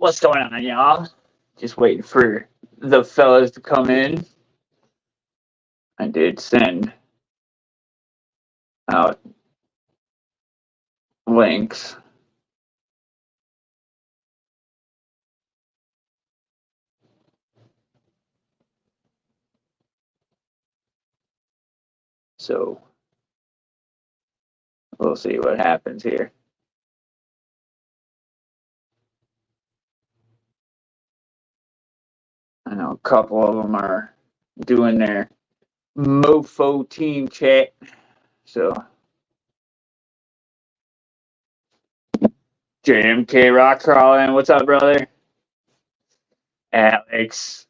What's going on, y'all? Just waiting for the fellas to come in. I did send out links. So we'll see what happens here. I know a couple of them are doing their mofo team chat. So JMK Rock Crawling, what's up, brother? Alex.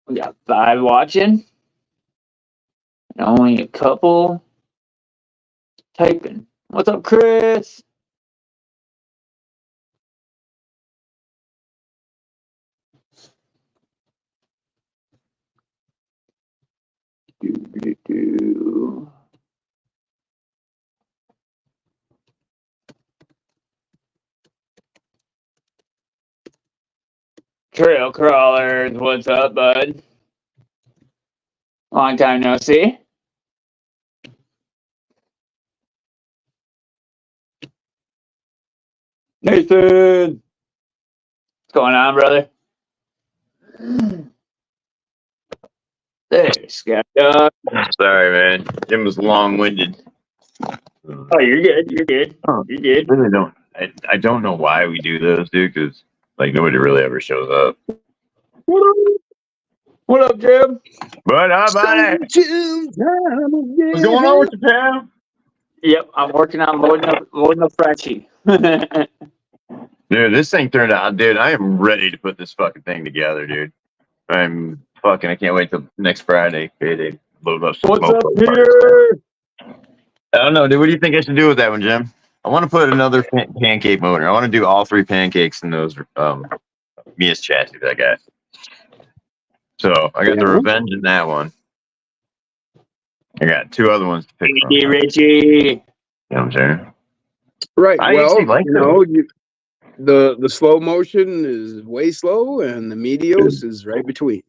We got 5 watching. And only a couple typing. What's up, Chris? Do. Trail crawlers, what's up, bud? Long time no see. Nathan, what's going on, brother? There's Scott Dog. Sorry, man. Jim was long-winded. Oh, you're good. You're good. Oh, You're good. really don't. I don't know why we do those, dude. Because like nobody really ever shows up. What up, Jim? What up, buddy? What's going on with you, pal? Yep, I'm working on loading up Freshie. Dude, this thing turned out, dude. I am ready to put this fucking thing together, dude. I can't wait till next Friday. Payday. Load up some What's up mofo here? I don't know, dude. What do you think I should do with that one, Jim? I want to put another pancake motor. I want to do all 3 pancakes in those Mia's chassis that I got. So I got the Revenge in that one. I got 2 other ones to pick from. Hey, Richie. You know what I'm saying? Right. I Well, actually like the slow motion is way slow, and the medios is right between.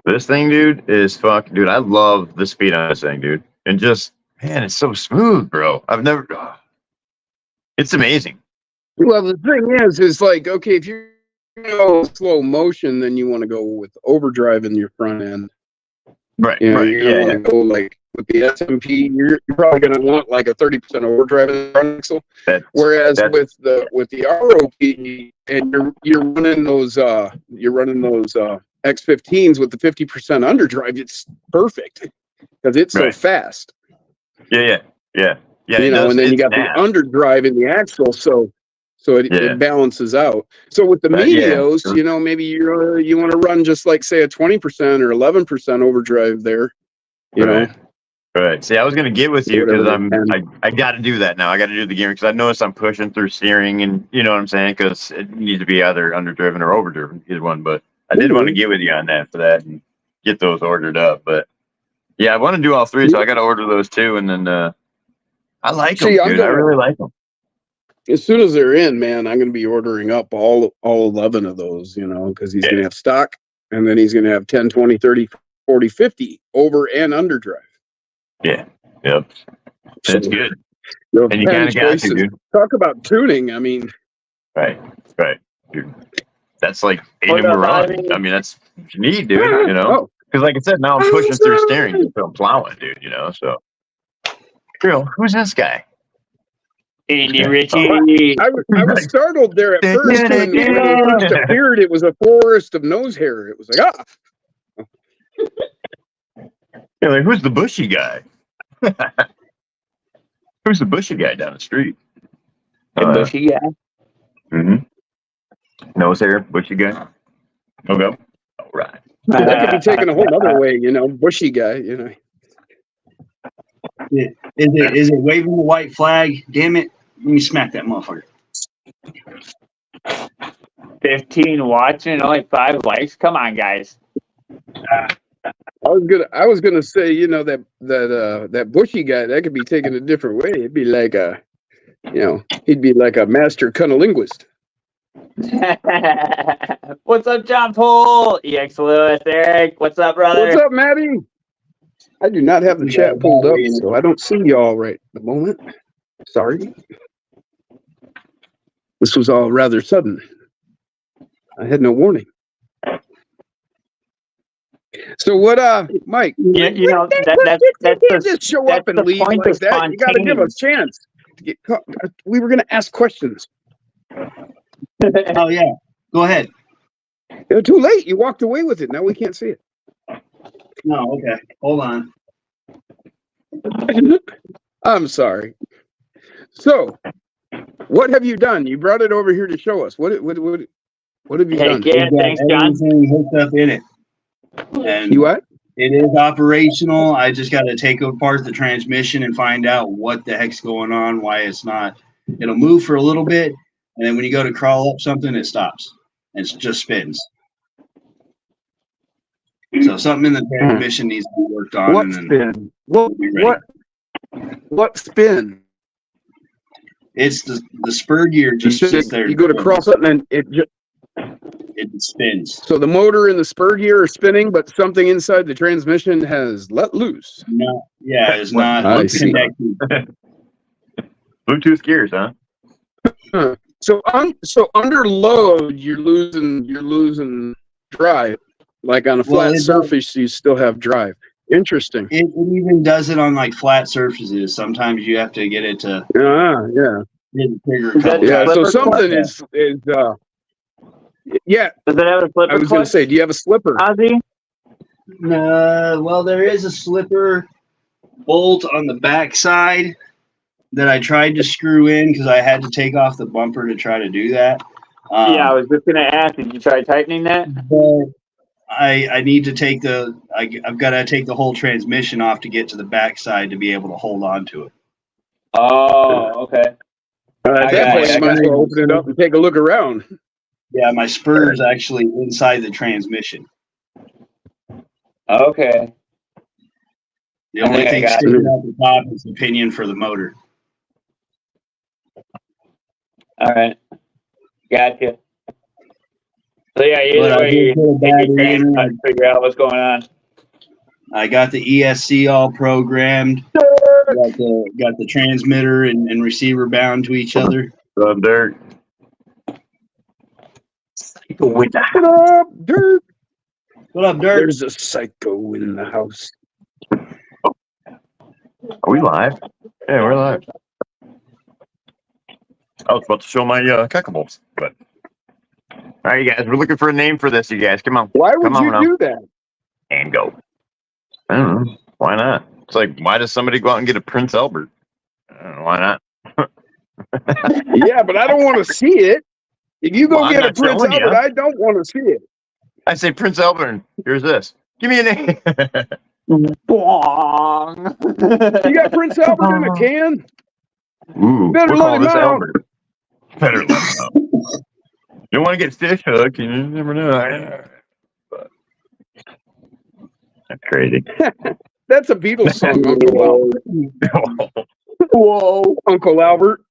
This thing, dude, is fuck, dude. I love the speed on this thing, dude, and just man, it's so smooth, bro. It's amazing. Well, the thing is like, okay, if you go slow motion, then you want to go with overdrive in your front end. Right. You know, right. you're gonna want to go like with the SMP. You're probably gonna want like a 30% overdrive in the front axle. Whereas with the ROP, and you're running those X15s with the 50% underdrive, it's perfect because it's so fast. Yeah. You know, and then you got the underdrive in the axle, so it balances out. So with the medios, you know, maybe you want to run just like say a 20% or 11% overdrive there. You know. Right. See, I was gonna get with you because I got to do that now. I got to do the gearing because I noticed I'm pushing through steering, and you know what I'm saying, because it needs to be either underdriven or overdriven, either one. But I did want to get with you on that for that and get those ordered up. But yeah, I want to do all 3, so I got to order those 2, and then I like them, dude. I really like them. As soon as they're in, man, I'm going to be ordering up all 11 of those, you know, because he's going to have stock, and then he's going to have 10, 20, 30, 40, 50 over and underdrive. Yeah. Yep. That's good. And you kind of got to, dude. Talk about tuning. I mean. Right. Dude. That's like run. I mean, that's what you need, dude, you know? Because like I said, now I'm pushing through steering, so I'm plowing, dude, you know, so. Girl, who's this guy? Andy Richie. I was startled there at first when he first appeared. It was a forest of nose hair. It was like, Yeah, like, who's the bushy guy? Who's the bushy guy down the street? The bushy guy? Mm-hmm. Nose hair, bushy guy. Okay. All right. That could be taken a whole other way, you know, bushy guy, you know. Is it waving the white flag? Damn it. Let me smack that motherfucker. 15 watching, only 5 likes. Come on, guys. I was gonna say, you know, that bushy guy, that could be taken a different way. It'd be like You know, he'd be like a master cunnilinguist. What's up, John Poole? EX Lewis, Eric. What's up, brother? What's up, Maddie? I do not have the chat pulled up, so I don't see y'all right at the moment. Sorry. This was all rather sudden. I had no warning. So what, Mike? Yeah, you know, that's just show up and leave like that. You got to give us a chance to get caught. We were going to ask questions. Oh yeah, go ahead. You're too late. You walked away with it. Now we can't see it. No, okay. Hold on. I'm sorry. So, what have you done? You brought it over here to show us. What have you done? Yeah, thanks, John. Everything hooked up in it. And You what? it is operational. I just got to take apart the transmission and find out what the heck's going on, why it's not. It'll move for a little bit, and then when you go to crawl up something, it stops. And it just spins. So something in the transmission needs to be worked on. What and then spin? we'll be ready. What spin? It's the spur gear just sits there. You go to crawl something and it spins. So the motor and the spur gear are spinning, but something inside the transmission has let loose. No, yeah, it's not connected. Bluetooth gears, huh? So under load, you're losing drive. Like on a flat surface, you still have drive. Interesting. It even does it on like flat surfaces. Sometimes you have to get it to yeah. So something is yeah. Does it have a slipper? I was going to say, do you have a slipper? Ozzy? Well, there is a slipper bolt on the back side that I tried to screw in because I had to take off the bumper to try to do that. Yeah, I was just going to ask, did you try tightening that? But I need to take I've got to take the whole transmission off to get to the back side to be able to hold on to it. Oh, okay. At that point, you might as well open it up and take a look around. Yeah, my spur is actually inside the transmission. Okay. The only thing sticking out the top is the pinion for the motor. All right. Gotcha. So yeah, either way, you figure out what's going on. I got the ESC all programmed. Got the transmitter and receiver bound to each other. What's up, Dirk? What up, Dirk? What up, Dirk? There's a psycho in the house. Are we live? Yeah, we're live. I was about to show my cuckables, but all right, you guys, we're looking for a name for this. You guys, come on. Why would you do that? And go. I don't know. Why not? It's like, why does somebody go out and get a Prince Albert? I don't know, why not? Yeah, but I don't want to see it. If you go get a Prince Albert, I don't want to see it. I say Prince Albert, and here's this. Give me a name. Bong. You got Prince Albert in a can? Ooh, better we'll let call him this out. Albert. Better let him out. You don't want to get fish hooked. You never know. But that's crazy. That's a Beatles song, Uncle Albert. Whoa, Uncle Albert.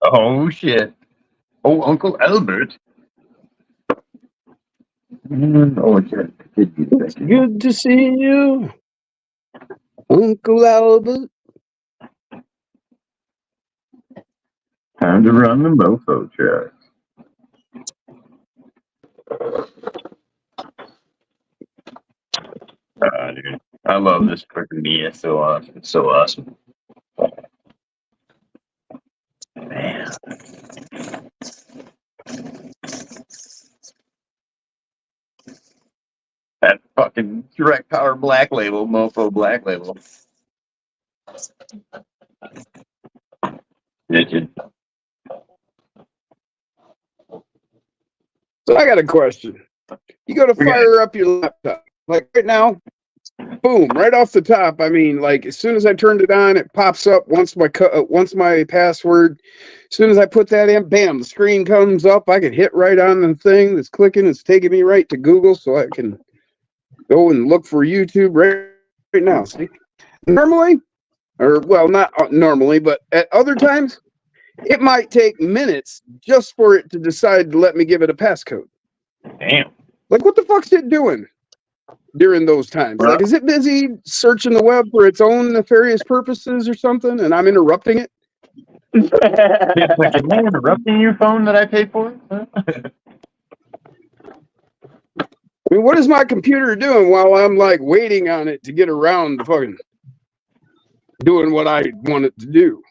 Oh, shit. Oh, Uncle Albert. Oh, shit. It's good to see you, Uncle Albert. Time to run the mofo truck. Dude, I love this freaking Mia. So awesome. It's so awesome. Man. That fucking Direct Power Black Label, mofo Black Label. Bitchin'. So I got a question. You go to fire up your laptop, like right now, boom, right off the top. I mean, like as soon as I turned it on, it pops up once my password. As soon as I put that in, bam, the screen comes up. I can hit right on the thing that's clicking. It's taking me right to Google, so I can go and look for YouTube right now. See, normally, or well, not normally, but at other times, it might take minutes just for it to decide to let me give it a passcode. Damn. Like, what the fuck's it doing during those times? Bro. Like, is it busy searching the web for its own nefarious purposes or something, and I'm interrupting it? It's like, am I interrupting your phone that I paid for? I mean, what is my computer doing while I'm like waiting on it to get around to fucking doing what I want it to do?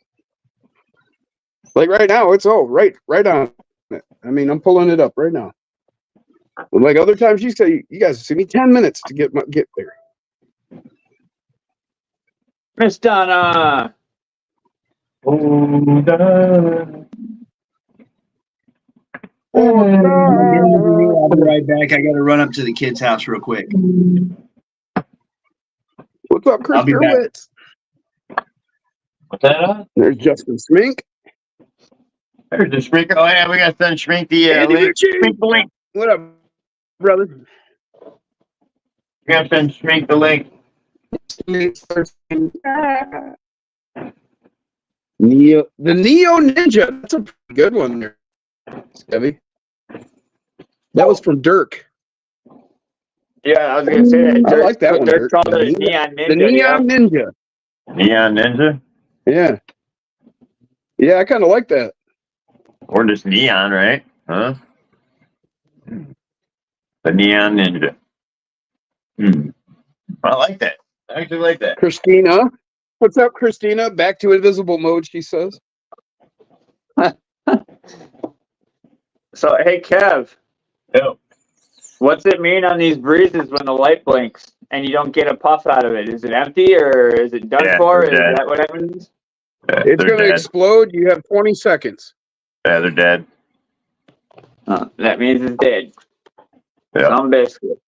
Like right now, it's all right on it. I mean, I'm pulling it up right now. And like other times, you say, you guys see me 10 minutes to get there. Miss Donna. Oh, Donna. I'll be right back. I got to run up to the kid's house real quick. What's up, Chris I'll be back. Gerwitz? What's that? There's Justin Smink. There's the Schmink. Oh, yeah, we got to send Schmink the Andy link. Ritchie. Schmink the link. What up, brother? We got to send Schmink the link. The Neo Ninja. That's a pretty good one there, Stevie. That was from Dirk. Yeah, I was gonna say that. I like that one, They're Dirk. called the Neon Ninja. The Neon Ninja. Neon Ninja? Yeah. Yeah, I kind of like that. Or just Neon, right? Huh? The Neon Ninja. I like that. I actually like that. Christina. What's up, Christina? Back to invisible mode, she says. So, hey, Kev, Yo. what's it mean on these breezes when the light blinks and you don't get a puff out of it? Is it empty or is it done for? Is that what happens? Yeah, It's going to explode. You have 20 seconds. Yeah, they're dead. That means it's dead. Yeah. Some biscuit.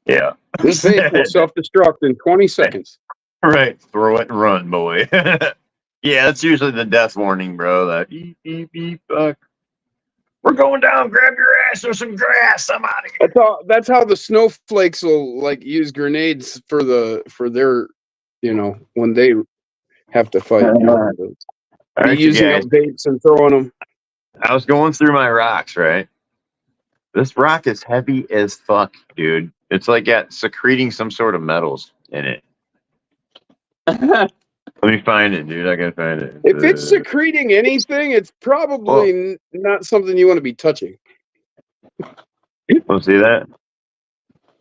Yeah. This thing will self-destruct in 20 seconds. Right. Throw it and run, boy. Yeah, that's usually the death warning, bro. That beep, beep, beep, fuck. We're going down. Grab your ass. There's some grass. I'm out of here. That's how the snowflakes will like use grenades for their, when they have to fight. All right, you using guys. up baits and throwing them. I was going through my rocks, right? This rock is heavy as fuck, dude. It's like secreting some sort of metals in it. Let me find it, dude. I gotta find it. If it's secreting anything, it's probably not something you want to be touching. We'll see that.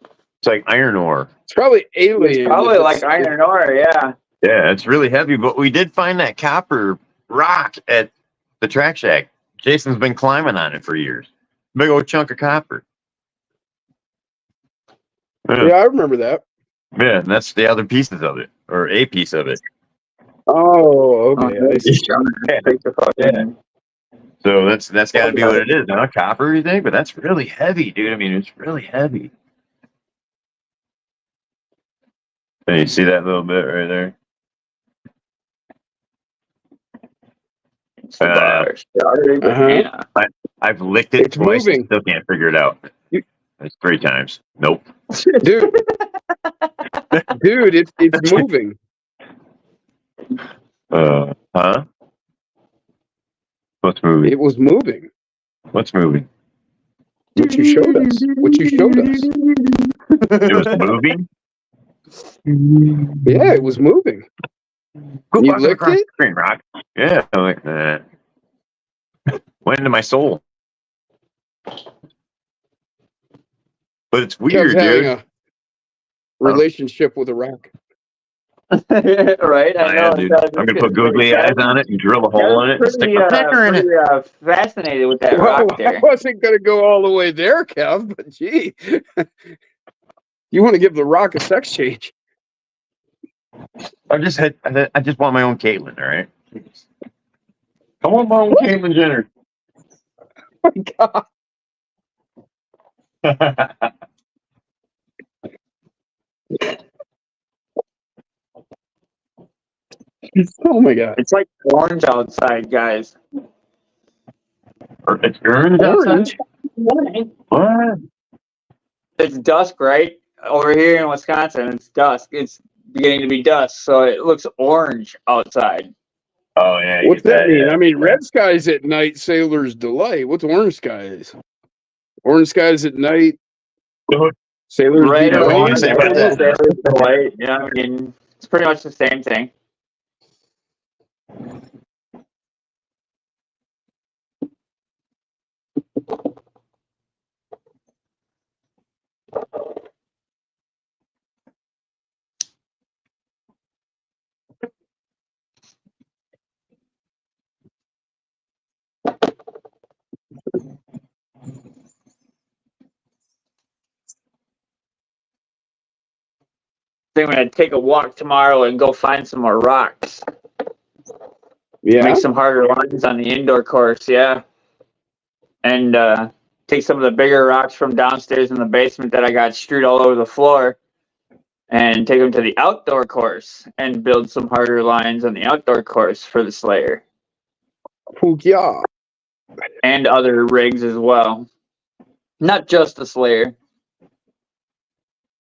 It's like iron ore. It's probably alien. It's probably like iron ore, yeah. Yeah, it's really heavy, but we did find that copper rock at the track shack. Jason's been climbing on it for years. Big old chunk of copper. Yeah, I remember that. Yeah, and that's the other pieces of it, or a piece of it. Oh, okay. Yeah. So that's got to be what it is, huh? Copper, you think? But that's really heavy, dude. I mean, it's really heavy. Can you see that little bit right there? I've licked it twice and still can't figure it out. It's 3 times. Nope. Dude, it's moving. Huh? What's moving? It was moving. What's moving? What you showed us. It was moving? Yeah, it was moving. You licked it? Screen, Rock. Yeah, I'm like that. Went into my soul. But it's weird, dude. A relationship with a rock. Right? I know. Dude. I'm gonna put googly eyes on it and drill a hole in it and stick my finger in it. Fascinated with that rock there. I wasn't gonna go all the way there, Kev, but gee. You want to give the rock a sex change. I just want my own Caitlyn, all right? I want my own Caitlyn Jenner. Oh my God. Oh my God. It's like orange outside, guys. It's orange outside? What? It's dusk, right? Over here in Wisconsin, it's dusk. It's beginning to be dusk, so it looks orange outside. Oh yeah. What's that mean? Yeah. I mean, red skies at night, sailor's delight. What's orange skies? Orange skies at night, sailor's Red Yeah, or what do you orange, say about that? sailor's delight. Yeah, I mean, it's pretty much the same thing. I think I'm gonna take a walk tomorrow and go find some more rocks. Yeah. Make some harder lines on the indoor course, yeah. And take some of the bigger rocks from downstairs in the basement that I got strewed all over the floor and take them to the outdoor course and build some harder lines on the outdoor course for the Slayer. Yeah. And other rigs as well. Not just the Slayer.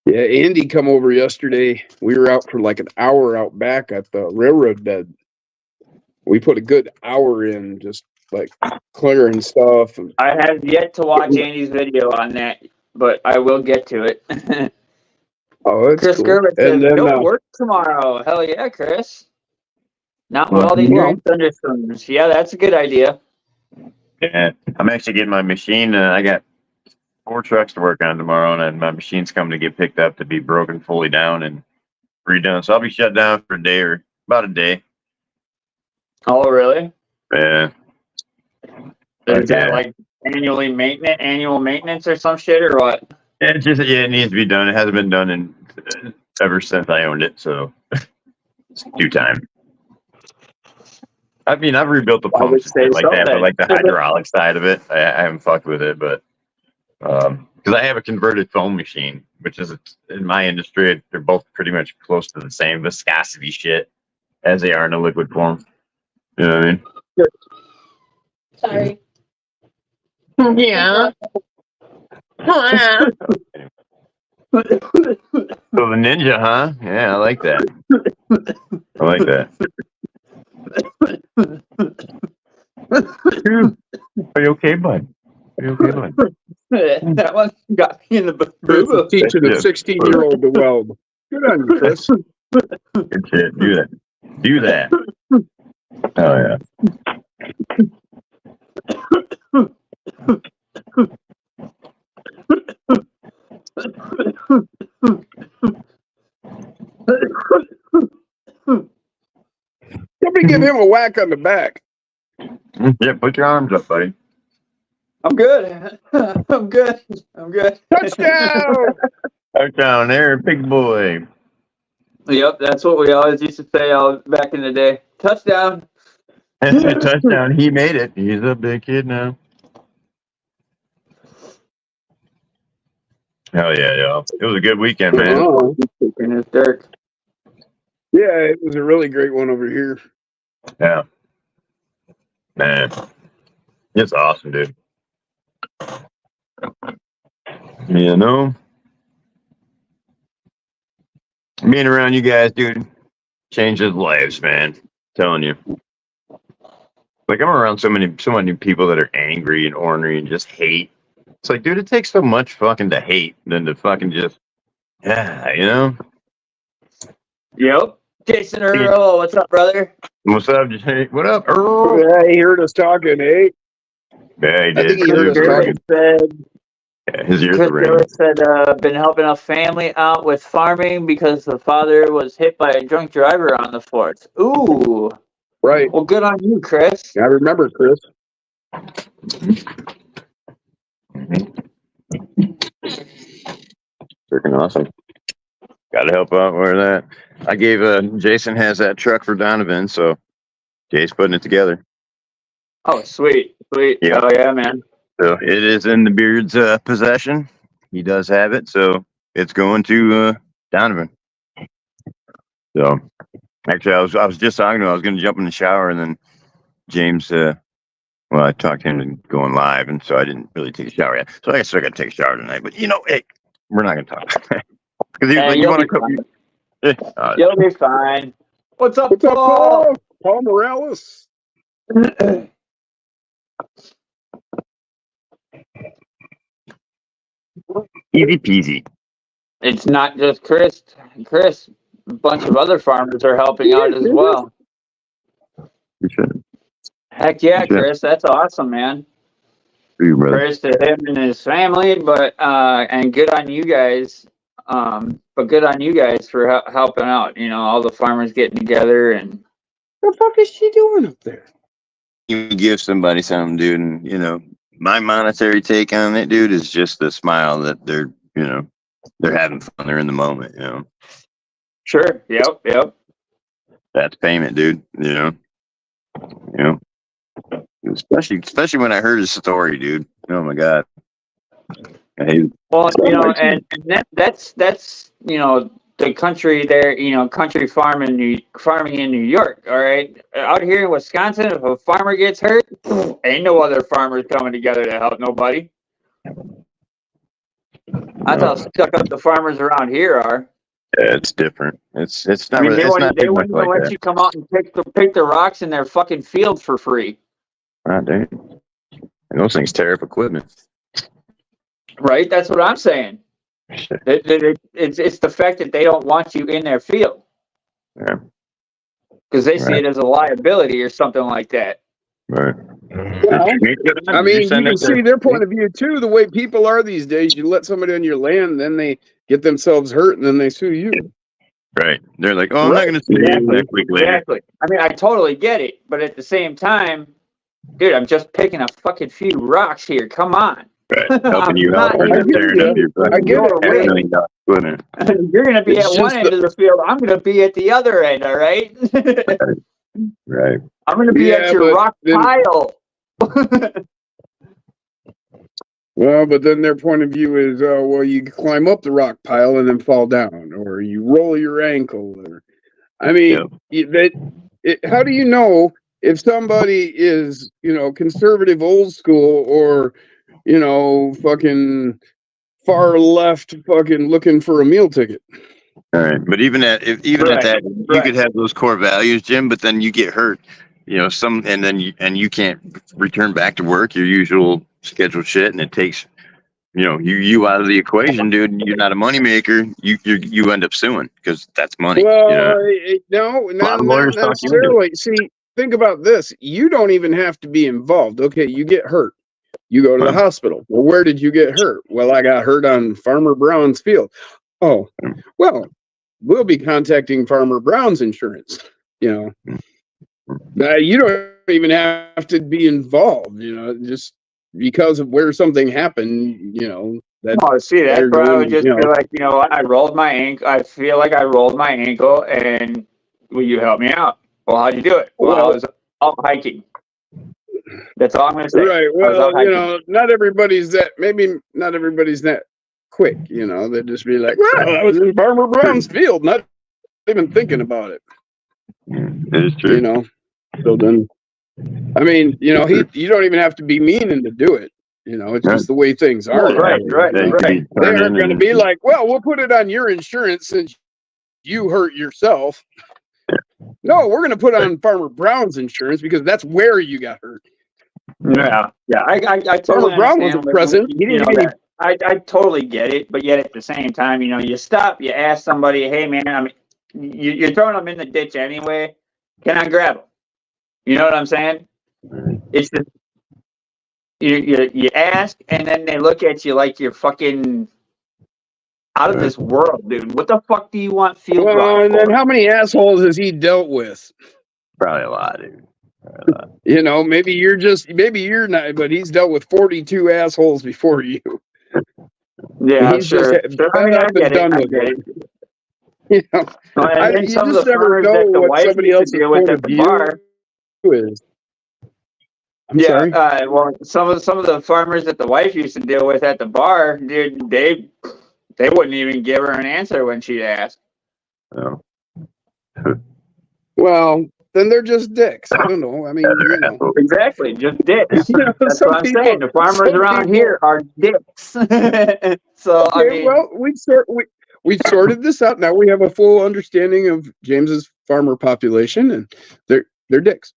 Yeah, Andy come over yesterday. We were out for like an hour out back at the railroad bed. We put a good hour in, just like clearing stuff. And I have yet to watch Andy's video on that, but I will get to it. oh, that's Chris cool. Gerber says, And then, go to work tomorrow. Hell yeah, Chris. Not with all these well, great thunderstorms. Yeah, that's a good idea. Yeah, I'm actually getting my machine. I got 4 trucks to work on tomorrow, and my machine's coming to get picked up to be broken fully down and redone. So I'll be shut down for a day or about a day. Oh, really? Yeah. Is that like annual maintenance or some shit or what? It just it needs to be done. It hasn't been done in ever since I owned it, so it's due time. I mean, I've rebuilt the pumps and shit like that, but like the hydraulic side of it, I haven't fucked with it. But because I have a converted foam machine, which is in my industry, they're both pretty much close to the same viscosity shit as they are in a liquid form. You know what I mean? Sorry. Yeah. So the Ninja, huh? Yeah, I like that. I like that. Are you okay, bud? Are you okay, bud? That one got me in the Chris boo. is teaching a 16-year-old to weld. Good on you, Chris. Good shit. Do that. Do that. Oh yeah. Somebody give him a whack on the back. Yeah, put your arms up, buddy. I'm good. I'm good. I'm good. Touchdown! Touchdown there, big boy. Yep, that's what we always used to say back in the day. Touchdown. Touchdown. He made it. He's a big kid now. Hell yeah, y'all. It was a good weekend, man. Oh, In his dirt. yeah, it was a really great one over here. Yeah. Man. It's awesome, dude. You know? Being around you guys, dude, changes lives, man. I'm telling you. Like, I'm around so many people that are angry and ornery and just hate. It's like, dude, it takes so much fucking to hate than to fucking just, yeah, you know? Yep. Jason Earl, what's up, brother? What's up? Hey, what up, Earl? Yeah, he heard us talking, eh? Yeah, he did. I think he heard us talking. Yeah, his ears Chris are ringing. Gillis said, been helping a family out with farming because the father was hit by a drunk driver on the 4th. Ooh. Right. Well, good on you, Chris. I remember, Chris. Freaking awesome. Got to help out where that. I gave Jason has that truck for Donovan, so Jay's putting it together. Oh, sweet. Sweet. Yeah. Oh, yeah, man. So it is in the Beard's possession. He does have it, so it's going to Donovan. So actually, I was just talking to him. I was going to jump in the shower, and then James. Well, I talked to him and going live, and so I didn't really take a shower yet. So I guess I got to take a shower tonight. But hey, we're not going to talk because you want to cook. You'll be fine. What's up, What's up, Paul? Paul? Paul Morales. Easy peasy. It's not just Chris. Chris, a bunch of other farmers are helping out as well. Heck yeah, Chris, that's awesome, man. Prayers to him and his family, but and good on you guys. But good on you guys for helping out. You know, all the farmers getting together and. What the fuck is she doing up there? You give somebody something, dude, and you know my monetary take on it, dude, is just the smile that they're having fun. They're in the moment, you know. Sure. Yep. That's payment, dude. You know. Especially when I heard his story, dude. Oh my god. Well, you know, and that's you know the country there, you know, country farming in New York. All right, out here in Wisconsin, if a farmer gets hurt, ain't no other farmers coming together to help nobody. That's how stuck up the farmers around here are. Yeah, it's different. It's not. I mean, really, they wouldn't even let you come out and pick the rocks in their fucking field for free. Right, dude. And those things tear up equipment. Right, that's what I'm saying. It's the fact that they don't want you in their field. Yeah. Because they see it as a liability or something like that. Right. Well, I mean, you can see their point of view too. The way people are these days, you let somebody on your land, then they get themselves hurt, and then they sue you. Right. They're like, "Oh, I'm not going to sue you." Exactly. I mean, I totally get it, but at the same time, dude, I'm just picking a fucking few rocks here. Come on. Right. Helping you out. Tearing up your I get it. You're going to be at one end of the field. I'm going to be at the other end. All right. Right. I'm going to be at your rock pile. Well, but then their point of view is, well, you climb up the rock pile and then fall down, or you roll your ankle, or I mean, how do you know if somebody is, you know, conservative, old school, or you know, fucking far left, fucking looking for a meal ticket? All right, but even at that, you could have those core values, Jim, but then you get hurt, you know, and you can't return back to work, your usual scheduled shit, and it takes, you know, you out of the equation, dude. You're not a moneymaker. You end up suing because that's money. Well, no, not necessarily. See, think about this. You don't even have to be involved. Okay, you get hurt. You go to the hospital. Well, where did you get hurt? Well, I got hurt on Farmer Brown's field. Oh, well, we'll be contacting Farmer Brown's insurance. You know, you don't even have to be involved. You know, just because of where something happened. You know, that. Oh, see that, bro. I would just feel like, you know, I rolled my ankle. I feel like I rolled my ankle, and will you help me out? Well, how'd you do it? Well, I was out hiking. That's all I'm going to say. Right. Well, you know, not everybody's that quick. You know, they'd just be like, well, I was in Farmer Brown's field, not even thinking about it. It is true. You know, so then, I mean, you know, you don't even have to be meaning to do it. You know, it's just the way things are. Right. They aren't going to be like, well, we'll put it on your insurance since you hurt yourself. No, we're going to put on Farmer Brown's insurance because that's where you got hurt. Yeah. I totally Farmer Brown wasn't present. He didn't even. I totally get it, but yet at the same time, you know, you stop, you ask somebody, hey man, I mean, you're throwing them in the ditch anyway. Can I grab them? You know what I'm saying? It's just you ask, and then they look at you like you're fucking out of this world, dude. What the fuck do you want field rock for? And then how many assholes has he dealt with? Probably a lot, dude. You know, maybe you're not, but he's dealt with 42 assholes before you. Yeah, sure. I get it. You know, and some of the farmers that the wife used to deal with at the bar is. I'm sorry. Well, some of the farmers that the wife used to deal with at the bar, dude, they wouldn't even give her an answer when she'd ask. Oh. Well, then they're just dicks. I don't know. I mean, you know. Exactly, just dicks. You know, that's what I'm saying. The farmers around here are dicks. So okay, I mean, well, we sorted this out. Now we have a full understanding of James's farmer population, and They're dicks.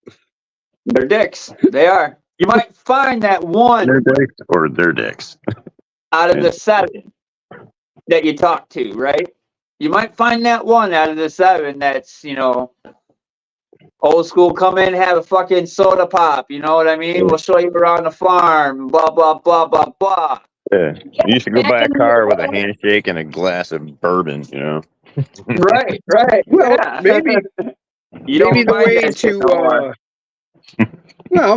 They're dicks. They are. You might find that one Their dicks or their dicks. out of the 7 that you talk to, right? You might find that one out of the 7 that's, old school, come in, have a fucking soda pop. You know what I mean? We'll show you around the farm, blah, blah, blah, blah, blah. Yeah. You used to go buy a car with a handshake and a glass of bourbon, Right. Well, Yeah. maybe You the way to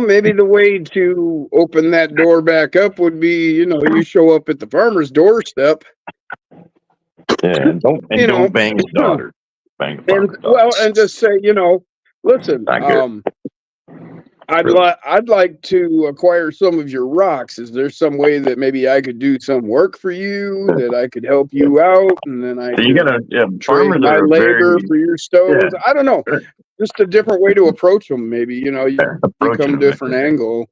maybe the way to open that door back up would be, you show up at the farmer's doorstep. Yeah, don't bang his daughter. Bang the And daughter. and just say, listen, I'd like to acquire some of your rocks. Is there some way that maybe I could do some work for you, that I could help you out, and then I You gotta, trade my labor for your stoves? I don't know. Just a different way to approach them. Maybe, you come different angle.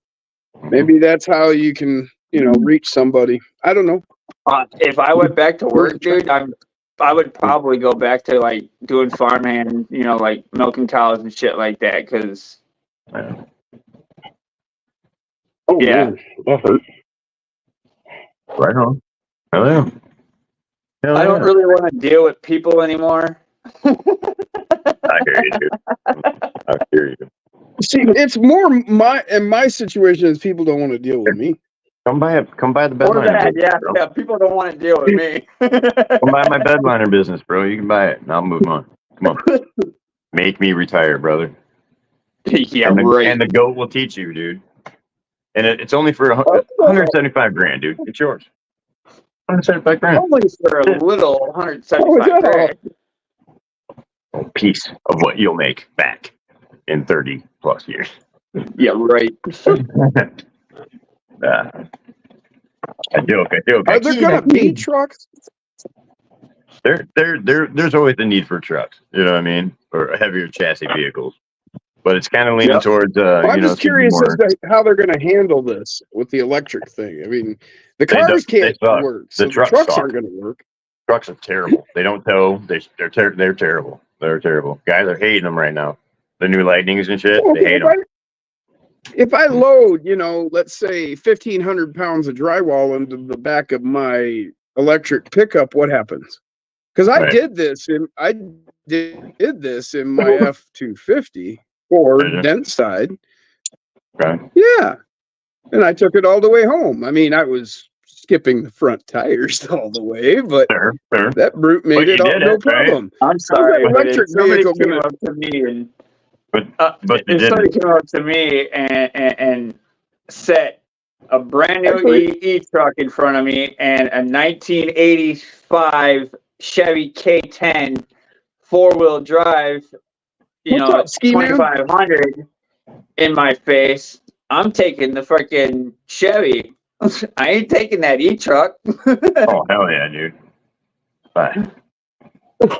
Maybe that's how you can, reach somebody. I don't know. If I went back to work, dude, I would probably go back to like doing farmhand, like milking cows and shit like that. Cause yeah, man, that hurt. Right on. Hell yeah. I don't really want to deal with people anymore. I hear you, dude. I hear you. See, it's more in my situation is people don't want to deal with me. Come by the Or bedliner that, business, bro. yeah, people don't want to deal with me. Come by my bedliner business, bro. You can buy it, and I'll move on. Come on. Make me retire, brother. Yeah, and right. And the goat will teach you, dude. And it's only for $175,000, dude. It's yours. $175,000. Only for a little $175,000. A piece of what you'll make back in 30 plus years. Yeah, right. I joke. Are there gonna be trucks? There's always the need for trucks. You know what I mean? Or heavier chassis vehicles. But it's kind of leaning towards. I'm just curious as to how they're going to handle this with the electric thing. I mean, the cars can't work, so the trucks aren't going to work. Trucks are terrible. They don't tow. They're terrible. They're terrible. Guys are hating them right now. The new Lightnings and shit. They hate them. If I load, let's say 1,500 pounds of drywall into the back of my electric pickup, what happens? Because I did this in my F-250 Ford dent side. Right. Yeah, and I took it all the way home. I mean, I was skipping the front tires all the way, but that brute made it all no problem. Right? I'm sorry, electric vehicle came up to me and. But if somebody came up to me and set a brand new E-truck in front of me and a 1985 Chevy K10 4-wheel drive, 2,500 in my face, I'm taking the freaking Chevy. I ain't taking that E-truck. Oh, hell yeah, dude. Bye.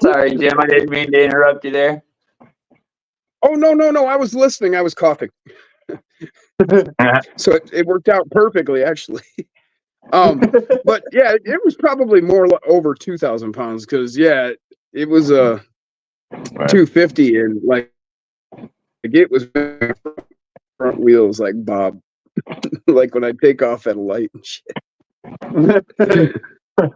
Sorry, Jim. I didn't mean to interrupt you there. Oh, no. I was listening. I was coughing. So it worked out perfectly, actually. But yeah, it was probably more over 2,000 pounds because, it was a 250 and like it was front wheels like Bob. Like when I take off at a light and shit.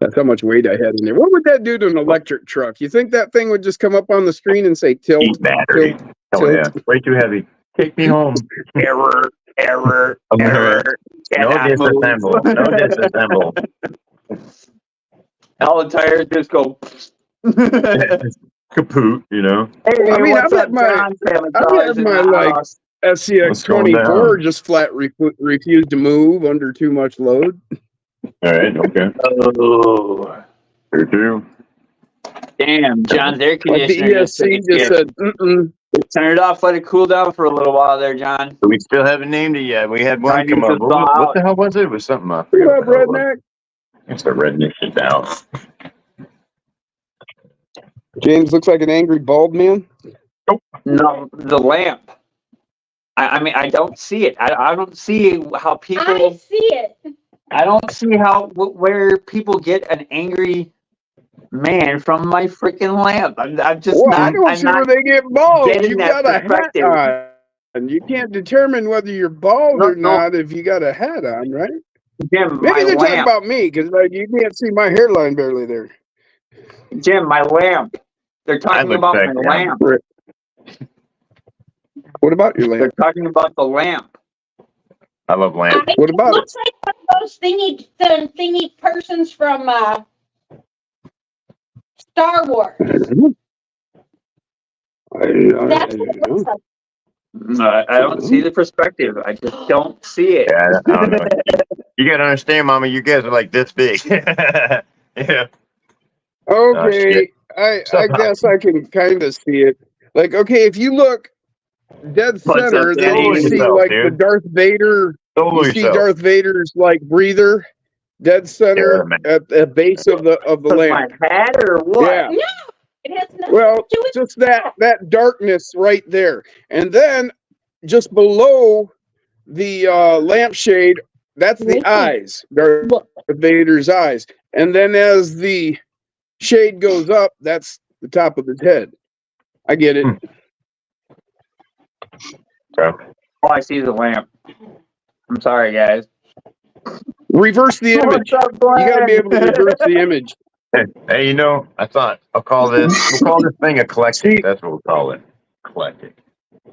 That's how much weight I had in there. What would that do to an electric truck? You think that thing would just come up on the screen and say tilt? Eat battery. Oh yeah, way too heavy. Take me home. Error. No disassemble. All the tires just go kaput, Hey, I mean, I've had my like SCX 24 just flat refused to move under too much load. All right, okay. Oh, here too. Damn, John's air Like the conditioner. ESC just said, Turn it off, let it cool down for a little while there, John. We still haven't named it yet. We had one come up. What the hell was it? It was something. Look at that redneck. It's the redneck shit down. James looks like an angry bald man. No, the lamp. I mean, I don't see it. I don't see how people. I see it. I don't see where people get an angry man from my freaking lamp. I'm just not. I don't see where they get bald. You got a hat And you can't determine whether you're bald or not if you got a hat on, right? Jim, Maybe they're talking lamp. about me because like you can't see my hairline barely there. Jim, my lamp. They're talking about my lamp. What about your lamp? They're talking about the lamp. I love lamp. What about it? Looks like one of those thingy persons from Star Wars. That's what it looks like. I don't see the perspective. I just don't see it. Yeah, I don't know. You gotta understand, Mama. You guys are like this big. Yeah. Okay, I guess I can kind of see it. Like, okay, if you look dead center, then you see like the Darth Vader. You see Darth Vader's like breather, dead center at the base of the lamp. My hat or what? Yeah. No, it has nothing Well, to do with just that darkness right there, and then just below the lampshade, that's the eyes, Darth Vader's eyes, and then as the shade goes up, that's the top of his head. I get it. Oh, I see the lamp. I'm sorry, guys. Reverse the image. You got to be able to reverse the image. Hey, you know, I thought we'll call this thing eclectic. That's what we'll call it. Eclectic.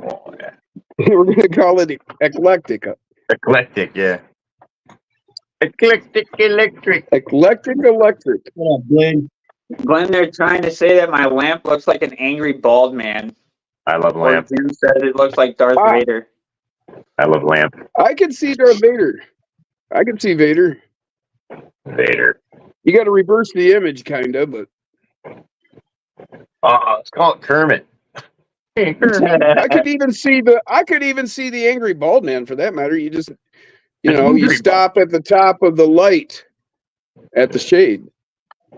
Oh, yeah. We're going to call it eclectic. Eclectic, yeah. Eclectic electric. Eclectic electric. What up, Blaine? Glenn, they're trying to say that my lamp looks like an angry bald man. I love Or lamp. Jim said it looks like Darth Vader. I love lamp. I can see Darth Vader. I can see Vader. Vader. You got to reverse the image, kind of, but Let's call it Kermit. I could even see the angry bald man for that matter. You just, you stop at the top of the light at the shade.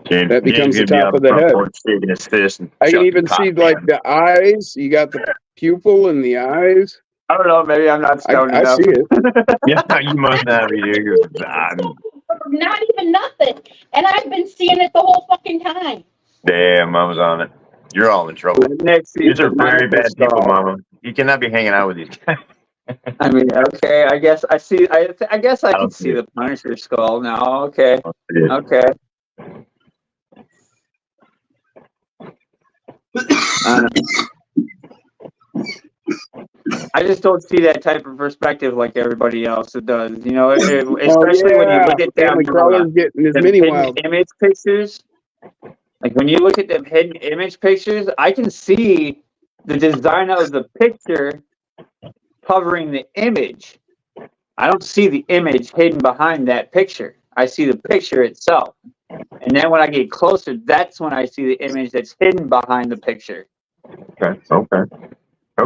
James, That becomes the top of the head. Shaking his fist and I can even see like the eyes. You got the pupil and the eyes. I don't know. Maybe I'm not stoned I enough. see it. Yeah, you must not be there. not even nothing, and I've been seeing it the whole fucking time. Damn, I was on it. You're all in trouble. These are very bad people, Mama. You cannot be hanging out with these guys. I mean, okay. I guess I see. I guess I can see the Punisher skull now. Okay. Okay. I just don't see that type of perspective like everybody else does. Especially when you look at them image pictures. Like when you look at them hidden image pictures, I can see the design of the picture covering the image. I don't see the image hidden behind that picture. I see the picture itself. And then when I get closer, that's when I see the image that's hidden behind the picture. Okay. I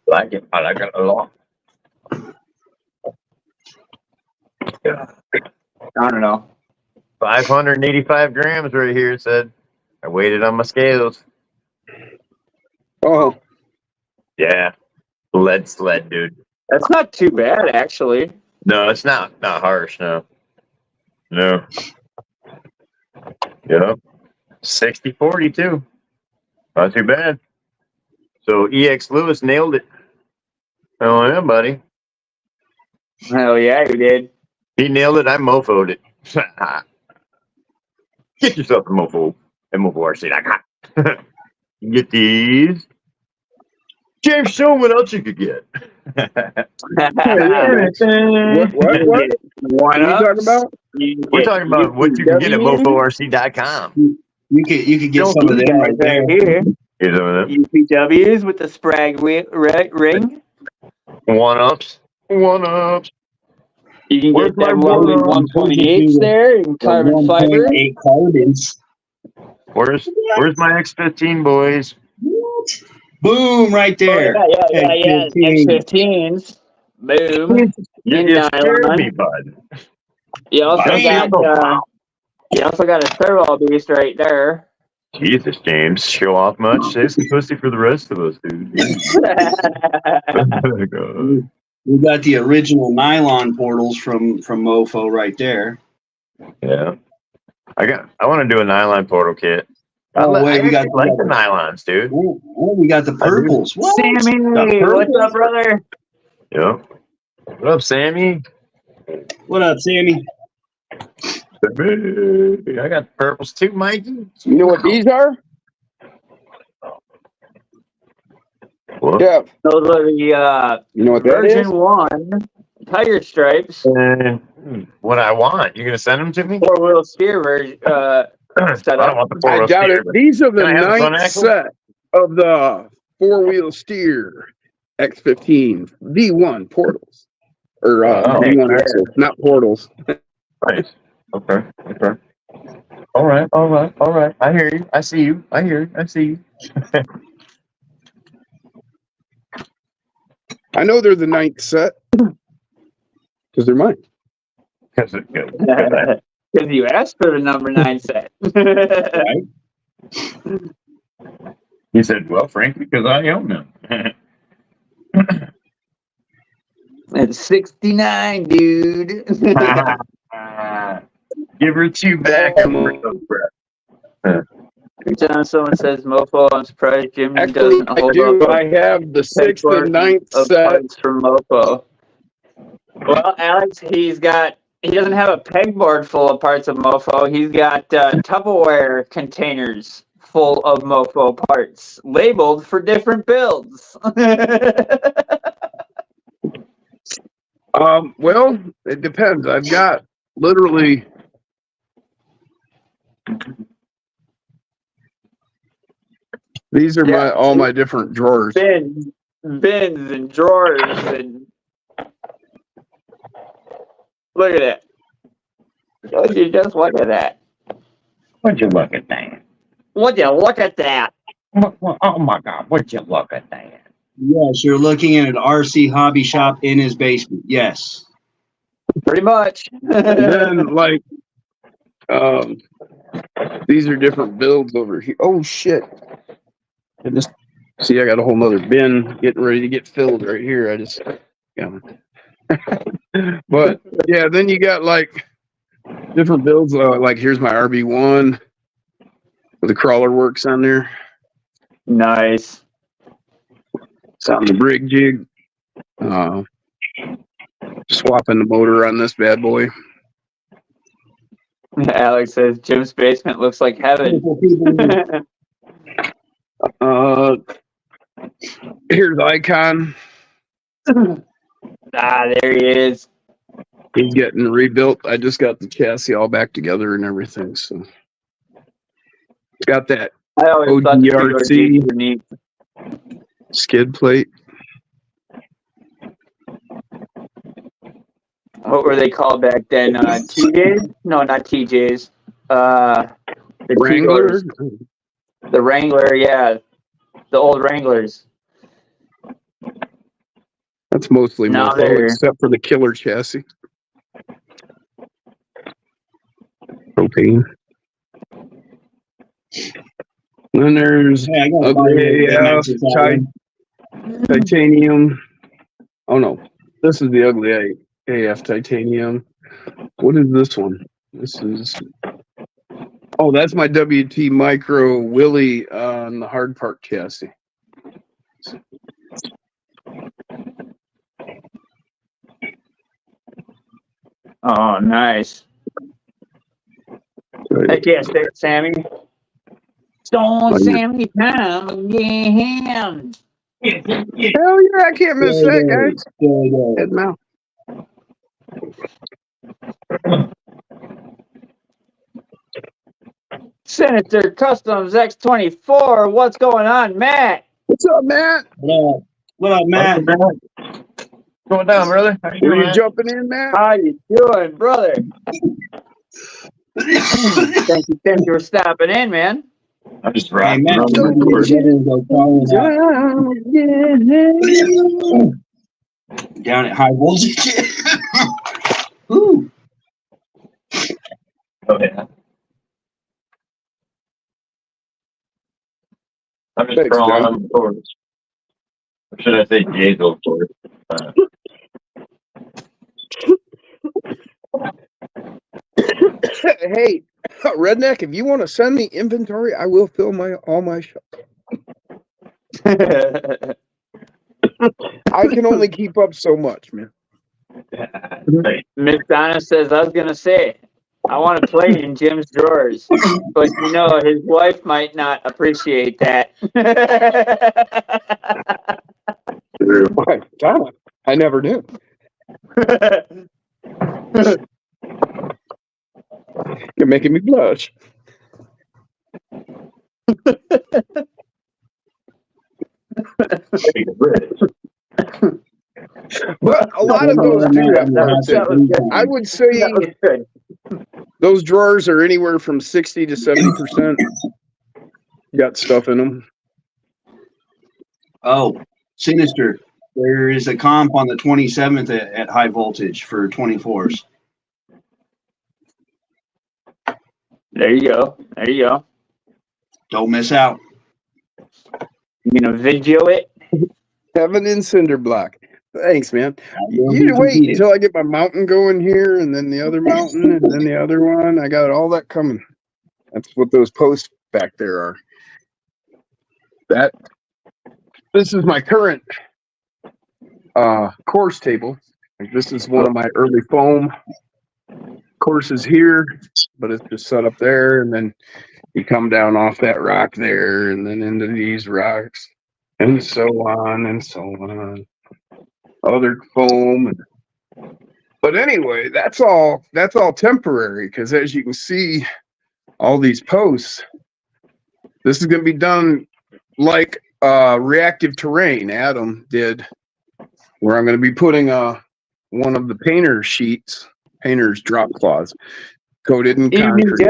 like it. I like it a lot. Yeah. I don't know. 585 grams right here, it said. I weighed it on my scales. Oh. Yeah. Lead sled, dude. That's not too bad, actually. No, it's not harsh, no. No. Yep. 60-40 too. Not too bad. So EX Lewis nailed it. Oh yeah, buddy. Hell yeah, he did. He nailed it. I mofoed it. Get yourself a mofo at MofoRC.com. You get these. James, show him what else you could get. What? What are you talking about? We're talking about what you can get at MofoRC.com. You could get some of them right there. Here. Here's some of them. UPWs with the Sprag ring. One-ups. You can get them loaded 128s there in carbon fiber. 8 carbons. Where's my X15, boys? Boom, right there. Yeah. X15s. Boom. You scared me, bud. You also got a servo beast right there. Jesus, James, show off much? Save some pussy for the rest of us, dude. We got the original nylon portals from Mofo right there. Yeah. I want to do a nylon portal kit. We got like the nylons, dude. We got the purples. What? Sammy, what's up, brother? Yeah. What up, Sammy? What up, Sammy? I got purples too, Mikey. You know what these are? What? Yeah. Those are the You know what that version is? 1 Tiger Stripes What I want? You gonna send them to me? 4-wheel steer version I setup. don't want the 4-wheel I got steer, it. These are the Can I have the front 9th axle? set of the 4-wheel steer X15 V1 portals. Or V1 yeah. axle, not portals. Nice. Okay. All right. I hear you. I see you. I hear you. I see you. I know they're the 9th set because they're mine. Because it's good. Because you asked for the number 9 set. Right? He said, "Well, frankly, because I own them." It's 69, dude. Give her 2 back. Every time someone says mofo, I'm surprised Jimmy Actually, doesn't I hold do. up I have the 6th and 9th of set. parts from mofo. Well, Alex, he doesn't have a pegboard full of parts of mofo. He's got Tupperware containers full of mofo parts labeled for different builds. Well, it depends. I've got literally these are all my different drawers. bins and drawers and look at it. Would you just look at that? Would you look at that? Would you look at that? Oh my God! Would you look at that? Yes, you're looking at an RC hobby shop in his basement. Yes. Pretty much. And then like these are different builds over here. Oh shit. I just see I got a whole nother bin getting ready to get filled right here. I just but yeah, then you got like different builds. Like here's my RB1 with the crawler works on there. Nice. It's on the brig jig. Swapping the motor on this bad boy. Alex says Jim's basement looks like heaven. Here's Icon. There he is. He's getting rebuilt. I just got the chassis all back together and everything. So it's got that I always thought the ODRC were neat. skid plate. What were they called back then? TJs? No, not TJs. The Wrangler. T-Doors. The Wrangler, yeah. The old Wranglers. That's mostly Now mofo, they're- except for the killer chassis. Propane. Then there's Hey, I got ugly AF, time. titanium. Oh no, this is the ugly AF titanium. What is this one? This is. Oh, that's my WT Micro Willie on the hard part chassis. Oh, nice. Heck yeah, Sammy. Stone Sammy time again. Hell yeah, I can't miss that, guys. Head mount. Senator Customs X24, what's going on, Matt? What's up, Matt? What up, Matt? Going down, brother. How you Were doing, you man? jumping in, Matt? How you doing, brother? Thank you for stopping in, man. I'm just Hey, riding Matt, around the don't course. down at high voltage. Ooh. Oh, yeah. I'm just Thanks, crawling John. on the course. Or should I say Jay's old course? Hey, Redneck, if you want to send me inventory, I will fill all my shelves. I can only keep up so much, man. Miss Donna says, I was going to say, I want to play in Jim's drawers, but you know, his wife might not appreciate that. Donna, I never knew. You're making me blush. But a lot of those do that. I would say those drawers are anywhere from 60 to 70%. Got stuff in them. Oh, Sinister. There is a comp on the 27th at high voltage for 24s. There you go. There you go. Don't miss out. You gonna video it? Kevin in Cinder Block. Thanks, man. You wait until I get my mountain going here, and then the other mountain, and then the other one. I got all that coming. That's what those posts back there are. This is my current course table. This is one of my early foam courses here, but it's just set up there, and then you come down off that rock there, and then into these rocks, and so on and so on. Other foam. But anyway, that's all temporary, because as you can see, all these posts, this is going to be done like reactive terrain Adam did, where I'm going to be putting one of the painter's drop cloths coated in concrete.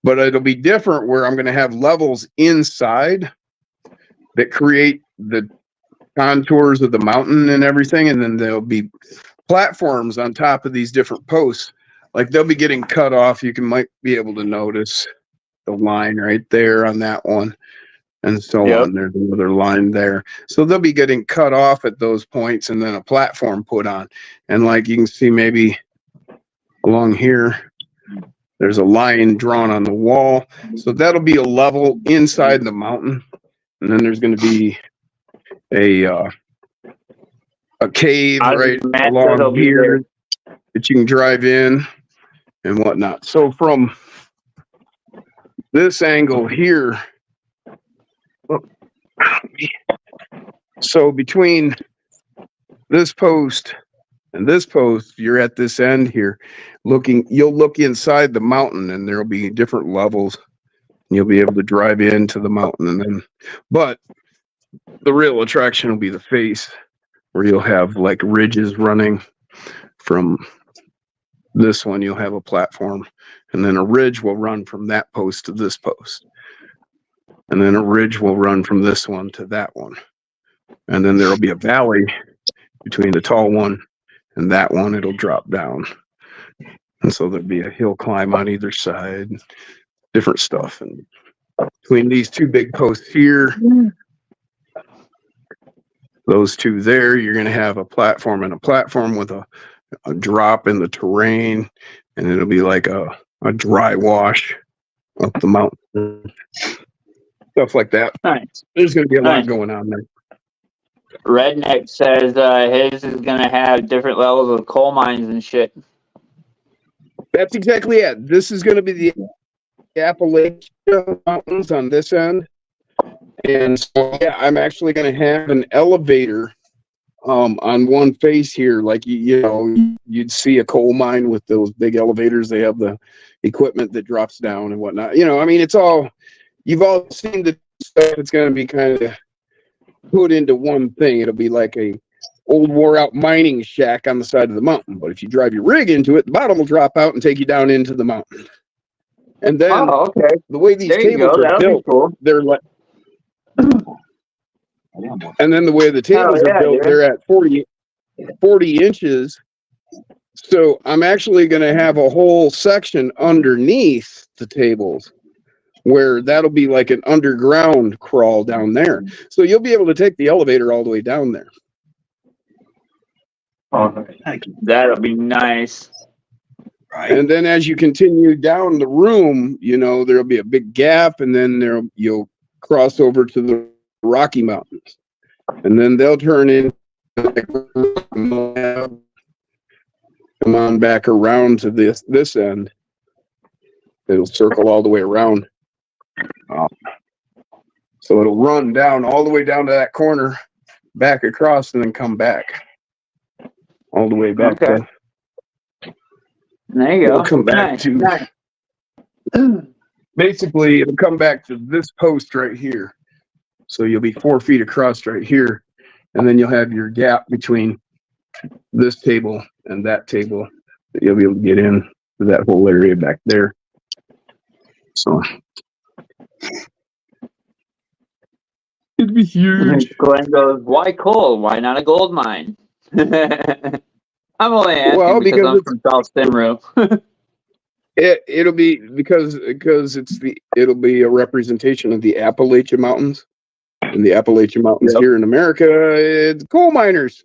But it'll be different, where I'm going to have levels inside that create the contours of the mountain and everything, and then there'll be platforms on top of these different posts. Like they'll be getting cut off. You might be able to notice the line right there on that one, and so on. There's another line there, so they'll be getting cut off at those points, and then a platform put on. And like you can see, maybe along here, there's a line drawn on the wall, so that'll be a level inside the mountain. And then there's going to be a cave right along here that you can drive in and whatnot. So from this angle here, so between this post and this post, you're at this end here you'll look inside the mountain, and there'll be different levels. You'll be able to drive into the mountain, and then, but the real attraction will be the face, where you'll have like ridges running from this one. You'll have a platform, and then a ridge will run from that post to this post, and then a ridge will run from this one to that one, and then there'll be a valley between the tall one and that one. It'll drop down, and so there'll be a hill climb on either side, different stuff. And between these two big posts here, those two there, you're going to have a platform and a platform with a drop in the terrain, and it'll be like a dry wash up the mountain, stuff like that. Nice. There's going to be a lot going on there. Redneck says his is going to have different levels of coal mines and shit. That's exactly it. This is going to be the Appalachian Mountains on this end. And so, yeah, I'm actually going to have an elevator on one face here. Like, you know, you'd see a coal mine with those big elevators. They have the equipment that drops down and whatnot. You know, I mean, it's all, you've all seen the stuff. It's going to be kind of put into one thing. It'll be like a old wore out mining shack on the side of the mountain. But if you drive your rig into it, the bottom will drop out and take you down into the mountain. And then the way these tables are built, they're like, and then the way the tables are built, they're at 40 inches. So I'm actually going to have a whole section underneath the tables where that'll be like an underground crawl down there. So you'll be able to take the elevator all the way down there. That'll be nice. Right. And then as you continue down the room, you know, there'll be a big gap, and then you'll cross over to the Rocky Mountains. And then they'll turn in, come on back around to this end. It'll circle all the way around. So it'll run down all the way down to that corner, back across, and then come back all the way back. Okay. There you go. It'll come back Nice. basically, it'll come back to this post right here. So you'll be 4 feet across right here, and then you'll have your gap between this table and that table that you'll be able to get in to that whole area back there. So it'd be huge. Glenn goes, why coal? Why not a gold mine? I'm only asking because I'm from South Simru. It'll be because it'll be a representation of the Appalachian Mountains. And the Appalachian Mountains here in America, it's coal miners.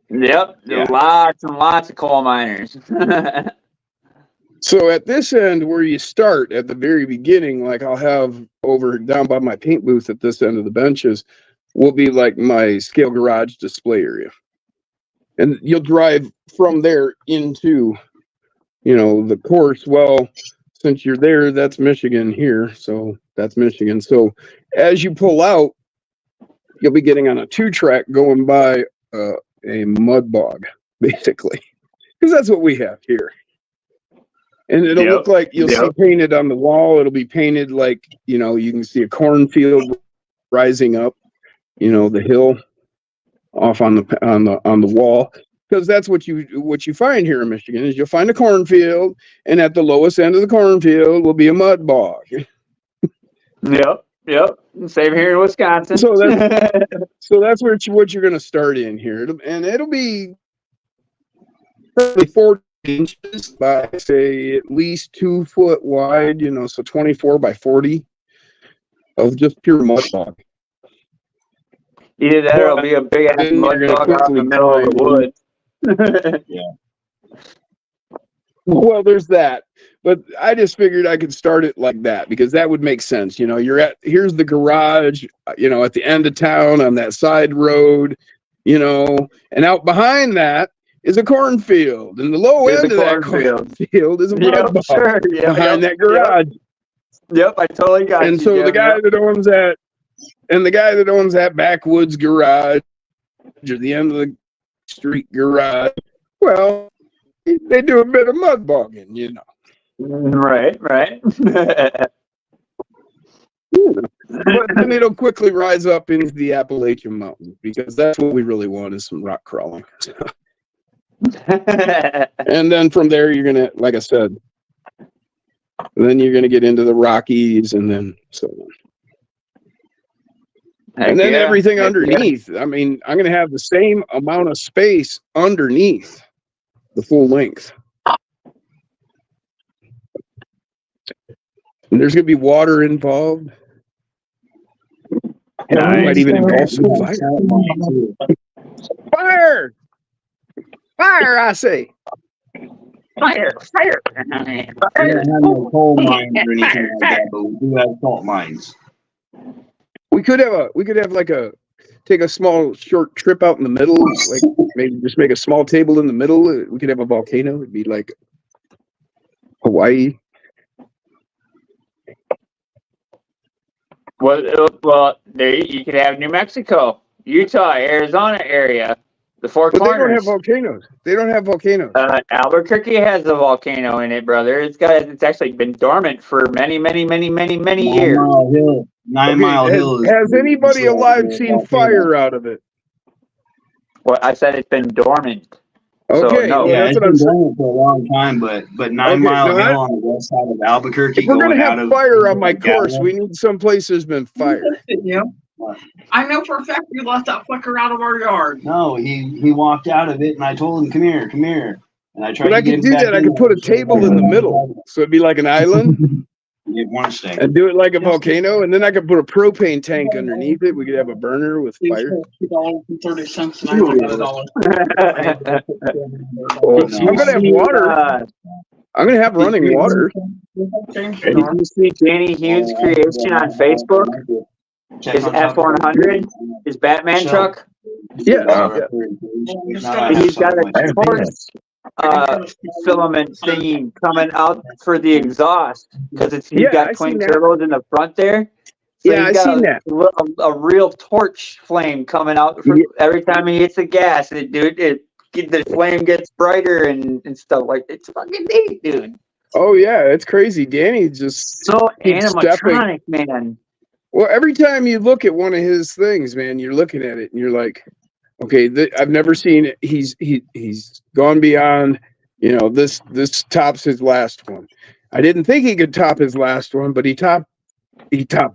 Yep, there's lots and lots of coal miners. So at this end where you start at the very beginning, like I'll have over down by my paint booth at this end of the benches, will be like my scale garage display area. And you'll drive from there into, you know, the course. Well, since you're there, that's Michigan here. So that's Michigan. So as you pull out, you'll be getting on a 2-track going by a mud bog, basically, because that's what we have here. And it'll look like you'll see painted on the wall. It'll be painted like, you know, you can see a cornfield rising up, you know, the hill off on the wall. Because that's what you find here in Michigan is you'll find a cornfield, and at the lowest end of the cornfield will be a mud bog. Yep. Same here in Wisconsin. So that's what you're going to start in here, it'll be probably 40 inches by, say, at least 2 foot wide. You know, so 24 by 40 of just pure mud bog. Either that or it'll be a big ass mud bog out in the middle of the woods. Well, there's that, but I just figured I could start it like that because that would make sense. You know, here's the garage, you know, at the end of town on that side road, you know, and out behind that is a cornfield, and the low end of that cornfield is a mud bog behind that garage. Yep, I totally got you. And so the guy that owns that backwoods garage or the end of the street garage, well, they do a bit of mud bogging, you know. Right. But then it'll quickly rise up into the Appalachian Mountains because that's what we really want is some rock crawling. And then from there, you're gonna, like I said, then you're gonna get into the Rockies, and then so on. And then everything underneath. I mean, I'm going to have the same amount of space underneath the full length. And there's going to be water involved. And I might even involve some fire. Fire! Fire, I say. Fire. We don't have no coal mines or anything like that, but we do have salt mines. We could have like take a small short trip out in the middle, like maybe just make a small table in the middle. We could have a volcano. It'd be like Hawaii. Well, there you could have New Mexico, Utah, Arizona area, the Four Corners. They don't have volcanoes. They don't have volcanoes. Albuquerque has a volcano in it, brother. It's actually been dormant for many years. 9 Mile Hill. Has anybody alive seen fire out of it? Well, I said it's been dormant. Okay, so, no. Yeah, it's been dormant for a long time, but 9 Mile Hill on the west side of Albuquerque. If we're gonna have fire on my course, we need some place there's been fire. Yeah. I know for a fact you left that fucker out of our yard. No, he walked out of it, and I told him, "Come here." And I tried. But I could do that. I could put a table in the middle, so it'd be like an island. And do it like a volcano, and then I could put a propane tank underneath it. We could have a burner with fire. $2.30, and I got $1. I'm gonna have water. I'm gonna have running water. Did you see Danny Hughes' creation on Facebook? His F-100, his Batman truck. Yeah. And he's got a torch filament thingy coming out for the exhaust because he's got twin turbos in the front there. So I seen that. A real torch flame coming out every time he hits the gas. The flame gets brighter and stuff like it's fucking neat, dude. Oh yeah, it's crazy. Danny just so animatronic, man. Well, every time you look at one of his things, man, you're looking at it and you're like, okay, I've never seen it. He's gone beyond. You know, this tops his last one. I didn't think he could top his last one, but he topped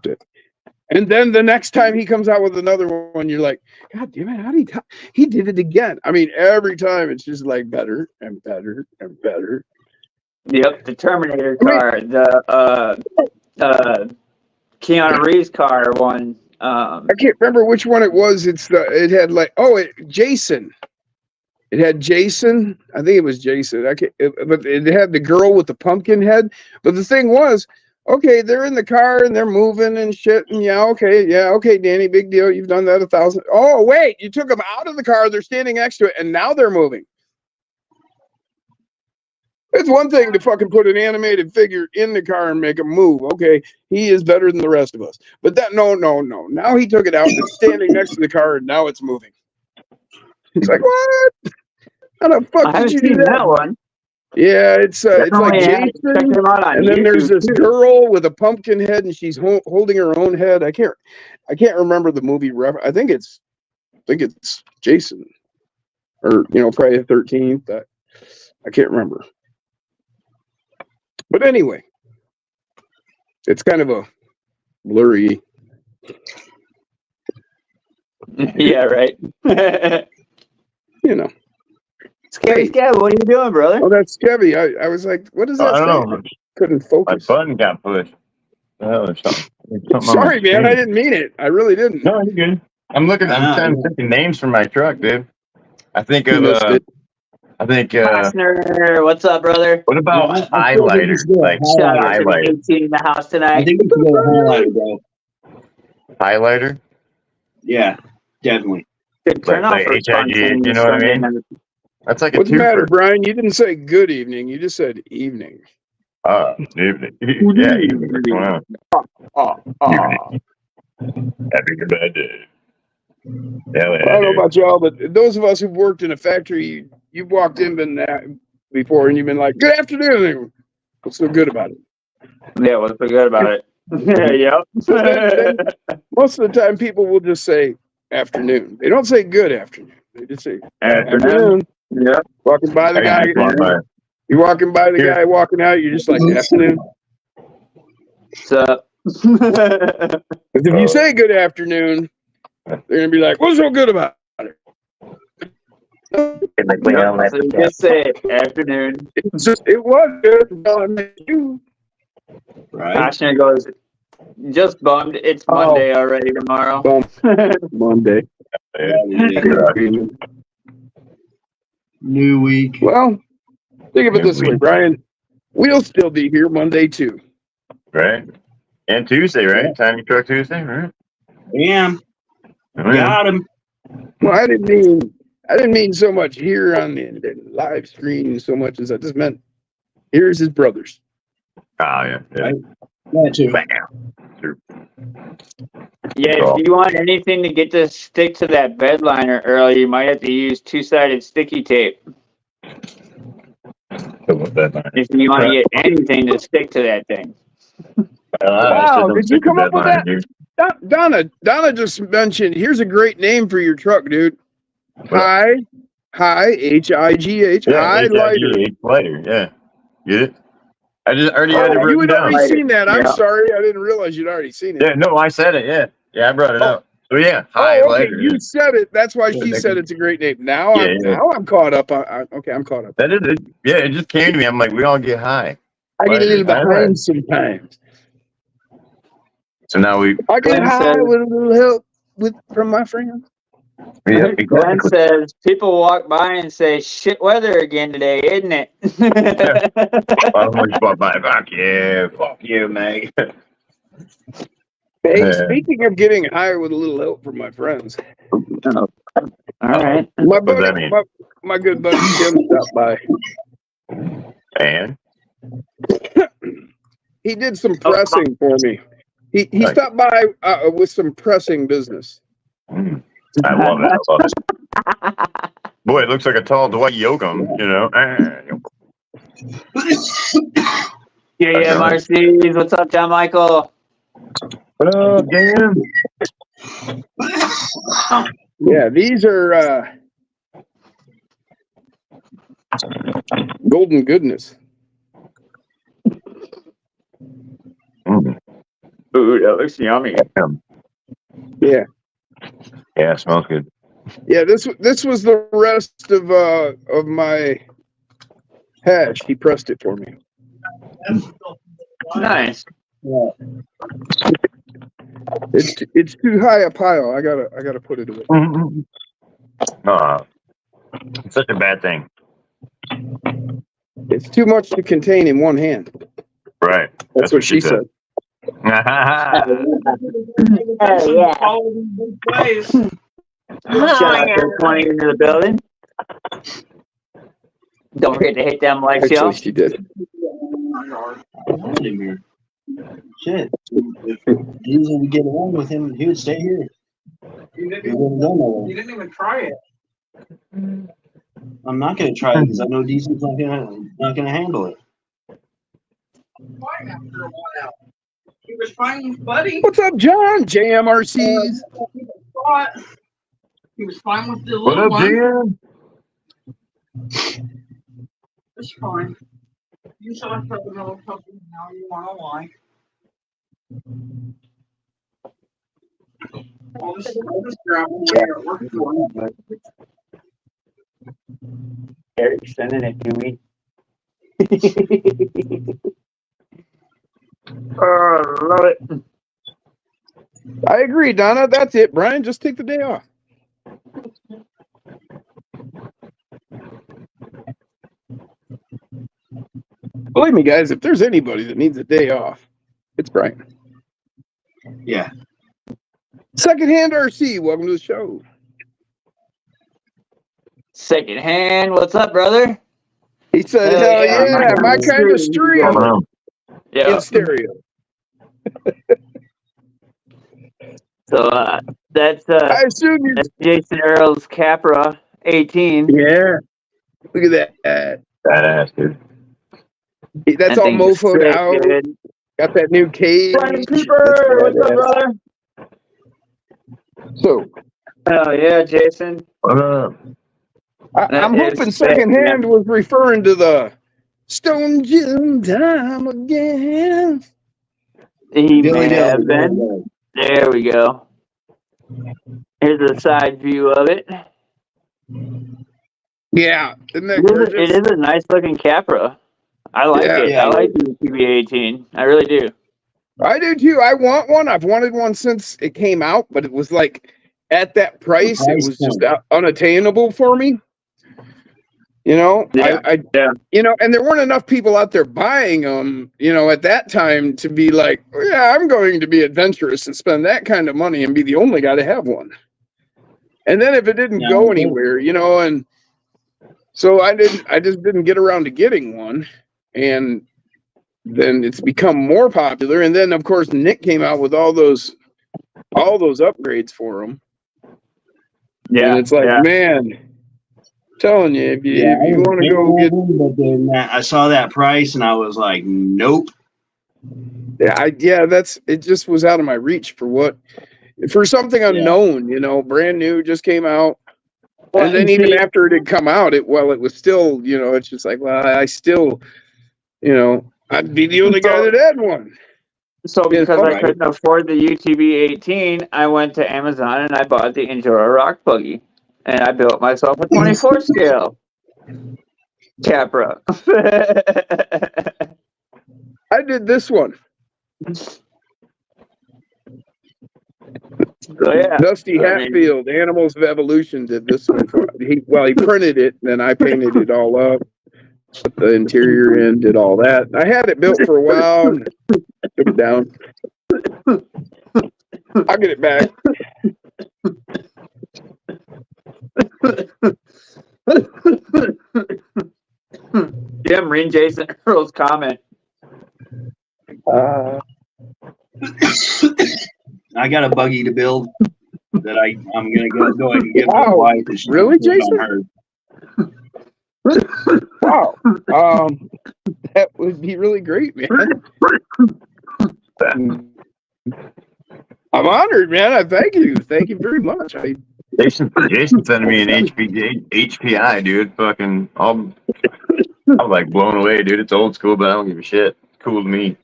it. And then the next time he comes out with another one, you're like, God damn it, how did he top? He did it again. I mean, every time it's just like better and better and better. Yep, the Terminator car, the Keanu Reeves car one. I can't remember which one it was. It had like Jason. It had Jason. I think it was Jason. But it had the girl with the pumpkin head. But the thing was, okay, they're in the car and they're moving and shit. And okay, Danny, big deal. You've done that 1,000. Oh, wait, you took them out of the car. They're standing next to it, and now they're moving. It's one thing to fucking put an animated figure in the car and make him move. Okay, he is better than the rest of us. But no. Now he took it out and it's standing next to the car, and now it's moving. It's like, what? How the fuck did you do that one? Yeah, it's like Jason, and then there's this girl with a pumpkin head, and she's holding her own head. I can't remember the movie. I think it's Jason, or Friday the 13th. I can't remember. But anyway, it's kind of a blurry. Yeah, right. Scary Skev, what are you doing, brother? Oh, that's Skevy. I was like, what is that? I don't know. Couldn't focus. My button got pushed. There's something Sorry, man. I didn't mean it. I really didn't. No, you're good. I'm trying to think of names for my truck, dude. I think of Costner, what's up, brother? What about highlighter? Like highlighter. 18 in the house tonight. I think we can go with highlighter, bro. Highlighter? Yeah, definitely. Good turn off for HIG, you know what I mean? That's like What's the matter, Brian? You didn't say good evening. You just said evening. Evening. Yeah, evening. Wow. Evening. Having a bad day. I don't know about y'all, but those of us who've worked in a factory, you've walked in before and you've been like, good afternoon. What's so good about it? Yeah, what's so good about it? Yep. So then, most of the time, people will just say afternoon. They don't say good afternoon. They just say afternoon. Yeah. Walking by the guy. You're walking by the guy walking out. You're just like, afternoon. What's up? If you say good afternoon, they're gonna be like, "What's so good about it?" So just say afternoon. It was good. Well, I met you. Right. Ashner goes, just bummed. It's Monday already tomorrow. Monday. New week. Well, think of it this way, Brian. We'll still be here Monday too. Right. And Tuesday, right? Tiny Truck Tuesday, right? Yeah. Got him. Well, I didn't mean so much here on the live stream so much as I just meant here's his brothers. Oh yeah. That too. Yeah, if you want anything to get to stick to that bed liner early, you might have to use 2-sided sticky tape. If you want to get anything to stick to that thing. Wow, did you come up with that? Donna just mentioned, here's a great name for your truck, dude. Hi, H-I-G-H, highlighter. Highlighter, yeah. Get it? I already had it written you had down. already seen that. I'm sorry. I didn't realize you'd already seen it. Yeah, no, I said it, yeah. Yeah, I brought it up. So yeah, highlighter. Okay. You said it. That's why she said it's a great name. Now I'm caught up. Okay, I'm caught up. That is it. Yeah, it just came to me. I'm like, we all get high. I get a little behind sometimes. So now I get high with a little help from my friends. Yeah, Glenn exactly. says people walk by and say, "Shit weather again today, isn't it?" Fuck you, mate. Hey, Yeah. speaking of getting higher with a little help from my friends, All right. my What does buddy, that mean? my good buddy Tim stopped by. And He did some pressing for me. He Nice. stopped by with some pressing business. I love it. I love it. Boy, it looks like a tall Dwight Yoakam, you know. Yeah, Marcy's. What's up, John Michael? What up, Dan? Yeah, these are golden goodness. Mm. Ooh, that looks yummy. Yeah, Yeah, it smells good. yeah. This was the rest of my hash. He pressed it for me. Nice. Yeah. It's too high a pile. I gotta put it away. It's such a bad thing. It's too much to contain in one hand. Right. That's what she said. Oh, yeah. Follow these big plays. Shout out to 20 into the building. Don't forget to hit them likes, yo. Actually, she did. Shit. If Jesus would get along with him, he would stay here. You didn't He even, wouldn't go nowhere. you didn't even try it. I'm not going to try it because I know Diesel's not gonna handle it. Fine after a while. He was fine with Buddy. What's up, John? JMRCs. He was fine with the What little up, one. Dan? It's fine. You saw us put another puppy. Now you want to lie. I'll just grab one later at work for him. Eric sending it to me. Oh, love it. I agree, Donna. That's it, Brian. Just take the day off. Believe me, guys, if there's anybody that needs a day off, it's Brian. Yeah. Secondhand RC, welcome to the show. Secondhand, what's up, brother? He said, hell yeah, my kind of stream Yeah. in stereo. So that's I assume you. that's Jason Earl's Capra 18. Yeah. Look at that. Badass, dude. That's That all thing's mofoed sick, out. dude. Got that new cage. Brian Cooper, what's up, brother? So, Oh yeah, Jason. What up? I'm That is hoping sick, secondhand man. was referring to the Stone Gym time again. He Billy may have been. Dillon. There we go. Here's a side view of it. Yeah, isn't that It gorgeous? is a nice looking Capra. I like Yeah. it. Yeah. I like the TB18. I really do. I do too. I want one. I've wanted one since it came out, but it was like at that price, it was just unattainable for me. You know, Yeah. you know, and there weren't enough people out there buying them, you know, at that time to be like, oh, yeah, I'm going to be adventurous and spend that kind of money and be the only guy to have one. And then if it didn't go anywhere, you know, and so I just didn't get around to getting one. And then it's become more popular. And then of course, Nick came out with all those upgrades for them. Yeah. And it's like, man, telling you, if you want to go get, but then I saw that price and I was like, nope. it just was out of my reach for something unknown, you know, brand new, just came out. Well, and then even after it had come out, it was still, you know, it's just like, well, I still, you know, I'd be the only guy that had one. So because I couldn't afford the UTV 18, I went to Amazon and I bought the Enduro Rock Buggy. And I built myself a 24 scale Capra. I did this one. So yeah, Dusty Hatfield, Animals of Evolution, did this one for he printed it, and then I painted it all up, put the interior in, did all that. I had it built for a while, and took it down. I'll get it back. Yeah, Marine Jason Earl's comment. I got a buggy to build that I'm gonna go ahead and give Wow. my wife. Really, Jason? Wow. That would be really great, man. I'm honored, man. I thank you. Thank you very much. Jason sending me an HPI, dude. Fucking, I'm like blown away, dude. It's old school, but I don't give a shit. Cool to me.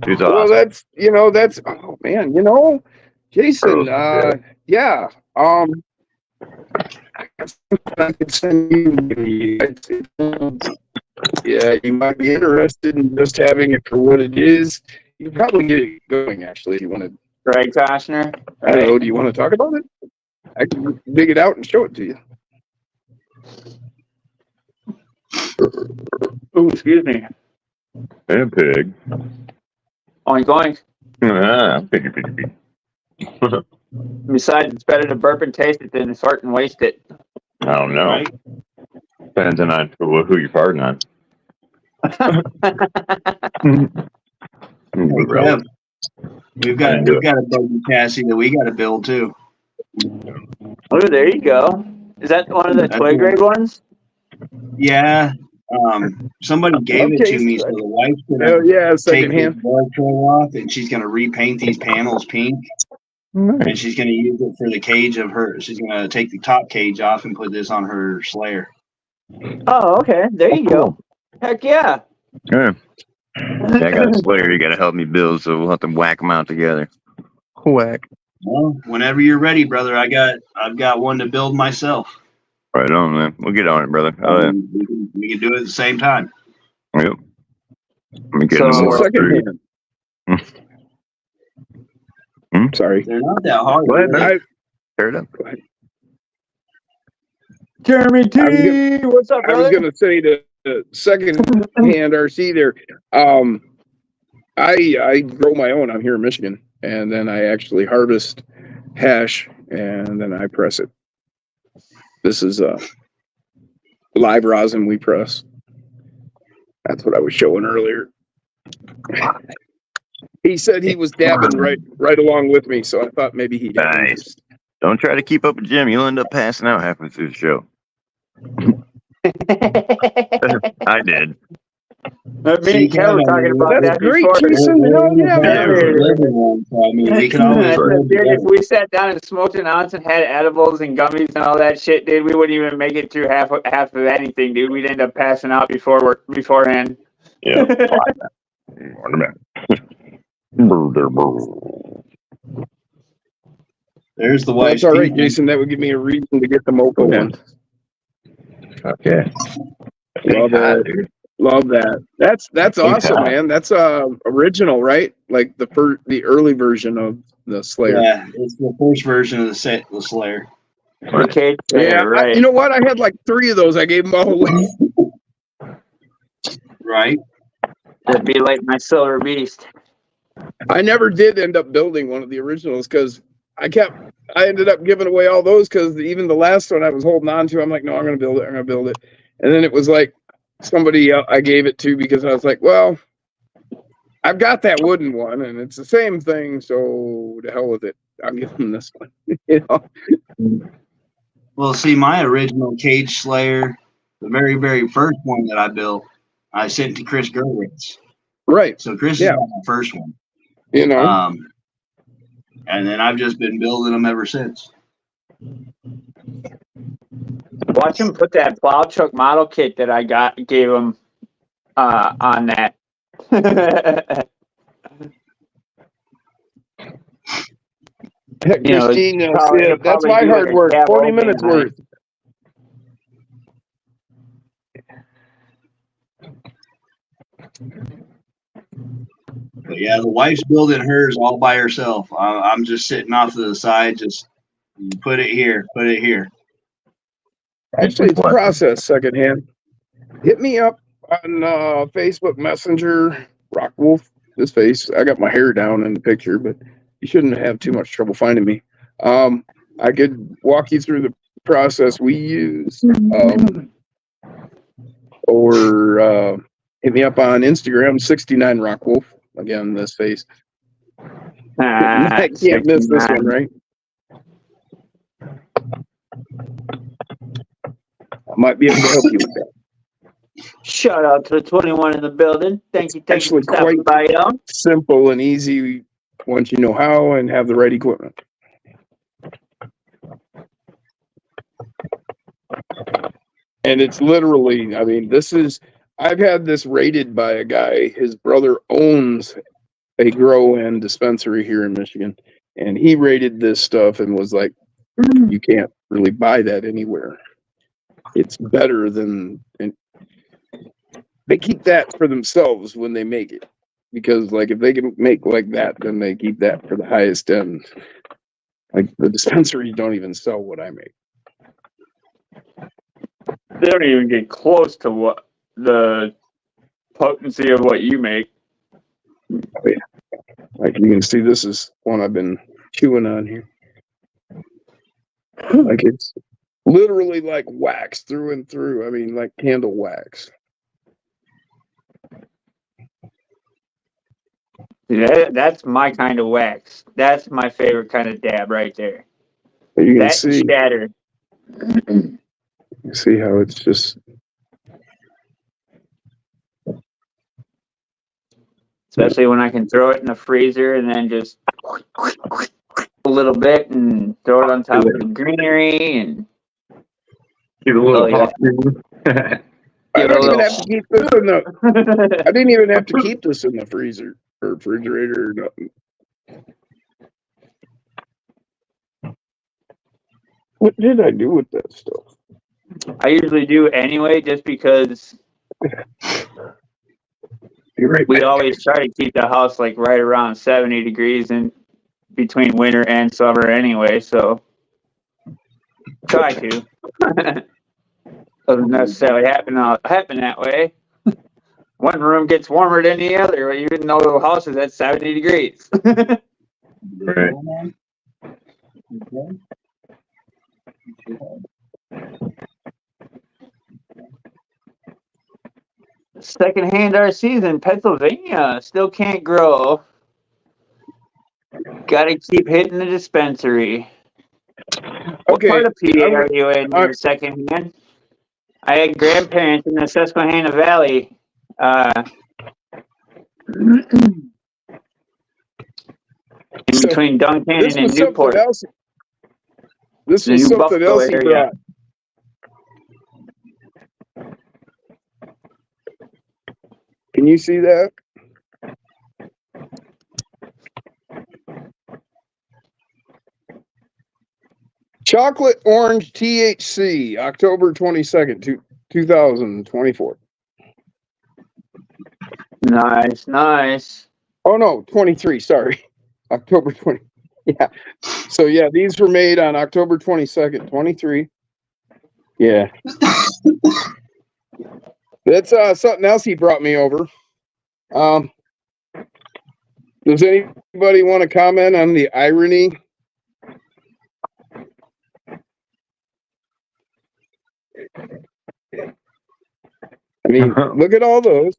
Dude's awesome. Well, that's oh man, Jason, yeah. I could send you. Yeah, you might be interested in just having it for what it is. You can probably get it going, actually, if you want to. Greg Koshner. I don't know. Do you want to talk about it? I can dig it out and show it to you. Oh, excuse me. And pig. Oink oink. Piggy. Besides, it's better to burp and taste it than to fart and waste it. I don't know. Right? Depends on who you're farting on. Yeah. We've got a buggy chassis that we got to build too. Oh, there you go. Is that one of the toy grade ones? Yeah. Somebody gave it to me, so the wife's gonna take secondhand. the ball tray off, and she's gonna repaint these panels pink, and she's gonna use it for the cage of her. She's gonna take the top cage off and put this on her Slayer. Oh, okay. There you go. Heck yeah. Yeah. I got a Slayer you gotta help me build, so we'll have to whack them out together. Whack. Well, whenever you're ready, brother, I've got one to build myself. Right on, man. We'll get on it, brother. We can do it at the same time. Yep. Let me get So, Secondhand. Sorry. They're not that hard. Go ahead, really. man. Tear it up. Jeremy T. What's up, I was brother? going to say the second-hand RC there. I grow my own. I'm here in Michigan, and then I actually harvest hash, and then I press it. This is live rosin we press. That's what I was showing earlier. He said he was dabbing right along with me, so I thought maybe he'd have Nice. interest. Don't try to keep up with Jim. You'll end up passing out halfway through the show. I did. Me and Kel were talking about That's that great, before. Jason. Hell yeah, man. I mean, we can always Dude, if we sat down and smoked an ounce and had edibles and gummies and all that shit, dude, we wouldn't even make it through half of anything, dude. We'd end up passing out beforehand. Yeah. There's the wife's That's all right, teeth. Jason. That would give me a reason to get the Mocha one. Okay. Love that. Love that. That's awesome, man. That's original, right? Like the early version of the Slayer. Yeah, it's the first version of the Slayer. Okay, Yeah, right. you know what? I had like 3 of those. I gave them all away. Right? That'd be like my Silver Beast. I never did end up building one of the originals because I ended up giving away all those because even the last one I was holding on to, I'm like, no, I'm going to build it. I'm going to build it. And then it was like somebody else I gave it to because I was like, well, I've got that wooden one and it's the same thing. So to hell with it. I'll give them this one. You know? Well, see, my original Cage Slayer, the very, very first one that I built, I sent to Chris Gerwitz. Right. So Chris Yeah. is my first one. You know, And then I've just been building them ever since. Watch him put that plow truck model kit that I gave him on that. Christine, probably that's my do hard like a work. cab 40 opening minutes night. worth. But yeah, the wife's building hers all by herself. I'm just sitting off to the side, just put it here, put it here. Actually, it's processed secondhand. Hit me up on Facebook Messenger, Rock Wolf. This face, I got my hair down in the picture, but you shouldn't have too much trouble finding me. I could walk you through the process we use, or hit me up on Instagram, 69 Rock Wolf. Again, this face. I can't miss this one, right? I might be able to help you with that. Shout out to the 21 in the building. Thank you. Thank you for stopping by, y'all. Simple and easy once you know how and have the right equipment. And it's literally, I mean, I've had this rated by a guy. His brother owns a grow and dispensary here in Michigan. And he rated this stuff and was like, you can't really buy that anywhere. It's better than, and they keep that for themselves when they make it. Because like if they can make like that, then they keep that for the highest end. Like the dispensaries don't even sell what I make. They don't even get close to what the potency of what you make. Oh, yeah. Like you can see, this is one I've been chewing on here. Like it's literally like wax through and through. I mean, like candle wax. Yeah, that's my kind of wax. That's my favorite kind of dab right there. But you can that see, shatter. You see how it's just. Especially when I can throw it in the freezer and then just a little bit and throw it on top of the greenery and give it a little hot. I don't even have to keep this in the. I didn't even have to keep this in the freezer or refrigerator or nothing. What did I do with that stuff? I usually do anyway, just because we always try to keep the house like right around 70 degrees in between winter and summer anyway, so try to. Doesn't necessarily happen that way. One room gets warmer than the other, even though the house is at 70 degrees. Right. Secondhand RCs in Pennsylvania still can't grow. Gotta keep hitting the dispensary. What part of PA are you in your secondhand? I had grandparents in the Susquehanna Valley. In between Duncan and Newport. This is something else he brought. Can you see that? Chocolate orange THC, October 22nd, 2024. Nice. Oh no, 23, sorry. October 20. Yeah. So yeah, these were made on October 22nd, 23. Yeah. That's something else he brought me over. Does anybody want to comment on the irony? I mean, look at all those.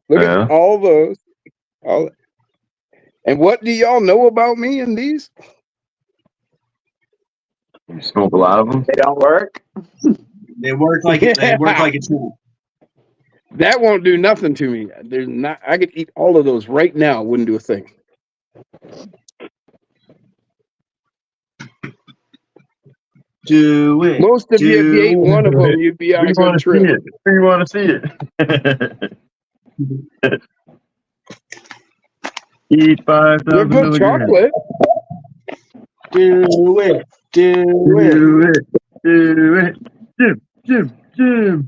Look at all those. And what do y'all know about me and these? You smoke a lot of them? They don't work. They work like it. They work like it's not. That won't do nothing to me. There's not. I could eat all of those right now. Wouldn't do a thing. Do it. Most of you, if you ate one of them, you'd be on a good trip. You want to see it? Eat 5,000 They're good chocolate. Do it. Do it. Do it. Jim.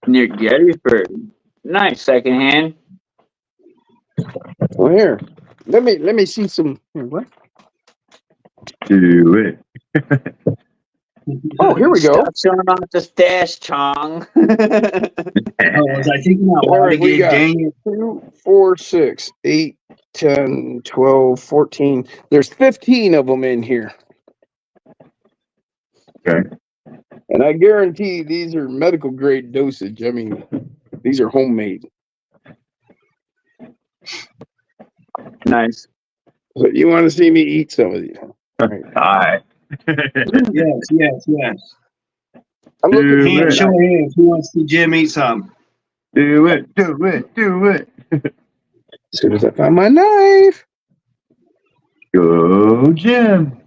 Near Gettysburg. Nice secondhand. Well, here, let me see some. Here, what? Do it. Oh, here we go. Stop showing off the stash, Chong. Oh, was I thinking out All loud right, we again? got Dang it. 2, 4, 6, 8, 10, 12, 14. There's 15 of them in here. Okay. And I guarantee these are medical grade dosage. I mean, these are homemade. Nice. So you want to see me eat some of these? All right. Yes. I'm looking Yeah. Hand, show of hands. Who wants to see Jim eat some? Do it. as soon as I find my knife. Go, Jim.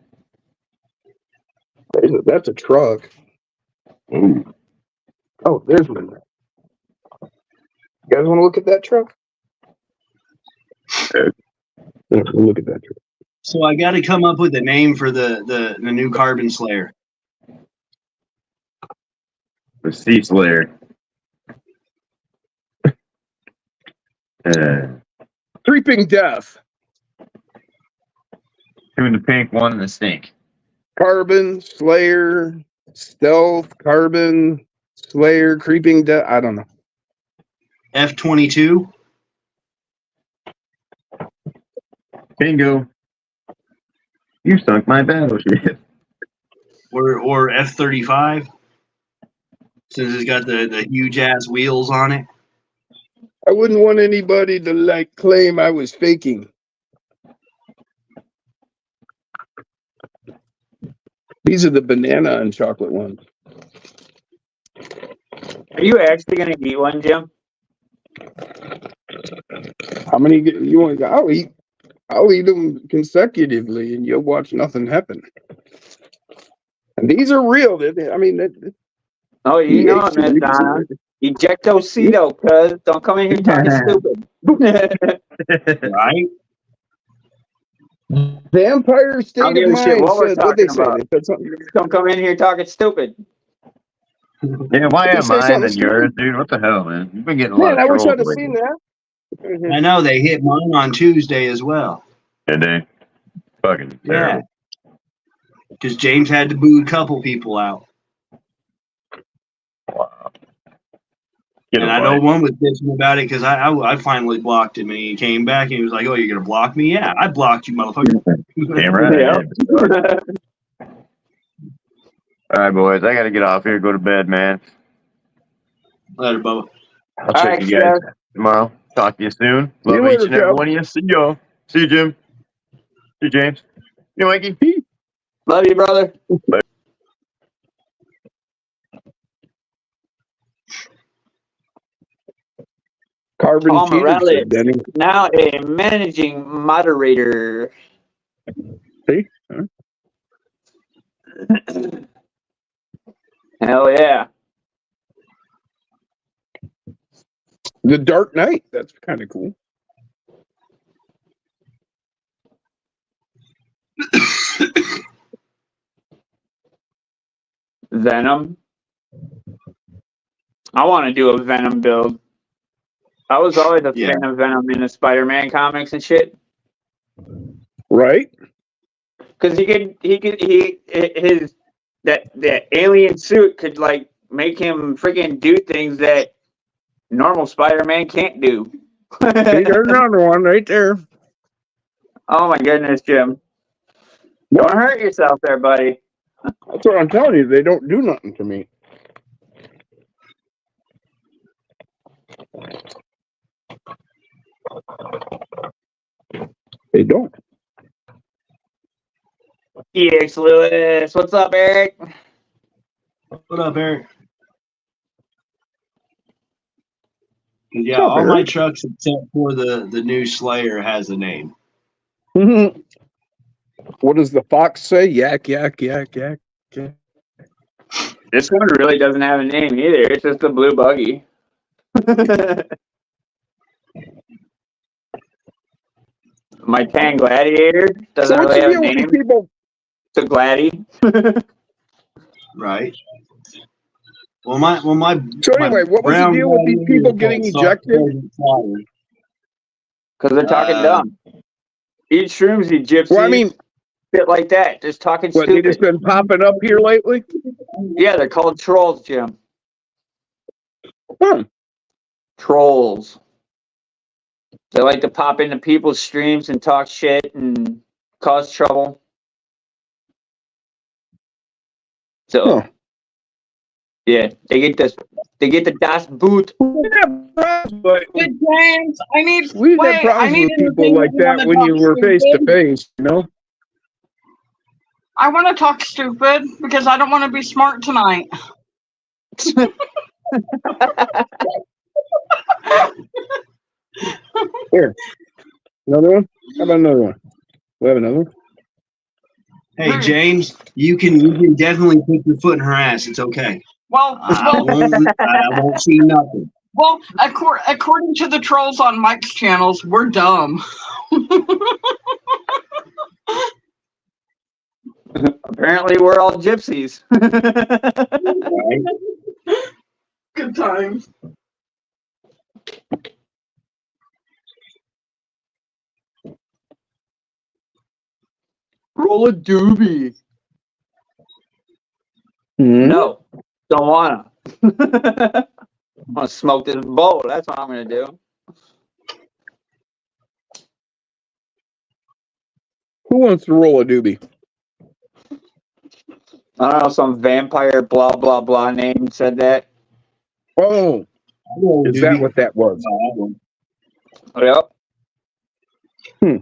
That's a truck. Ooh. Oh, there's one. You guys want to look at that truck? Look at that truck. So I got to come up with a name for the new Carbon Slayer. The Sea Slayer. Creeping Death. Two in the pink, one in the stink. Carbon, Slayer, Stealth, Carbon, Slayer, Creeping Death. I don't know. F-22. Bingo. You sunk my battleship. Or F-35. Since it's got the huge ass wheels on it. I wouldn't want anybody to claim I was faking. These are the banana and chocolate ones. Are you actually going to eat one, Jim? How many you want? I'll eat them consecutively, and you'll watch nothing happen. And these are real. Oh, you know it, Miss Donna. Ejectocito, cuz. Don't come in here talking stupid. Right? Vampire State I'll of give a shit Mind what we're said what they talking about. said. They said something. Don't come in here talking stupid. Yeah, why They am say mine something than yours, stupid. dude? What the hell, man? You've been getting a lot Man, of I wish trolls I'd have lately. seen that. I know they hit mine on Tuesday as well. Yeah, dude. Fucking terrible. Because James had to boo a couple people out. Wow. Get And a I know life. one was bitching about it because I finally blocked him and he came back and he was like, "Oh, you're gonna block me? Yeah, I blocked you, motherfucker." Damn right. Yeah. I am. All right, boys. I got to get off here. Go to bed, man. Later, Bubba. I'll check right, you guys tomorrow. Talk to you soon. Love you each later, and every Kev. one of you. See y'all. See you, Jim. See you, James. See you, Mikey. Love you, brother. Carbon Paul cheater, Morales, said Denny. now a managing moderator. See? Huh? Hell yeah. The Dark Knight. That's kind of cool. Venom. I want to do a Venom build. I was always a fan of Venom in the Spider-Man comics and shit. Right? Because that alien suit could make him freaking do things that normal Spider-Man can't do. See, there's another one right there. Oh my goodness, Jim. Don't hurt yourself there, buddy. That's what I'm telling you. They don't do nothing to me. They don't. EX Lewis. What's up, Eric? What up, Eric? Yeah, What's up, all my Eric? trucks except for the new Slayer has a name. What does the fox say? Yak, yak, yak, yak, yak. This one really doesn't have a name either. It's just a blue buggy. My Tan Gladiator doesn't really have a name. People? It's a Gladdy. Right. Well, my So anyway, what was the brown deal with these guy people is getting called ejected? Sergeant Slaughter. Because they're talking dumb. Eat shrooms, you gypsy. Well, I mean, shit like that. Just talking what, they just stupid. been popping up here lately? Yeah, they're called trolls, Jim. Huh. Trolls. They like to pop into people's streams and talk shit and cause trouble. So, yeah, they get the Das Boot. But Good James, I need. we wait, had problems I need with an people like opinion on that the when you talk were face to stupid. face, you know? I want to talk stupid because I don't want to be smart tonight. Here. Another one? How about another one? We have another one? Hey, James, you can definitely put your foot in her ass. It's okay. Well, I won't see nothing. well, according to the trolls on Mike's channels, we're dumb. Apparently, we're all gypsies. Right? Good times. Roll a doobie. Mm-hmm. No, don't wanna. I'm gonna smoke this bowl. That's what I'm gonna do. Who wants to roll a doobie? I don't know, some vampire blah blah blah name said that. Oh, is that what that was? Yep. Hmm.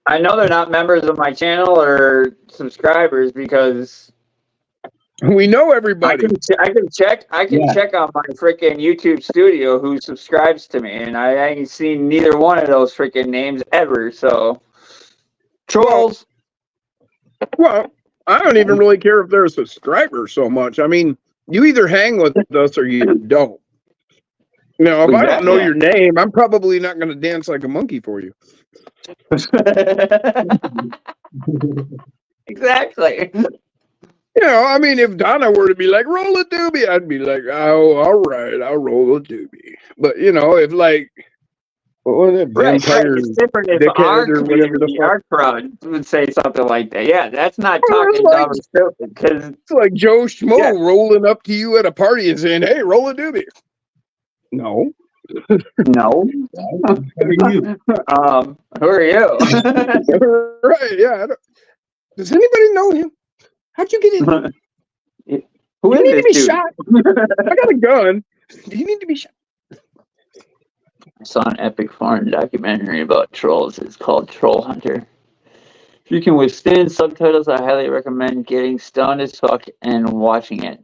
I know they're not members of my channel or subscribers because We know everybody. I can check on my freaking YouTube studio who subscribes to me, and I ain't seen neither one of those freaking names ever. So trolls. Well, I don't even really care if they're a subscriber so much. I mean, you either hang with us or you don't. You know, if I don't know your name, I'm probably not going to dance like a monkey for you. Exactly. You know, I mean, if Donna were to be like, roll a doobie, I'd be like, oh, all right, I'll roll a doobie. But, you know, if like, what was it? Vampire It's different if our or whatever the community, fuck. our crowd would say something like that. Yeah, that's not Well, talking it's dumb or stupid because It's like Joe Schmo Yeah. rolling up to you at a party and saying, hey, roll a doobie. No. no. Who are you? Right, yeah. Does anybody know him? How'd you get in? Who You is need to this be dude? shot. I got a gun. Do you need to be shot? I saw an epic foreign documentary about trolls. It's called Troll Hunter. If you can withstand subtitles, I highly recommend getting stoned as fuck and watching it.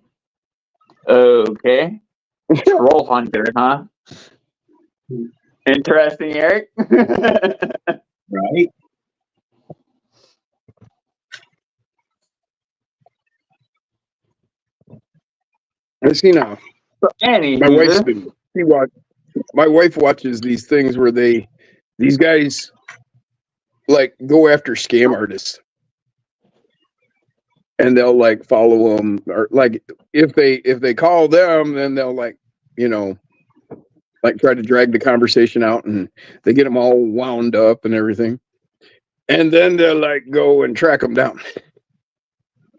Okay. Troll Hunter, huh? Interesting, Eric. Right? I seen my wife's been my wife watches these things where these guys like go after scam artists. And they'll like follow them, or like if they call them, then they'll like, you know, like try to drag the conversation out, and they get them all wound up and everything. And then they'll like go and track them down.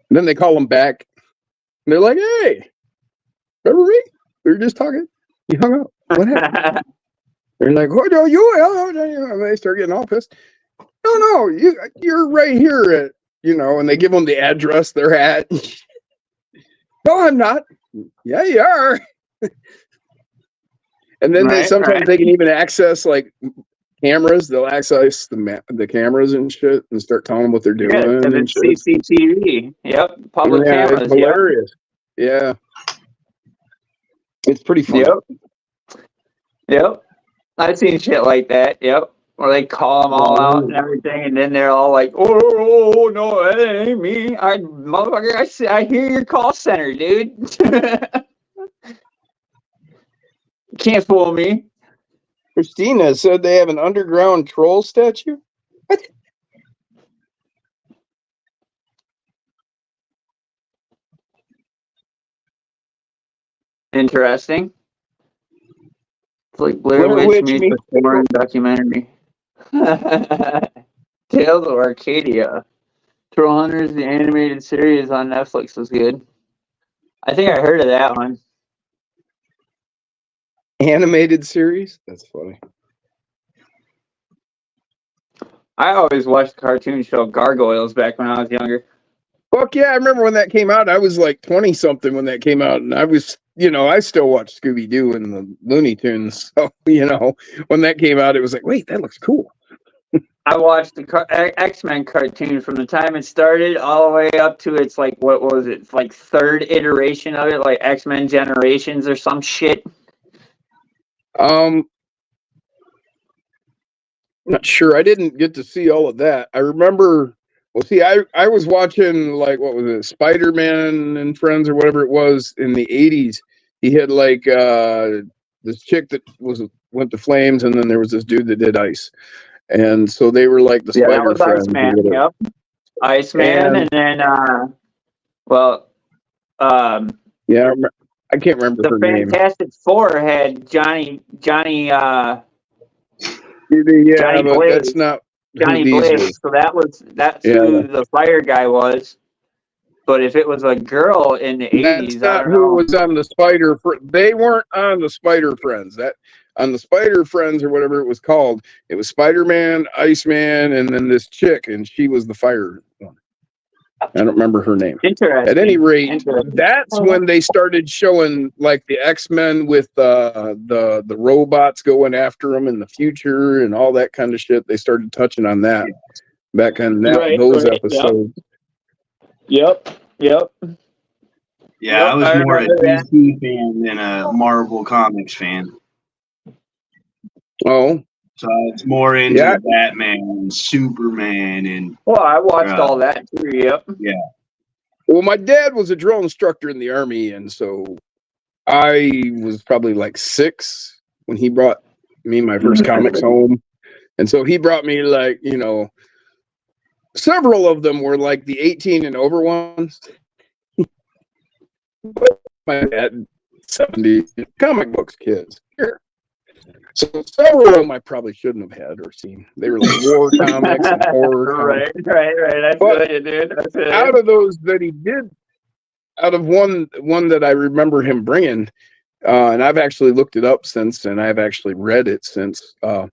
And then they call them back. And they're like, hey, remember me? We were just talking. You hung up. What happened? They're like, what are you? And they start getting all pissed. No, you're right here at, you know, and they give them the address they're at. No, I'm not. Yeah, you are. And then sometimes they can even access like cameras. They'll access the cameras and shit and start telling them what they're doing. Yeah, and it's CCTV. Yep, public cameras. It's hilarious. Yep. Yeah, it's pretty funny. Yep. I've seen shit like that. Yep. Where they call them all out and everything, and then they're all like, "Oh no, that ain't me, motherfucker! I hear your call center, dude. Can't fool me." Christina said they have an underground troll statue. What? Interesting. It's like Blair Witch meets a foreign documentary. Tales of Arcadia. Trollhunters, the animated series on Netflix, was good. I think I heard of that one. Animated series? That's funny. I always watched the cartoon show Gargoyles back when I was younger. Fuck yeah, I remember when that came out. I was like 20 something when that came out, and I was, I still watched Scooby Doo and the Looney Tunes. So, when that came out, it was like, wait, that looks cool. I watched the X-Men cartoon from the time it started all the way up to its like, what was it, like third iteration of it, like X-Men Generations or some shit. I'm not sure. I didn't get to see all of that. I remember, I was watching, like, what was it, Spider-Man and Friends or whatever it was in the 80s. He had like this chick that went to flames, and then there was this dude that did ice. And so they were like the Spider Friends. Iceman, yep. Iceman, and then, yeah, I can't remember her name. The Fantastic Four had Johnny Blaze. That's not Johnny Blaze. So that's who the fire guy was. But if it was a girl in the 80s, that's not who was on the Spider. They weren't on the Spider Friends. On the Spider Friends or whatever it was called, it was Spider-Man, Iceman, and then this chick, and she was the fire one. I don't remember her name. Interesting. At any rate, that's when they started showing like the X-Men with the robots going after them in the future and all that kind of shit. They started touching on that back on those episodes. Yep. Yeah, I was more a DC fan than a Marvel Comics fan. Oh, so it's more into Batman and Superman and. Well, I watched all that too. Yep. Yeah. Well, my dad was a drill instructor in the Army, and so I was probably like 6 when he brought me my first comics home, and so he brought me like several of them were like the 18 and over ones. My dad, 70 comic books kids here. So several of them I probably shouldn't have had or seen. They were like war comics and horror comics. Right. I feel you, dude. That's it. Out of those that he did, out of one that I remember him bringing, and I've actually looked it up since, and I've actually read it since. I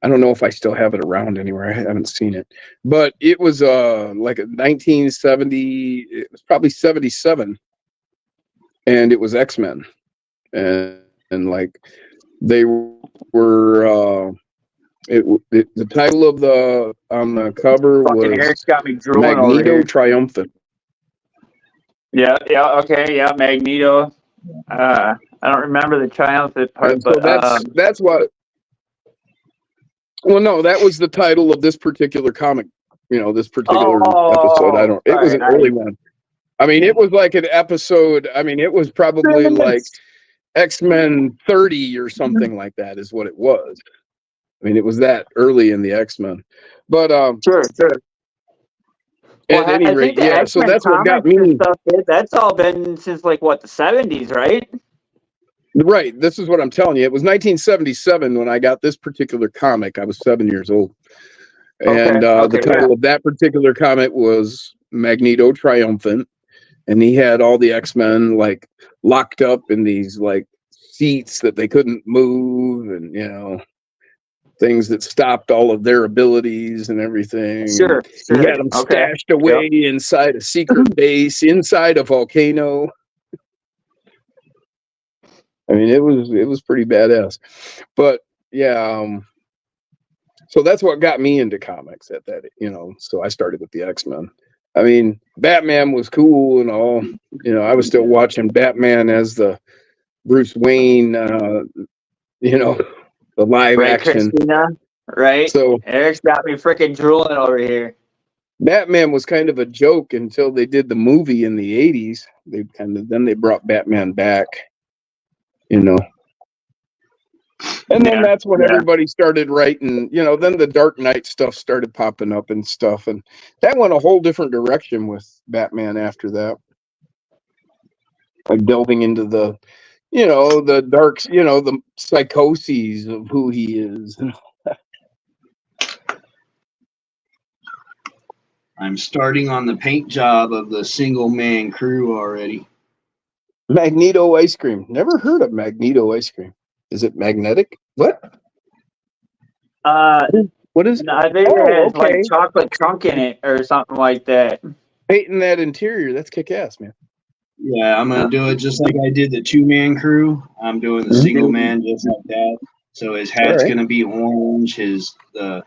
don't know if I still have it around anywhere. I haven't seen it, but it was like a 1970. It was probably 77, and it was X-Men, and like they were. The title of on the cover was Eric's got me drooling Magneto Triumphant. Yeah, okay, yeah, Magneto. I don't remember the triumphant part, so that's what. Well, no, that was the title of this particular comic. This particular episode. It was an early one. I mean, it was like an episode. I mean, it was probably like X-Men 30 or something like that is what it was. I mean, it was that early in the X-Men. But sure. At any rate, yeah. So that's what got me. That's all been since like what, the 70s, right? Right. This is what I'm telling you. It was 1977 when I got this particular comic. I was 7 years old, and the title of that particular comic was Magneto Triumphant. And he had all the X-Men like locked up in these like seats that they couldn't move, and things that stopped all of their abilities and everything. Sure. He had them stashed away inside a secret base, inside a volcano. I mean, it was pretty badass. But yeah, so that's what got me into comics at that. So I started with the X-Men. I mean, Batman was cool and all. I was still watching Batman as the Bruce Wayne, the live action. Christina, right? So Eric's got me freaking drooling over here. Batman was kind of a joke until they did the movie in the 80s. Then they brought Batman back, And then that's when everybody started writing, then the Dark Knight stuff started popping up and stuff. And that went a whole different direction with Batman after that. Like delving into the you know, the darks, you know, the psychoses of who he is. I'm starting on the paint job of the single man crew already. Magneto ice cream. Never heard of Magneto ice cream. Is it magnetic? What? What is? No, I think it has like chocolate trunk in it or something like that. Painting that interior, that's kick ass, man. Yeah, I'm gonna do it just like I did the 2-man crew. I'm doing the single man just like that. So his hat's gonna be orange. The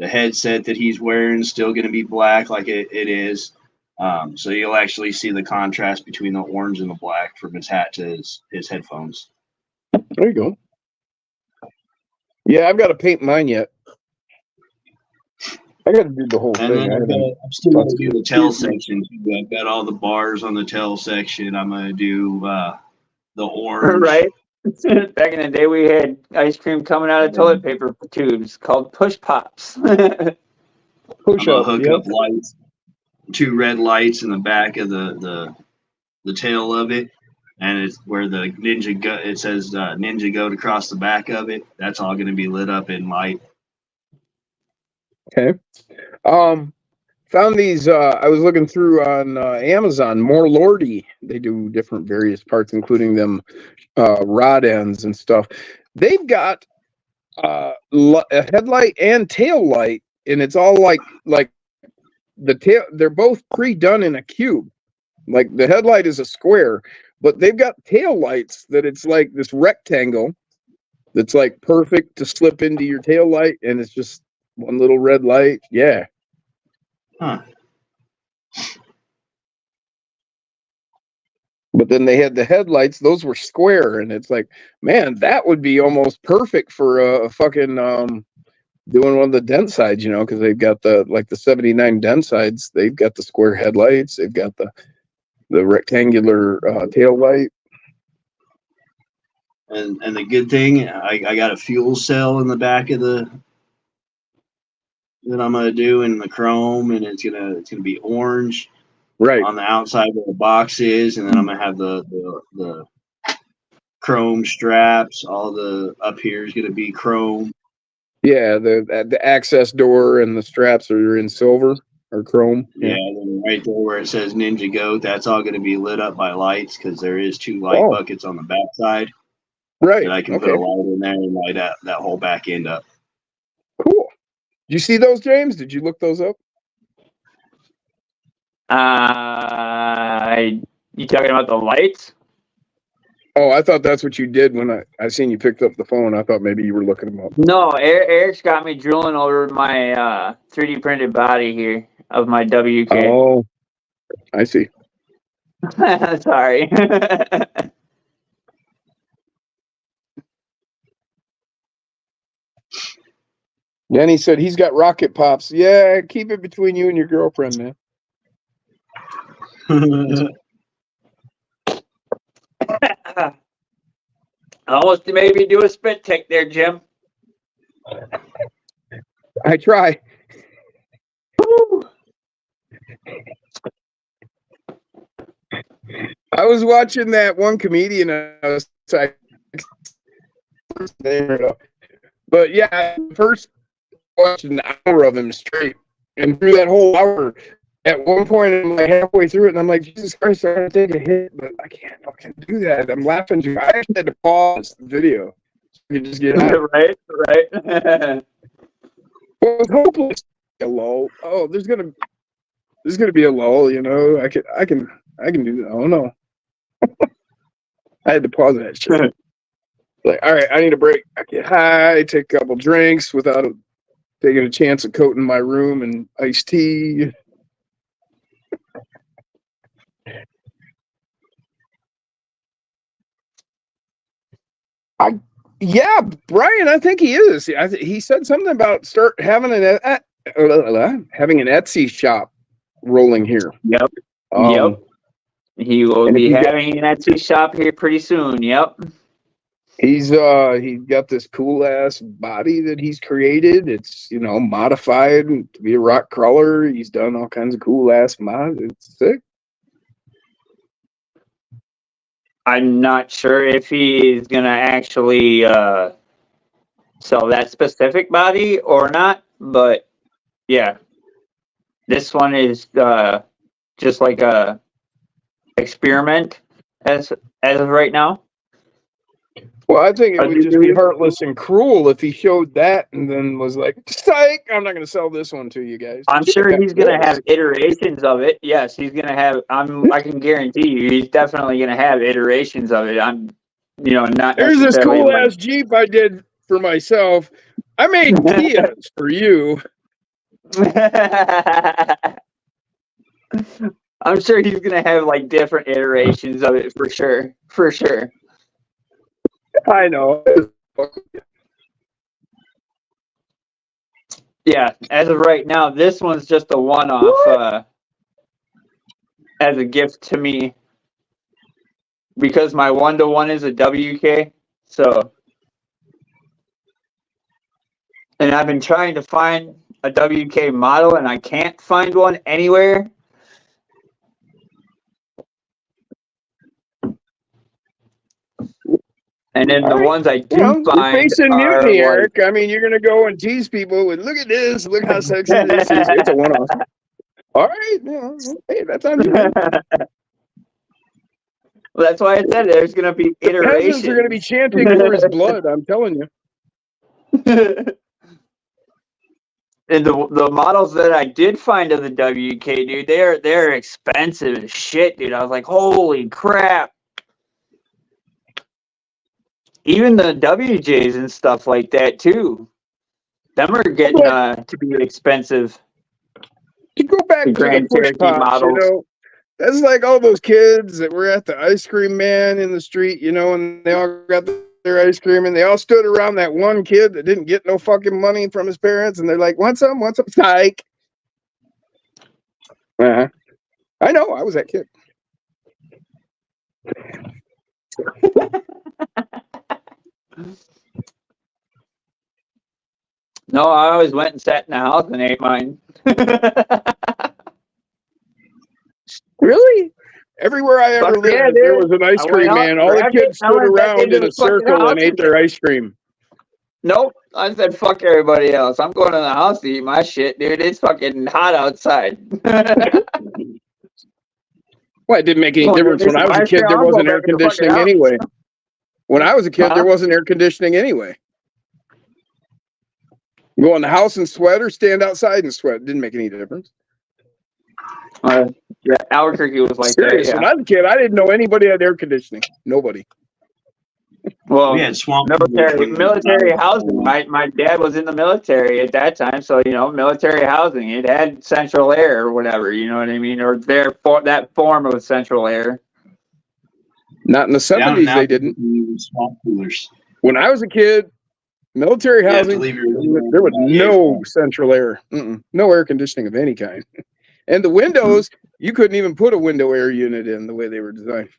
headset that he's wearing is still gonna be black like it is. So you'll actually see the contrast between the orange and the black from his hat to his headphones. There you go. Yeah, I've got to paint mine yet. I got to do the whole thing. I'm still going to do the tail section. I've got all the bars on the tail section. I'm going to do the orange. Right. Back in the day, we had ice cream coming out of toilet paper tubes called push pops. Push up. Hook up lights, 2 red lights in the back of the tail of it, and it's where the Ninja Goat. It says Ninja Goat across the back of it. That's all going to be lit up in light. Okay. Found these. I was looking through on Amazon. More Lordy. They do different various parts, including them rod ends and stuff. They've got a headlight and tail light, and it's all like the tail. They're both pre-done in a cube. Like the headlight is a square, but they've got tail lights that it's like this rectangle that's like perfect to slip into your tail light, and it's just one little red light. Yeah. Huh. But then they had the headlights; those were square, and it's like, man, that would be almost perfect for a fucking doing one of the dent sides, you know, because they've got the 79 dent sides. They've got the square headlights. They've got the rectangular tail light. And the good thing, I got a fuel cell in the back of that I'm gonna do in the chrome, and it's gonna be orange. Right. On the outside where the box is, and then I'm gonna have the chrome straps. All the up here is gonna be chrome. Yeah, the access door and the straps are in silver or chrome. Yeah, and right there where it says Ninja Goat, that's all gonna be lit up by lights because there is 2 light buckets on the back side. Right. And I can put a light in there and light that whole back end up. Cool. Did you see those, James? Did you look those up? You talking about the lights? Oh, I thought that's what you did when I seen you picked up the phone. I thought maybe you were looking them up. No, Eric's got me drooling over my 3D printed body here of my WK. Oh, I see. Sorry. Danny said he's got rocket pops. Yeah, keep it between you and your girlfriend, man. Almost maybe do a spit take there, Jim. I try. I was watching that one comedian. But yeah, first watched an hour of him straight, and through that whole hour, at one point I'm like halfway through it, and I'm like, Jesus Christ, I'm gonna take a hit, but I can't fucking do that. I'm laughing too. I actually had to pause the video so I could just get out. Right. Well, it was hopeless. A lull. Oh, there's gonna be a lull. You know, I can do that. Oh no, I had to pause that shit. Like, all right, I need a break. I get high, take a couple drinks without taking a chance of coating my room in iced tea. Yeah, Brian, I think he is. He said something about having an Etsy shop rolling here. Yep. Yep. He will be having an Etsy shop here pretty soon. Yep. He's got this cool ass body that he's created. It's, you know, modified to be a rock crawler. He's done all kinds of cool ass mods. It's sick. I'm not sure if he's gonna actually sell that specific body or not, but yeah, this one is just like a experiment as of right now. Well, I think it would just be heartless and cruel if he showed that and then was like, "Psych! I'm not going to sell this one to you guys." I'm sure he's going to have iterations of it. Yes, he's going to have. I can guarantee you, he's definitely going to have iterations of it. I'm, not. There's this cool ass Jeep I did for myself. I made Kias for you. I'm sure he's going to have like different iterations of it for sure. For sure. I know. Yeah, as of right now, this one's just a one-off as a gift to me because my 1-to-1 is a WK. So, and I've been trying to find a WK model, and I can't find one anywhere. And then the ones I do find you're facing mutiny, Eric. I mean, you're gonna go and tease people with, "Look at this! Look how sexy this is." It's a one-off. All right, hey, that's on you. Well, that's why I said there's gonna be iterations. Peasants are gonna be chanting for his blood. I'm telling you. And the models that I did find of the WK, dude, they're expensive as shit, dude. I was like, holy crap. Even the WJs and stuff like that too. Them are getting to be expensive. You go back to the push pops, that's like all those kids that were at the ice cream man in the street, and they all got their ice cream and they all stood around that one kid that didn't get no fucking money from his parents, and they're like, want some? Psych. I know, I was that kid. No, I always went and sat in the house and ate mine. Really? Everywhere I ever lived, there was an ice cream man. All the kids stood around in a circle and ate their ice cream. Nope. I said, fuck everybody else. I'm going to the house to eat my shit, dude. It's fucking hot outside. Well, it didn't make any difference. When I was a kid, there wasn't air conditioning anyway. When I was a kid, there wasn't air conditioning anyway. Go in the house and sweat or stand outside and sweat. It didn't make any difference. Yeah, Albuquerque was like Serious. that. Yeah. When I was a kid, I didn't know anybody had air conditioning. Nobody. Well, we had swamp military housing. My dad was in the military at that time, so military housing. It had central air or whatever. You know what I mean? Or that form of central air. Not in the 70s, they didn't. Swamp coolers. When I was a kid, military housing, there was no central air. No air conditioning of any kind. And the windows, you couldn't even put a window air unit in the way they were designed.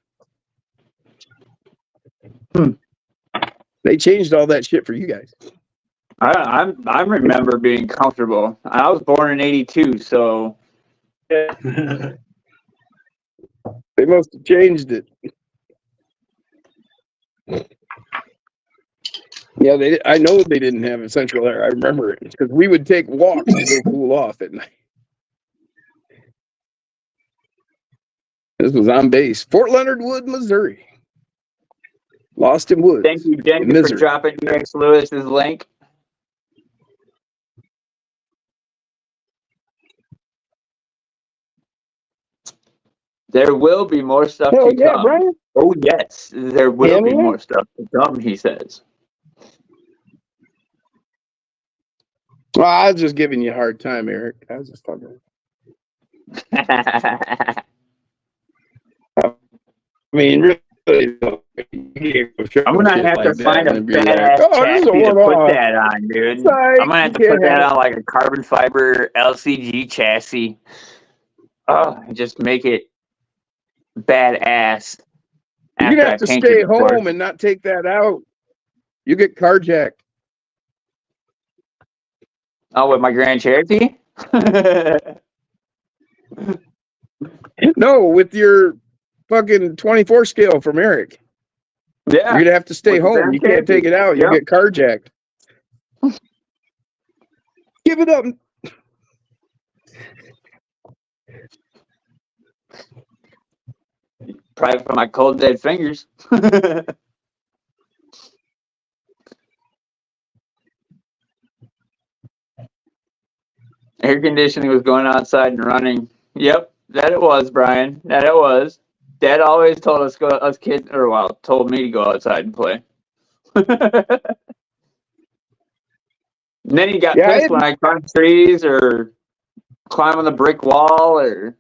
They changed all that shit for you guys. I remember being comfortable. I was born in '82, so they must have changed it. Yeah, I know they didn't have a central air. I remember it because we would take walks to go cool off at night. This was on base, Fort Leonard Wood, Missouri. Lost in Woods. Thank you, Denver, for dropping Max Lewis's link. There will be more stuff to come. Brian? Oh, yes, there will be more stuff to come, he says. Well, I was just giving you a hard time, Eric. I was just talking. I mean, really, I'm gonna have to find a badass chassis to put that on, dude. I'm gonna have to put that on like a carbon fiber LCG chassis. Oh, just make it badass. You're gonna have to stay home and not take that out. You get carjacked. Oh, with my Grand Cherokee? No, with your fucking 24 scale from Eric. Yeah. You're gonna have to stay With the home. Grand You can't take it out. You'll get carjacked. Give it up. Probably for my cold dead fingers. Air conditioning was going outside and running. Yep, that it was, Brian. That it was. Dad always told us kids, told me to go outside and play. And then he got pissed when I climbed trees or climb on the brick wall or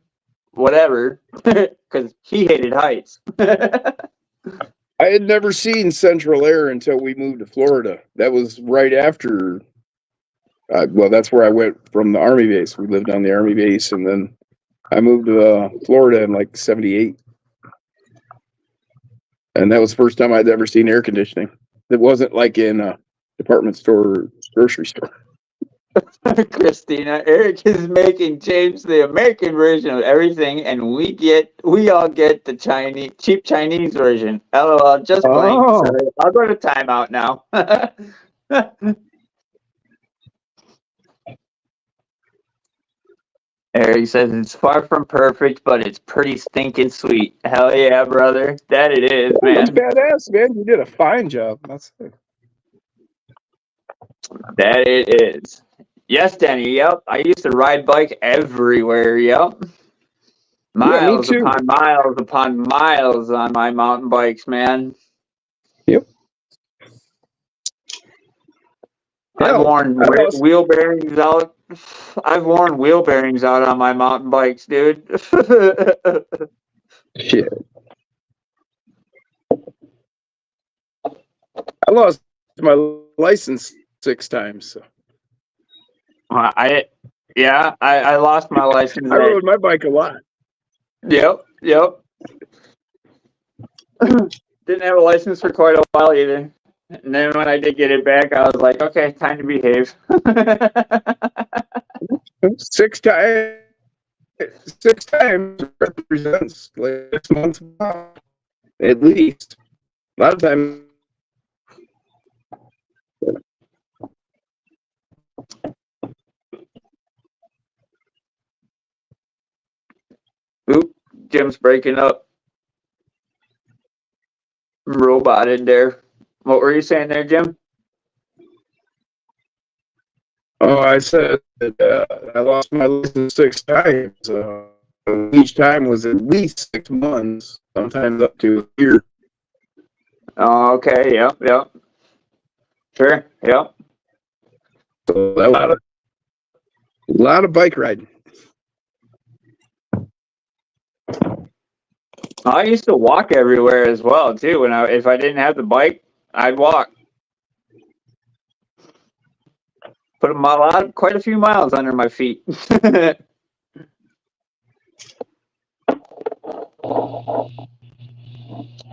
whatever, because he hated heights. I had never seen central air until we moved to Florida. That was right after. That's where I went from the Army base. We lived on the Army base, and then I moved to Florida in like '78. And that was the first time I'd ever seen air conditioning. It wasn't like in a department store or grocery store. Christina, Eric is making James the American version of everything, and we all get the cheap Chinese version. LOL, just playing. Oh. Sorry, I'll go to timeout now. Eric says it's far from perfect, but it's pretty stinking sweet. Hell yeah, brother. That it is, man. That's badass, man. You did a fine job. That's it. That it is. Yes, Denny. Yep. I used to ride bike everywhere. Yep. Miles upon miles upon miles on my mountain bikes, man. Yep. I've worn wheel bearings out. I've worn wheel bearings out on my mountain bikes, dude. Shit. I lost my license 6 times. So. I lost my license. I rode my bike a lot. Yep. Didn't have a license for quite a while either. And then when I did get it back, I was like, okay, time to behave. 6 times. 6 times represents like 6 months at least. A lot of times. Oop, Jim's breaking up. Robot in there. What were you saying there, Jim? Oh, I said that I lost my license 6 times. Each time was at least 6 months, sometimes up to a year. Oh, okay. Yep. Sure. Yep. So a lot of bike riding. I used to walk everywhere as well too. If I didn't have the bike, I'd walk. Put quite a few miles under my feet. Had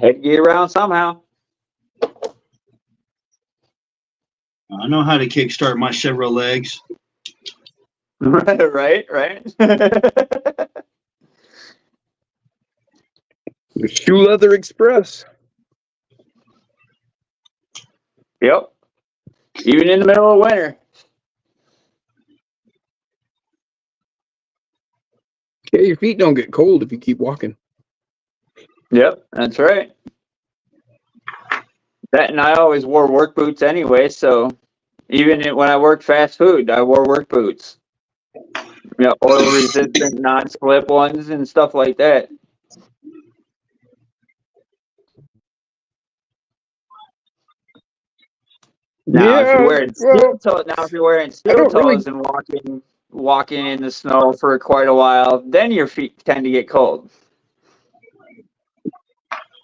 to get around somehow. I know how to kickstart my Chevrolet legs. Right. The Shoe Leather Express. Yep. Even in the middle of winter. Yeah, your feet don't get cold if you keep walking. Yep, that's right. That, and I always wore work boots anyway, so even when I worked fast food, I wore work boots. Yeah, oil resistant, non-slip ones and stuff like that. Now, if you're wearing steel toes and walking in the snow for quite a while, then your feet tend to get cold.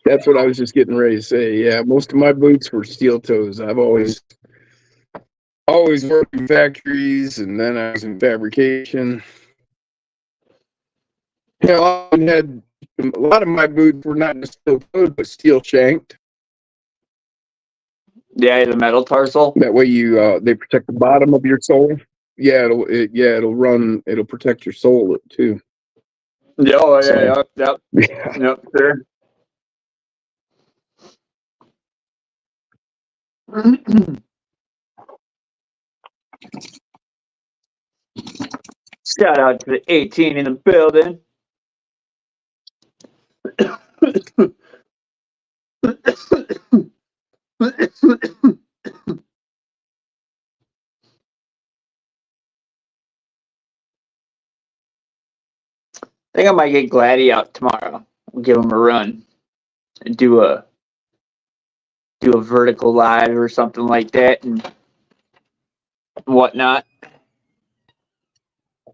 That's what I was just getting ready to say. Yeah, most of my boots were steel toes. I've always worked in factories, and then I was in fabrication. Yeah, a lot of my boots were not just steel toed, but steel shanked. Yeah, the metal tarsal. That way they protect the bottom of your sole. Yeah, it'll protect your sole too. Oh, So- yeah, yep, Yeah. yep, sure. Shout out to the 18 in the building. I think I might get Gladdy out tomorrow. We'll give him a run and do a vertical live or something like that and whatnot.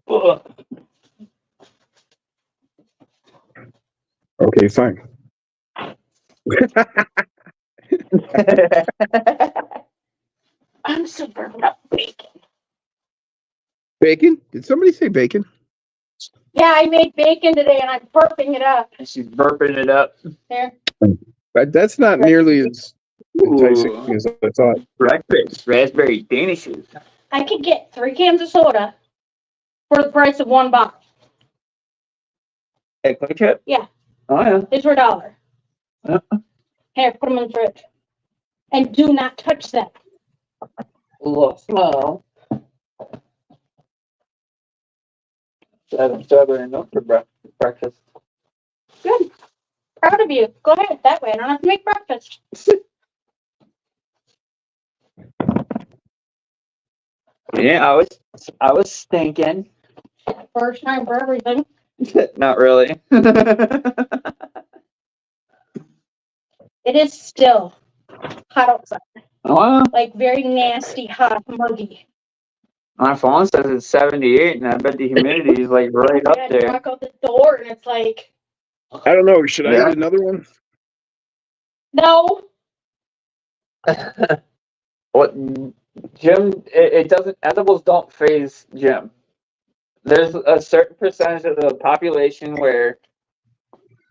Ugh. Okay, fine. I'm super up bacon. Bacon? Did somebody say bacon? Yeah, I made bacon today and I'm burping it up. And she's burping it up. There. That's not nearly as enticing Ooh, as I thought. breakfast, raspberry danishes. I could get 3 cans of soda for the price of 1 box. Hey, quick chip? Yeah. Oh, yeah. It's for $1. Uh-uh. Here, put them in the fridge. And do not touch them. Look, smell. Strawberry milk for breakfast. Good. Proud of you. Go ahead. That way I don't have to make breakfast. Yeah, I was stinking. First time for everything. Not really. It is still hot outside. Well, Like very nasty, hot, muggy. my phone says it's 78, and I bet the humidity is like right up I there. walk out the door and it's like, I don't know. Should I Yeah. eat another one? no. What, Jim? It doesn't. Edibles don't phase Jim. There's a certain percentage of the population where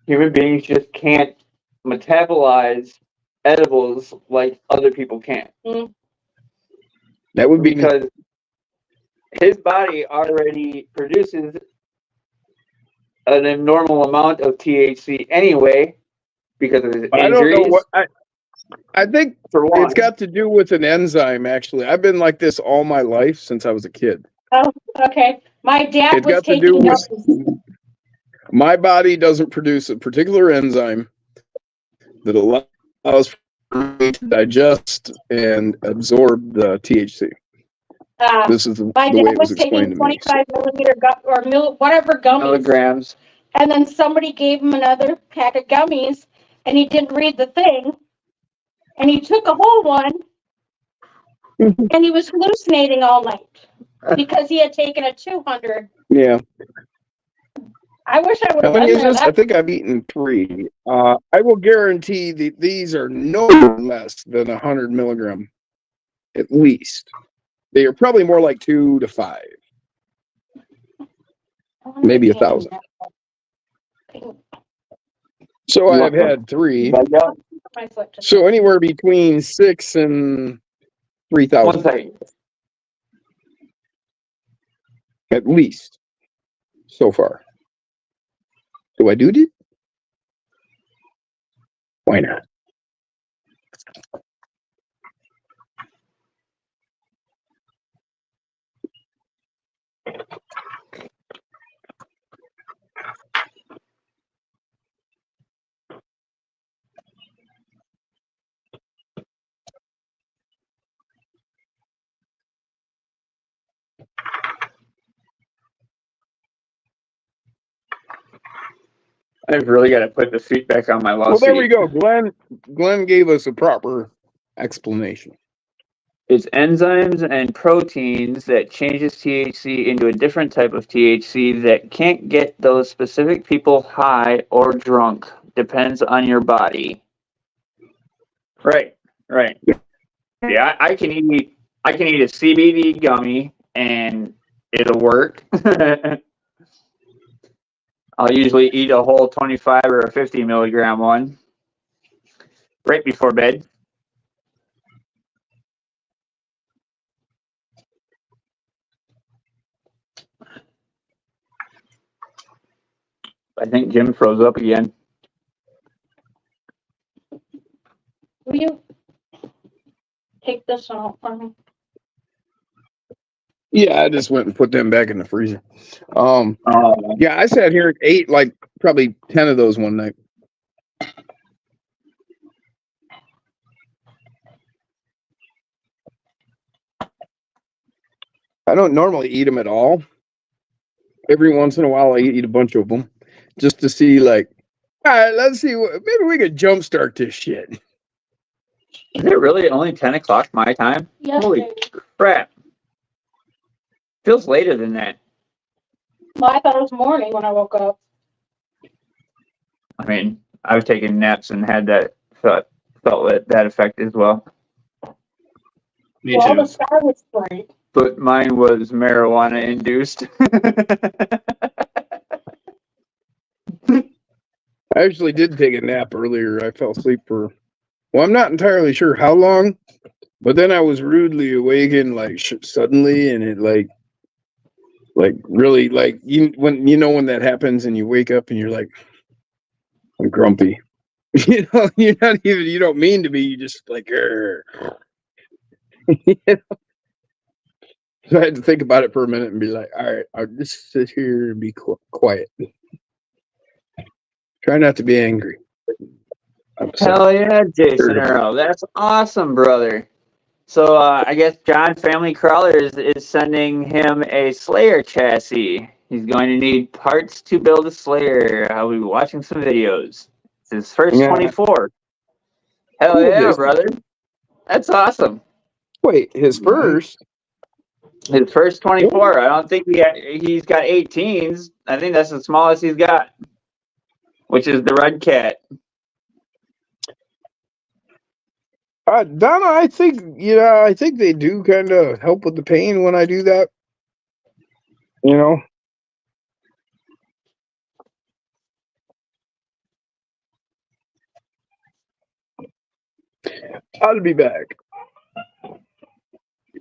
human beings just can't metabolize edibles like other people can. That would be me. Because his body already produces an abnormal amount of THC anyway because of his injuries. I don't know what I think For one, it's got to do with an enzyme. Actually, I've been like this all my life since I was a kid. Oh, okay. My dad It's was got to do taking with my body doesn't produce a particular enzyme that allows for me to digest and absorb the THC. This is the my way dad it was was taking explained to me. 25 millimeter whatever gummies. milligrams. And then somebody gave him another pack of gummies and he didn't read the thing. And he took a whole one and he was hallucinating all night because he had taken a 200. Yeah. I wish I would How have many been is there. this? I think I've eaten 3. I will guarantee that these are no less than 100 milligram, at least. They are probably more like 2 to 5, maybe 1,000. So I've had 3. So anywhere between 6 and 3,000 1 second. at least so far. Do I do it? Why not? I've really got to put the seat back on my love Well, there we seat. go. Glenn gave us a proper explanation. It's enzymes and proteins that changes THC into a different type of THC that can't get those specific people high or drunk. Depends on your body. Right. Yeah, I can eat a CBD gummy and it'll work. I'll usually eat a whole 25 or a 50 milligram one right before bed. I think Jim froze up again. Will you take this out for me? Yeah, I just went and put them back in the freezer. Oh, Yeah, I sat here and ate like probably 10 of those one night. I don't normally eat them at all. Every once in a while, I eat a bunch of them just to see, like, all right, let's see. Maybe we could jumpstart this shit. is it really only 10 o'clock my time? Yes, Holy baby. crap. Feels later than that. Well, I thought it was morning when I woke up. I mean, I was taking naps and had that felt that effect as well. Me Well, too. the sky was bright. But mine was marijuana induced. I actually did take a nap earlier. I fell asleep for, well, I'm not entirely sure how long, but then I was rudely awakened, like suddenly, and it like really, like, when that happens and you wake up and you're like, I'm grumpy. You're not even, you don't mean to be, you just like, Grr. So I had to think about it for a minute and be like, all right, I'll just sit here and be quiet. Try not to be angry. Hell yeah, Jason Earl. That's awesome, brother. So I guess John Family Crawlers is sending him a Slayer chassis. He's going to need parts to build a Slayer. I'll be watching some videos. It's his first 24. Hell Cool, yeah, Jason. brother. That's awesome. Wait, his first? His first 24. I don't think he's got 18s. I think that's the smallest he's got, which is the Red Cat. Donna, I think they do kind of help with the pain when I do that. I'll be back. Oh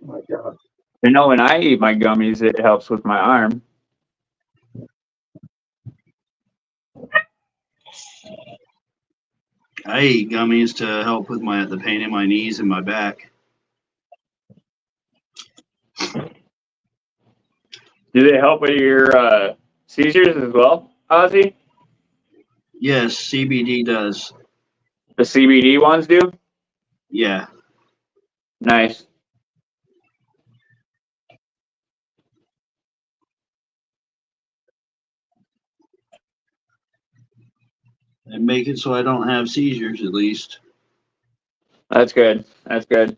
my God. When I eat my gummies, it helps with my arm. I eat gummies to help with the pain in my knees and my back. Do they help with your seizures as well, Ozzy? Yes, CBD does. The CBD ones do? Yeah. Nice. And make it so I don't have seizures, at least. That's good. That's good.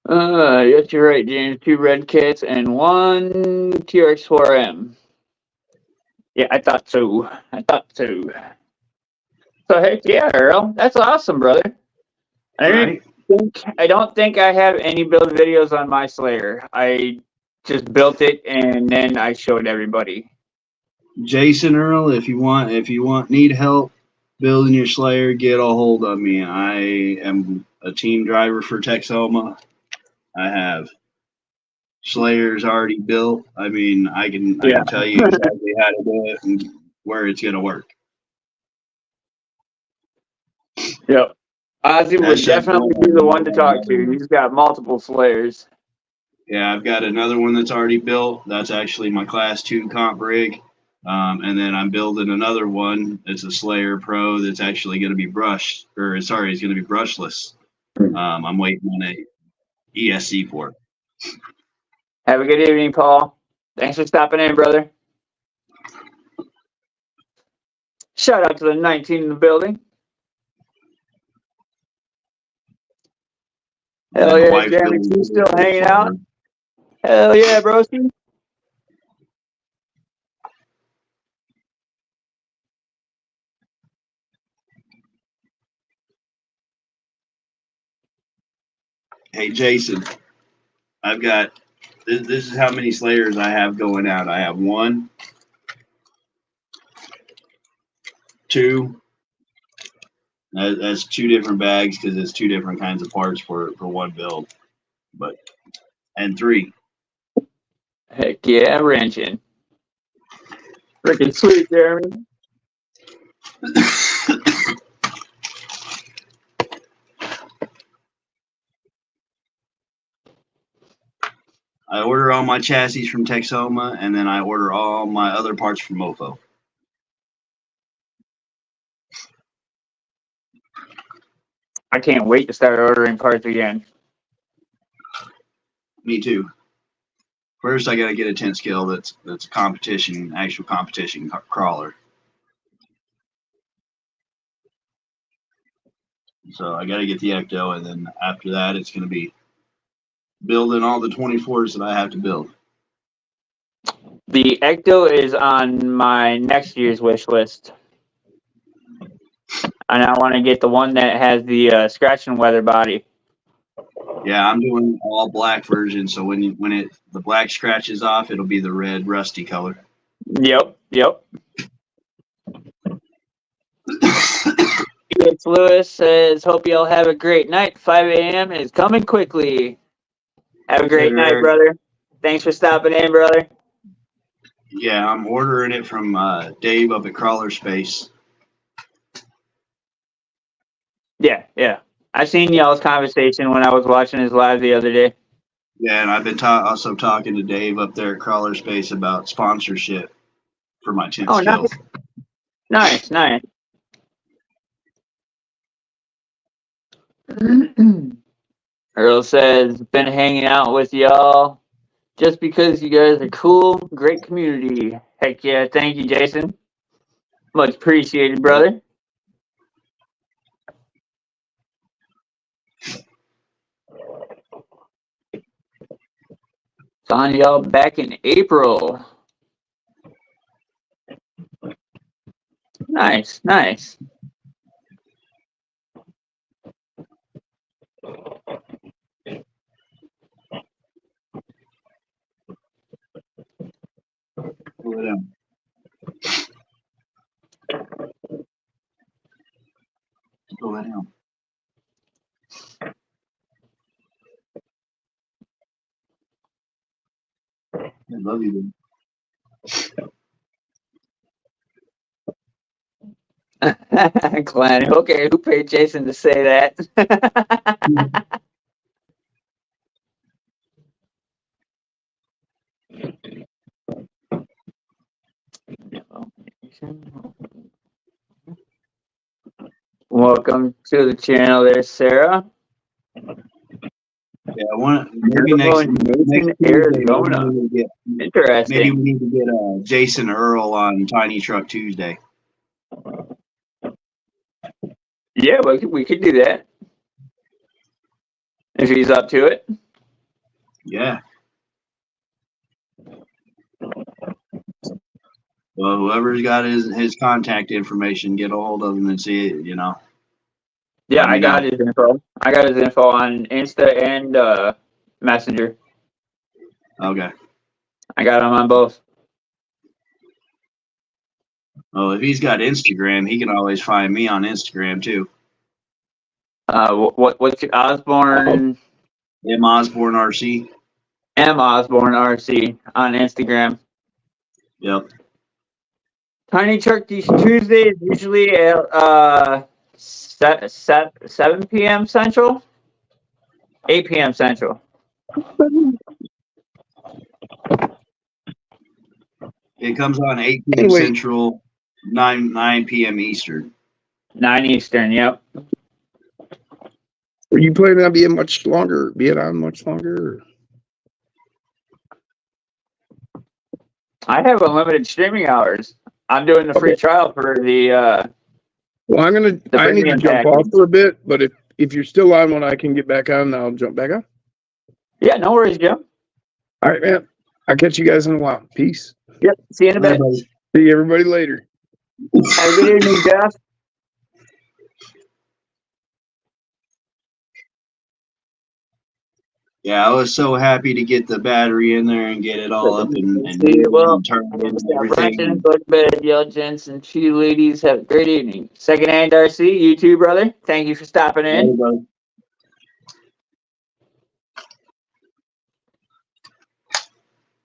Yes, you're right, James. 2 Red Cats and 1 TRX-4M. Yeah, I thought so. So heck yeah, Earl. That's awesome, brother. I don't think I have any build videos on my Slayer. I just built it and then I showed everybody. Jason Earl, if you need help building your Slayer, get a hold of me. I am a team driver for Texoma. I have Slayers already built. I mean, I can tell you exactly how to do it and where it's gonna work. Yep. Ozzy would definitely be the one to talk to. He's got multiple Slayers. Yeah, I've got another one that's already built. That's actually my Class 2 comp rig. And then I'm building another one. It's a Slayer Pro that's actually going to be it's going to be brushless. I'm waiting on a ESC for it. Have a good evening, Paul. Thanks for stopping in, brother. Shout out to the 19 in the building. Hell yeah, Jeremy T still hanging out. Hell yeah, broski. Hey, Jason, I've got this is how many Slayers I have going out. I have 1, 2. That's 2 different bags because it's 2 different kinds of parts for one build. And 3. Heck yeah, wrenching. Freaking sweet, Jeremy. I order all my chassis from Texoma, and then I order all my other parts from Mofo. I can't wait to start ordering parts again. Me too. First, I got to get a 10 scale that's competition, actual competition crawler. So I got to get the Ecto, and then after that, it's going to be building all the 24s that I have to build. The Ecto is on my next year's wish list. And I want to get the one that has the scratch and weather body. Yeah, I'm doing all black version, so when the black scratches off, it'll be the red rusty color. Yep. Felix Lewis says, hope y'all have a great night. 5 a.m. is coming quickly. Have a great night, brother. Thanks for stopping in, brother. Yeah, I'm ordering it from Dave up at Crawler Space. Yeah. I seen y'all's conversation when I was watching his live the other day. Yeah, and I've been also talking to Dave up there at Crawler Space about sponsorship for my 10 skills. Nice. Earl says, been hanging out with y'all just because you guys are cool. Great community. Heck yeah. Thank you, Jason. Much appreciated, brother. Saw y'all back in April. Nice. Pull it out. Pull it out. I love you, dude. Glenn, okay, who paid Jason to say that? Welcome to the channel there, Sarah. Yeah, I want maybe next Arizona. Interesting. Maybe we need to get Jason Earl on Tiny Truck Tuesday. Yeah, we could do that if he's up to it. Yeah. Well, whoever's got his contact information, get a hold of him and see it, Yeah, I got his info. I got his info on Insta and Messenger. Okay. I got him on both. Well, if he's got Instagram, he can always find me on Instagram too. What's your Osborne? M Osborne RC. M Osborne RC on Instagram. Yep. Tiny Truck Tuesday is usually at 7 p.m. Central, 8 p.m. Central. It comes on 8 p.m. Central, 9 p.m. Eastern. 9 Eastern, yep. Are you planning on being on much longer? I have unlimited streaming hours. I'm doing the free trial for the. Well, I need to jump off for a bit, but if you're still on when I can get back on, I'll jump back on. Yeah, no worries, Jim. All right, man. I'll catch you guys in a while. Peace. Yep. See you in a bit. See everybody later. Have a good evening, Jeff. Yeah, I was so happy to get the battery in there and get it all up and turn it and everything. Go to bed, y'all gents and you ladies. Have a great evening. Second Hand RC, you too, brother. Thank you for stopping in.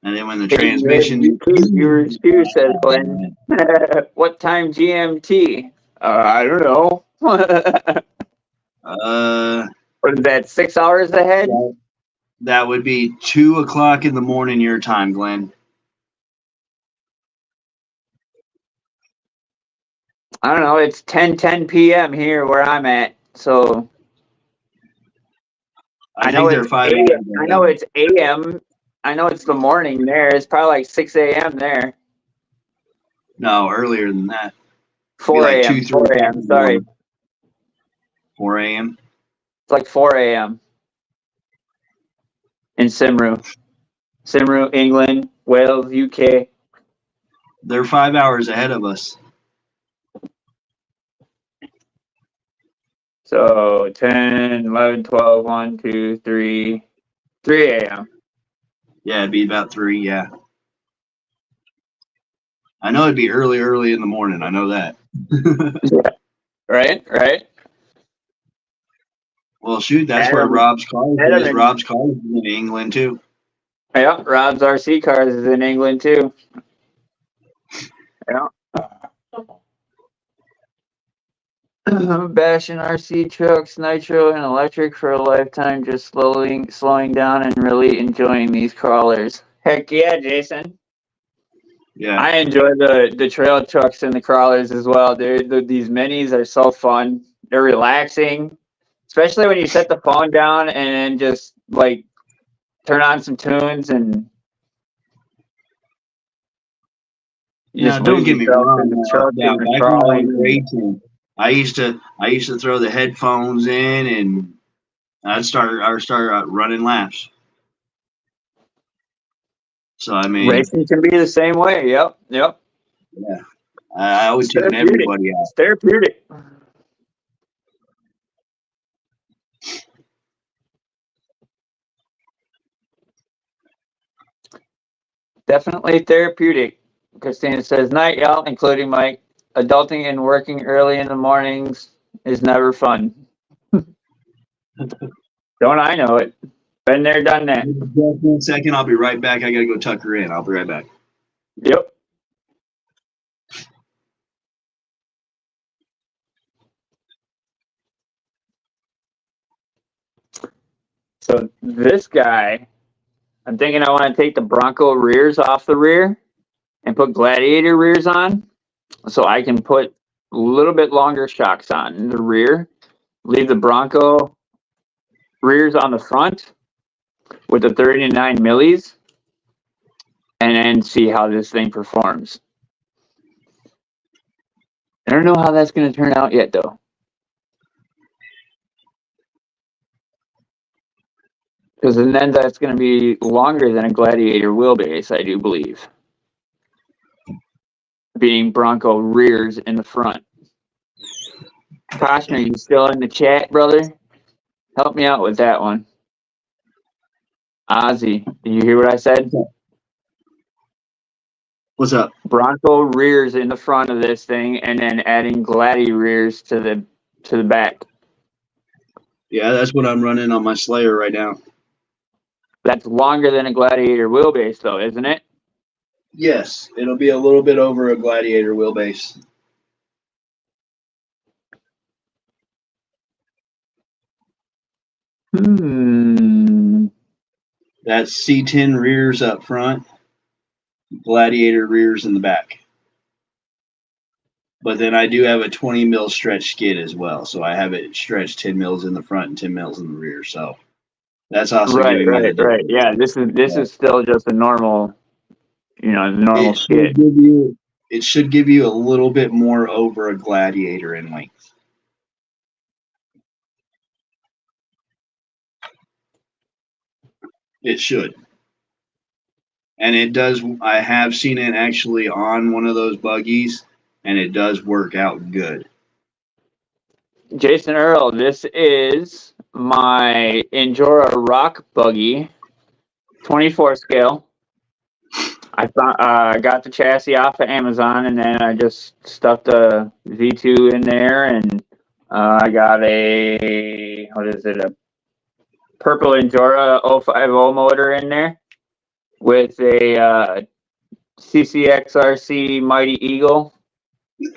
Hey, And then when the transmission, your spear says, Glenn, what time GMT? I don't know. What is that, 6 hours ahead? that would be 2 o'clock in the morning your time, Glenn. I don't know. It's 10 p.m. here where I'm at. So I know think it's they're 5 a.m. I know it's a.m. I know it's the morning there. It's probably like 6 a.m. there. No, earlier than that. 4 like a.m. 2, 3 4 a.m. Sorry. 4 a.m. It's like 4 a.m. in Cymru. Cymru, England, Wales, UK. They're 5 hours ahead of us. So 10, 11, 12, 1, 2, 3, 3 a.m. Yeah, it'd be about 3, yeah. I know it'd be early in the morning. I know that. Right. Well, shoot, that's where Rob's college is. Rob's college is in England, too. Yeah, Rob's RC Cars is in England, too. Yeah. Bashing RC trucks, nitro, and electric for a lifetime, just slowing down and really enjoying these crawlers. Heck yeah, Jason. Yeah. I enjoy the trail trucks and the crawlers as well, dude. These minis are so fun. They're relaxing, especially when you set the phone down and just like turn on some tunes and. Yeah, don't get me wrong. I used to throw the headphones in and I'd start running laps. So I mean, racing can be the same way. Yep. Yeah, I always tune everybody out. It's therapeutic. Definitely therapeutic. Christina says, night, y'all, including Mike. Adulting and working early in the mornings is never fun. Don't I know it? Been there, done that. Just 1 second, I'll be right back. I gotta go tuck her in. I'll be right back. Yep. So this guy, I'm thinking I want to take the Bronco rears off the rear and put Gladiator rears on, so I can put a little bit longer shocks on in the rear. Leave the Bronco rears on the front with the 39 millis, and then see how this thing performs. I don't know how that's going to turn out yet, though. Because then that's going to be longer than a Gladiator wheelbase, I do believe. Being Bronco rears in the front. Caution, are you still in the chat, brother? Help me out with that one. Ozzy, did you hear what I said? What's up? Bronco rears in the front of this thing, and then adding Gladi rears to the back. Yeah, that's what I'm running on my Slayer right now. That's longer than a Gladiator wheelbase, though, isn't it? Yes, it'll be a little bit over a Gladiator wheelbase. That's C10 rears up front, Gladiator rears in the back. But then I do have a 20 mil stretch skid as well. So I have it stretched 10 mils in the front and 10 mils in the rear. So that's also right. Yeah, this is still just a normal, normal skid. It should give you a little bit more over a Gladiator in length. It should. And it does. I have seen it actually on one of those buggies, and it does work out good. Jason Earl, this is my Endura Rock buggy, 24 scale. I got the chassis off of Amazon, and then I just stuffed a V2 in there, and I got a purple Endura 050 motor in there with a CCXRC Mighty Eagle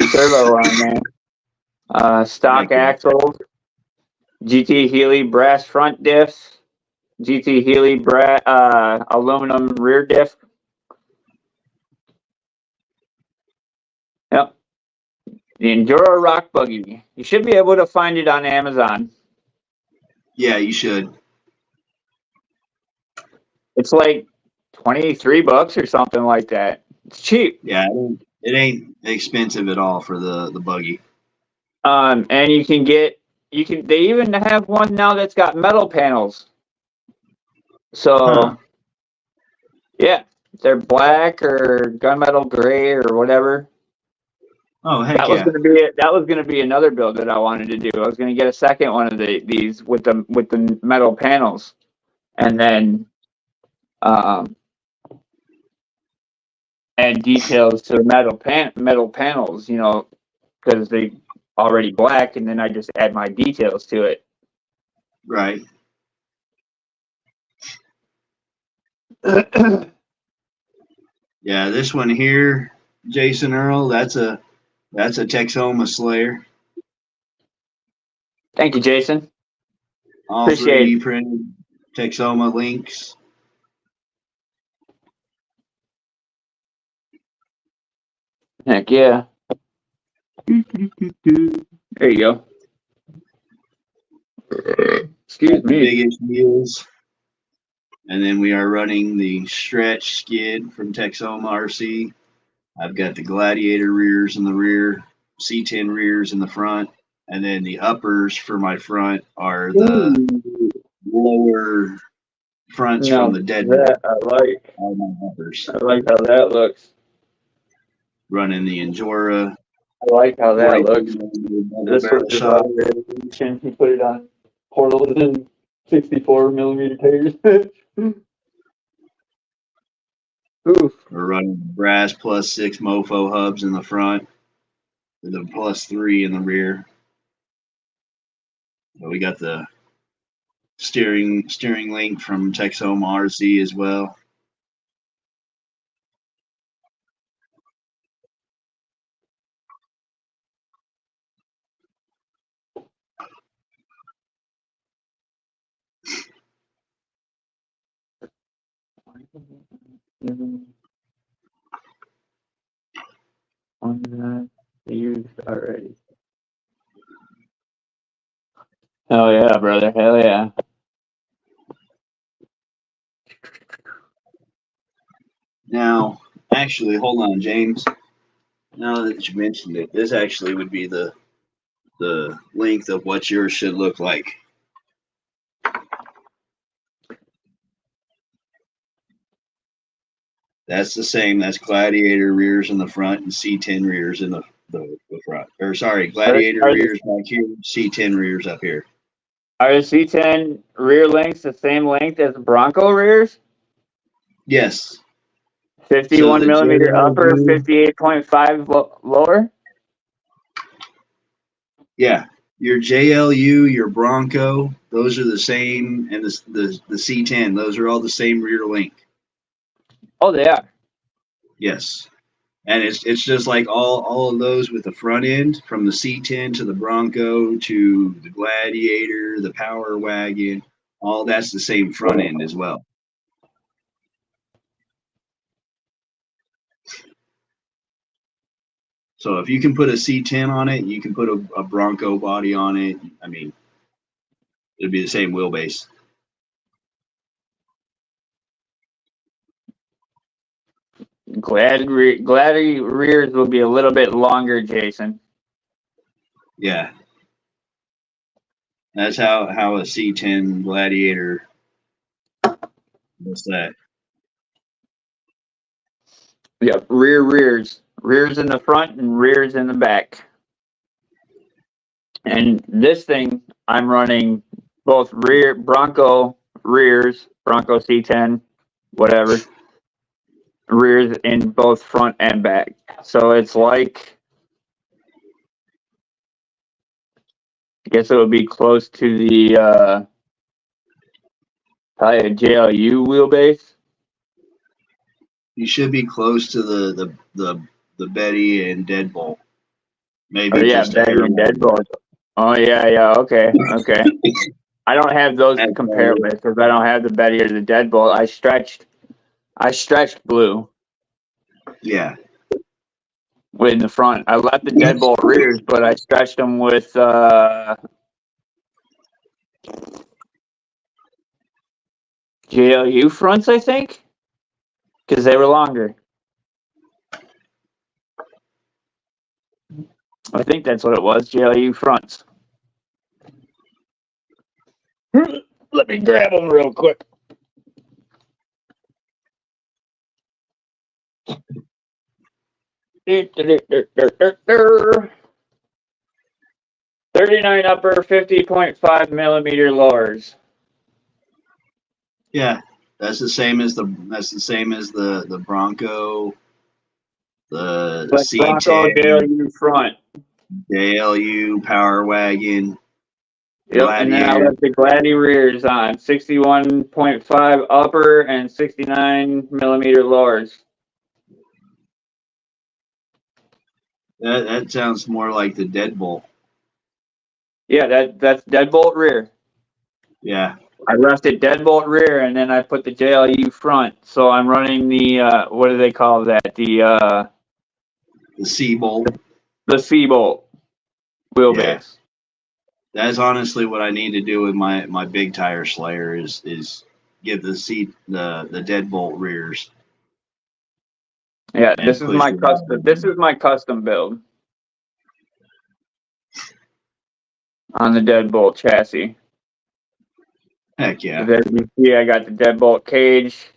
servo on there. Stock axles, GT Healy brass front diffs, GT Healy aluminum rear diff. Yep. The Enduro Rock Buggy. You should be able to find it on Amazon. Yeah, you should. It's like $23 or something like that. It's cheap. Yeah, it ain't expensive at all for the buggy. And they even have one now that's got metal panels. So yeah, they're black or gunmetal gray or whatever. Oh, heck That was gonna be another build that I wanted to do. I was gonna get a second one of these with the metal panels, and then add details to the metal panels, you know, because they already black, and then I just add my details to it. Right. Yeah, this one here, Jason Earl, that's a Texoma Slayer. Thank you, Jason. All Appreciate 3D printed Texoma links. Heck yeah. There you go. Excuse me. Biggest wheels. And then we are running the stretch skid from Texoma RC. I've got the Gladiator rears in the rear, C10 rears in the front, and then the uppers for my front are the lower fronts from the dead. That I like. All my uppers. I like how that looks. Running the Endura. I like how that looks. This was the resolution. He put it on portals and 64mm tapes. Oof. We're running brass +6 mofo hubs in the front with a +3 in the rear. So we got the steering link from Texoma RC as well. Used already. Hell yeah, brother. Hell yeah. Now, actually, hold on, James. Now that you mentioned it, this actually would be the length of what yours should look like. That's the same. That's Gladiator rears in the front and C10 rears in the front. Or sorry, Gladiator rears back here, C10 rears up here. Are the C10 rear lengths the same length as the Bronco rears? Yes. 51mm upper, 58.5 lower? Yeah. Your JLU, your Bronco, those are the same, and the C10, those are all the same rear length. Oh, they are. Yes. And it's just like all of those with the front end, from the C10 to the Bronco to the Gladiator, the Power Wagon, all that's the same front end as well. So if you can put a C10 on it, you can put a Bronco body on it. I mean, it'd be the same wheelbase. Glad rears will be a little bit longer, Jason. Yeah. That's how a C10 Gladiator, what's that? Yep, rears. Rears in the front and rears in the back. And this thing, I'm running both rear Bronco rears, Bronco C10, whatever, rears in both front and back. So it's like, I guess it would be close to the probably a JLU wheelbase. You should be close to the Betty and Deadbolt. Maybe Oh yeah, just a Betty hair and more. Deadbolt. Oh yeah, okay. I don't have those to compare with because I don't have the Betty or the Deadbolt. I stretched blue Yeah. in the front. I left the Deadbolt rears, but I stretched them with JLU fronts, I think, because they were longer. I think that's what it was, JLU fronts. Let me grab them real quick. $39 upper, 50.5 millimeter lowers. Yeah. That's the same as the Bronco, the But Bronco C10, JLU front. JLU, Power Wagon. Yep, and then I left the Gladdy rears on 61.5 upper and 69 millimeter lowers. That sounds more like the Deadbolt. Yeah, that's Deadbolt rear. Yeah. I left it Deadbolt rear, and then I put the JLU front. So I'm running the what do they call that? The C-Bolt. The C-Bolt wheelbase. Yeah. That's honestly what I need to do with my big tire slayer is give the Deadbolt rears. Yeah, this is my custom. This is my custom build on the Deadbolt chassis. Heck yeah. As you see, I got the Deadbolt cage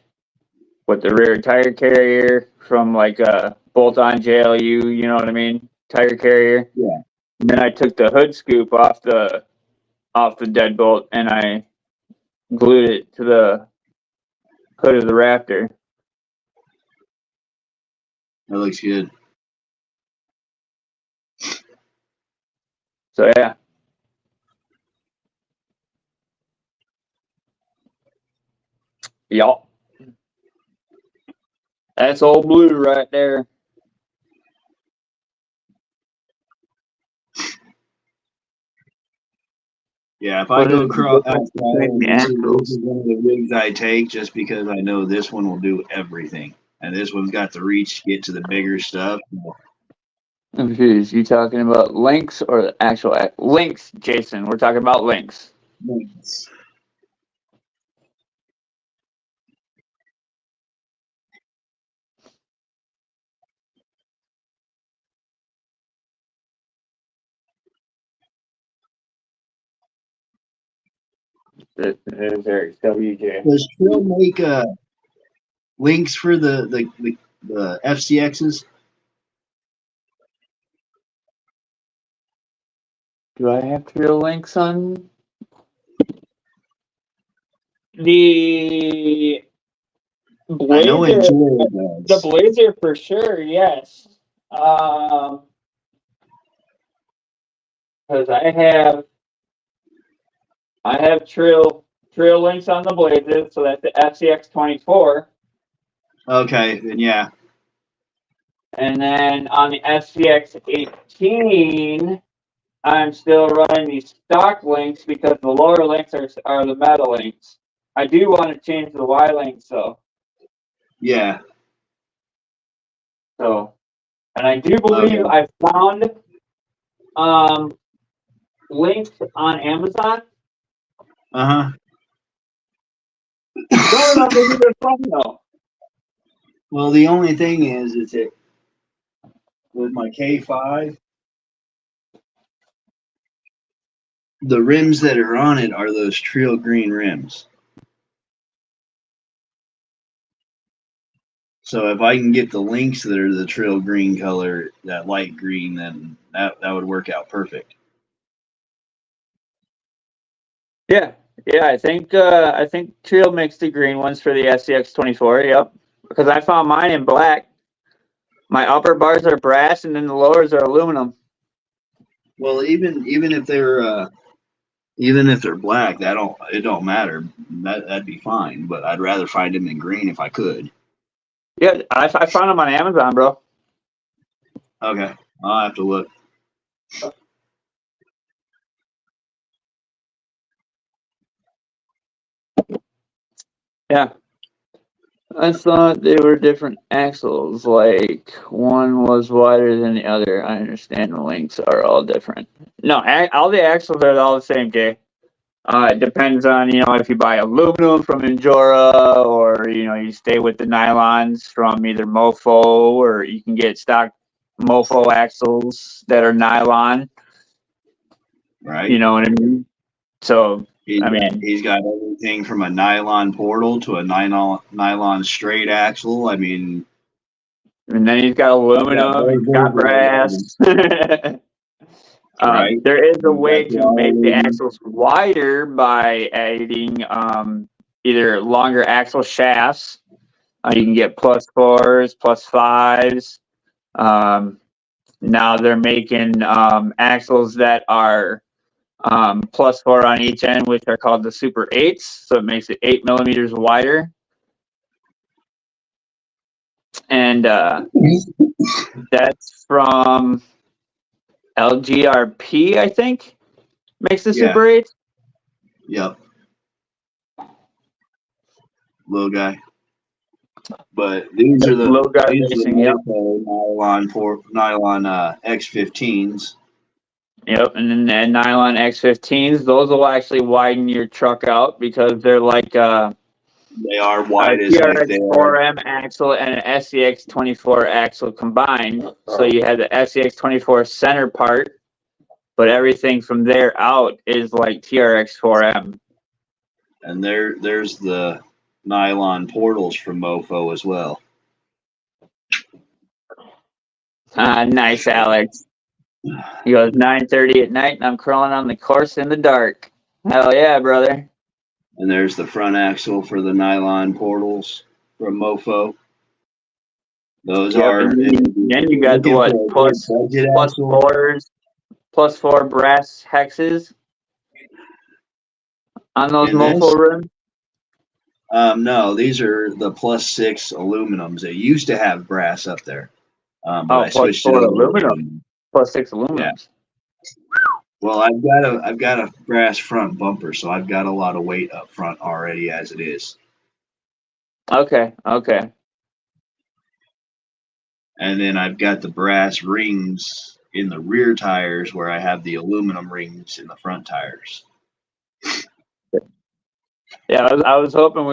with the rear tire carrier from like a bolt-on JLU. You know what I mean? Tire carrier. Yeah. And then I took the hood scoop off the Deadbolt and I glued it to the hood of the Raptor. That looks good. So yeah. Yup. That's old blue right there. Yeah, if I go across outside, this is one of the rigs I take just because I know this one will do everything. And this one's got the reach to get to the bigger stuff. I'm confused. You talking about links or the actual links, Jason? We're talking about links. Links. There's WJ. Does Trill make links for the FCXs? Do I have trail links on the Blazer? I know it does. The Blazer for sure, yes. Because I have trail links on the Blazer, so that's the FCX 24. Okay, then yeah. And then on the FCX 18, I'm still running these stock links because the lower links are the metal links. I do want to change the Y links though. Yeah. So, and I do believe I found links on Amazon. Uh-huh. Don't remember who they're from though. Well, the only thing is that with my K5, the rims that are on it are those Trail green rims. So if I can get the links that are the Trail green color, that light green, then that would work out perfect. Yeah, I think Trail makes the green ones for the SCX 24. Yep, because I found mine in black. My upper bars are brass, and then the lowers are aluminum. Well, even if they're black, it don't matter. That'd be fine. But I'd rather find them in green if I could. Yeah, I found them on Amazon, bro. Okay, I'll have to look. Yeah. I thought they were different axles. Like one was wider than the other. I understand the links are all different. No, all the axles are all the same, Jay. It depends on, if you buy aluminum from Injora or, you stay with the nylons from either Mofo, or you can get stock Mofo axles that are nylon. Right. You know what I mean? So, he's got everything from a nylon portal to a nylon straight axle. I mean, and then he's got aluminum, he's got brass. Right. There is a way to make the axles wider by adding either longer axle shafts. You can get +4s, +5s. Now they're making axles that are +4 on each end, which are called the Super 8s. So it makes it 8 millimeters wider. And that's from LGRP, I think, makes the Super 8. Yep. Little guy. But these are the little guy racing, yep. nylon X15s. Yep, and then nylon X15s, those will actually widen your truck out because they're like they are wide as heck. TRX4M axle and an SCX24 axle combined. So you have the SCX24 center part, but everything from there out is like TRX4M. And there's the nylon portals from Mofo as well. Nice, Alex. He goes 9:30 at night, and I'm crawling on the course in the dark. Hell yeah, brother. And there's the front axle for the nylon portals from Mofo. Those are. And then you got what? +4 brass hexes on those Mofo rims? No, these are the +6 aluminums. They used to have brass up there. But I switched +4 aluminum. +6 aluminums. Yeah. Well, I've got a brass front bumper, so I've got a lot of weight up front already as it is. Okay. And then I've got the brass rings in the rear tires where I have the aluminum rings in the front tires. Yeah, I was hoping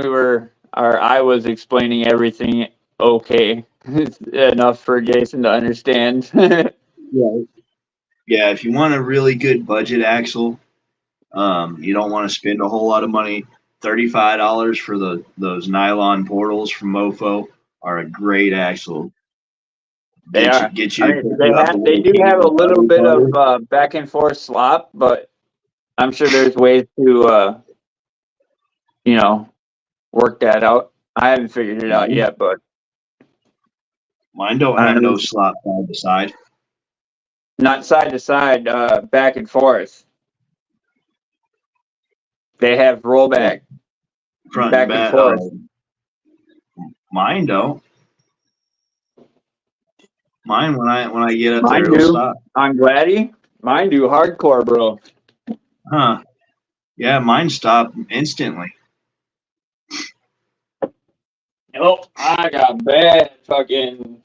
I was explaining everything okay enough for Jason to understand. Yeah, if you want a really good budget axle, you don't want to spend a whole lot of money. $35 for those nylon portals from Mofo are a great axle. They do have a little bit of back and forth slop, but I'm sure there's ways to work that out. I haven't figured it out yet, but mine don't have no slop side to side. Not side to side, back and forth. They have rollback. Front back and forth. Mine don't. Mine when I get up there, it'll stop. On Gladdy, mine do hardcore, bro. Huh? Yeah, mine stop instantly. Oh, I got bad fucking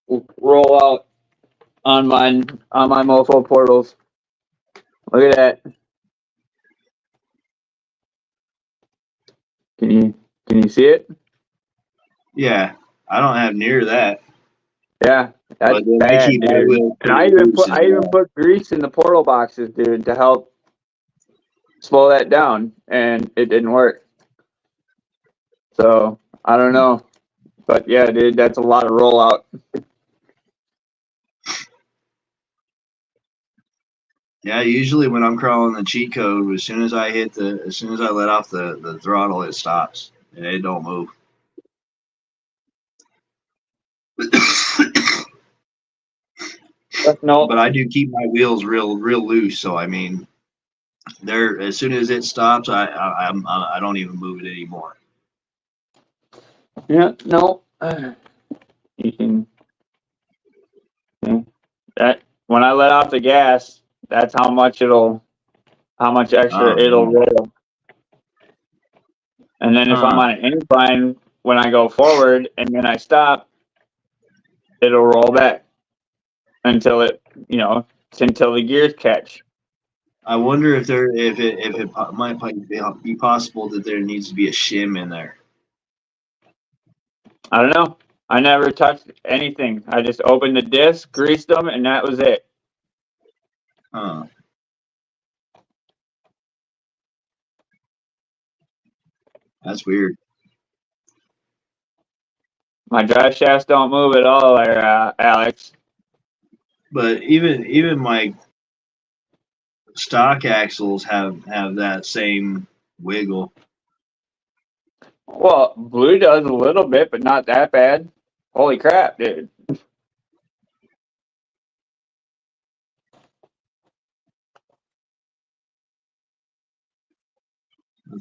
rollout on my Mofo portals. Look at that. Can you see it? Yeah, I don't have near that. Yeah, that's bad, dude. And I even put grease in the portal boxes, dude, to help slow that down, and it didn't work. So I don't know, but yeah, dude, that's a lot of rollout. Yeah, usually when I'm crawling the cheat code, as soon as I let off the throttle, it stops and it don't move. No, but I do keep my wheels real loose. So I mean, as soon as it stops, I don't even move it anymore. Yeah, no, You can, that when I let off the gas, that's how much extra it'll roll. And then if I'm on an incline, when I go forward and then I stop, it'll roll back until until the gears catch. I wonder if it might be possible that there needs to be a shim in there. I don't know. I never touched anything. I just opened the disc, greased them, and that was it. Huh. That's weird. My drive shafts don't move at all there, Alex. But even my stock axles have that same wiggle. Well, Blue does a little bit, but not that bad. Holy crap, dude.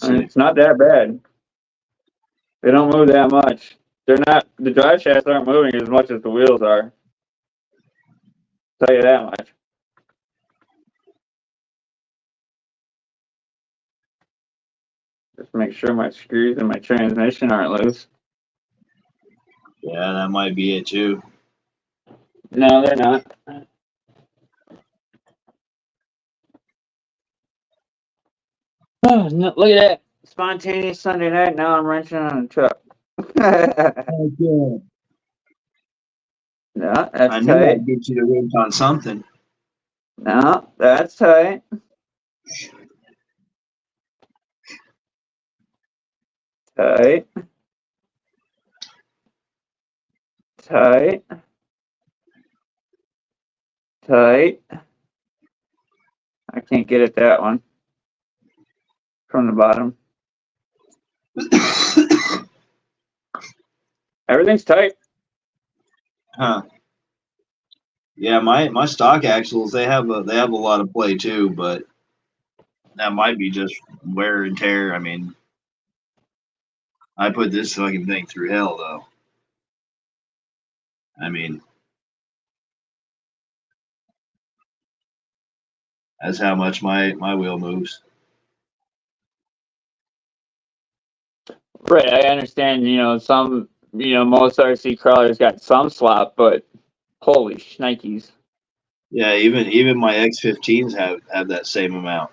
It's not that bad. They don't move that much. The drive shafts aren't moving as much as the wheels are. I'll tell you that much. Just make sure my screws in my transmission aren't loose. Yeah, that might be it too. No, they're not. Oh, no, look at that. Spontaneous Sunday night. Now I'm wrenching on a truck. Oh, No, that's I knew tight. I'd get you to wrench on something. No, that's tight. Tight. Tight. Tight. I can't get at that one. From the bottom. Everything's tight. Huh. Yeah, my stock axles they have a lot of play too, but that might be just wear and tear. I mean, I put this fucking thing through hell though. I mean, that's how much my wheel moves. Right, I understand, most RC crawlers got some slop, but holy shnikes. Yeah, even my X15s have that same amount.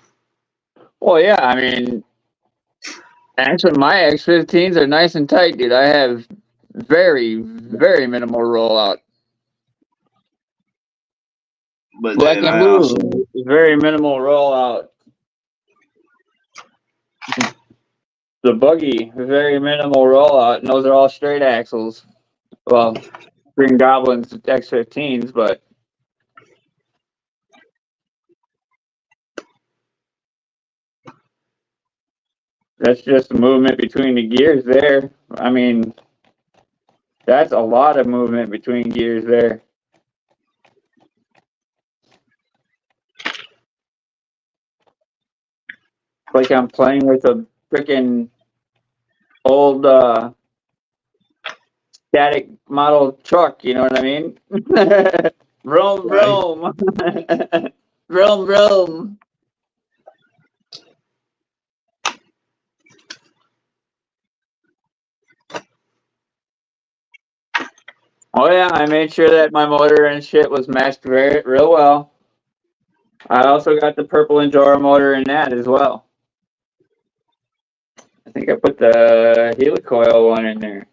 Well, yeah, I mean, actually, my X15s are nice and tight, dude. I have very, very minimal rollout. But Black then and blue, very minimal rollout. The buggy, very minimal rollout, and those are all straight axles. Well, Green Goblin's X15s, but that's just the movement between the gears there. I mean, that's a lot of movement between gears there. Like I'm playing with a freaking old static model truck, you know what I mean? Vroom, vroom. Vroom, vroom. Oh yeah, I made sure that my motor and shit was matched real well. I also got the purple Enduro motor in that as well. I think I put the helicoil one in there.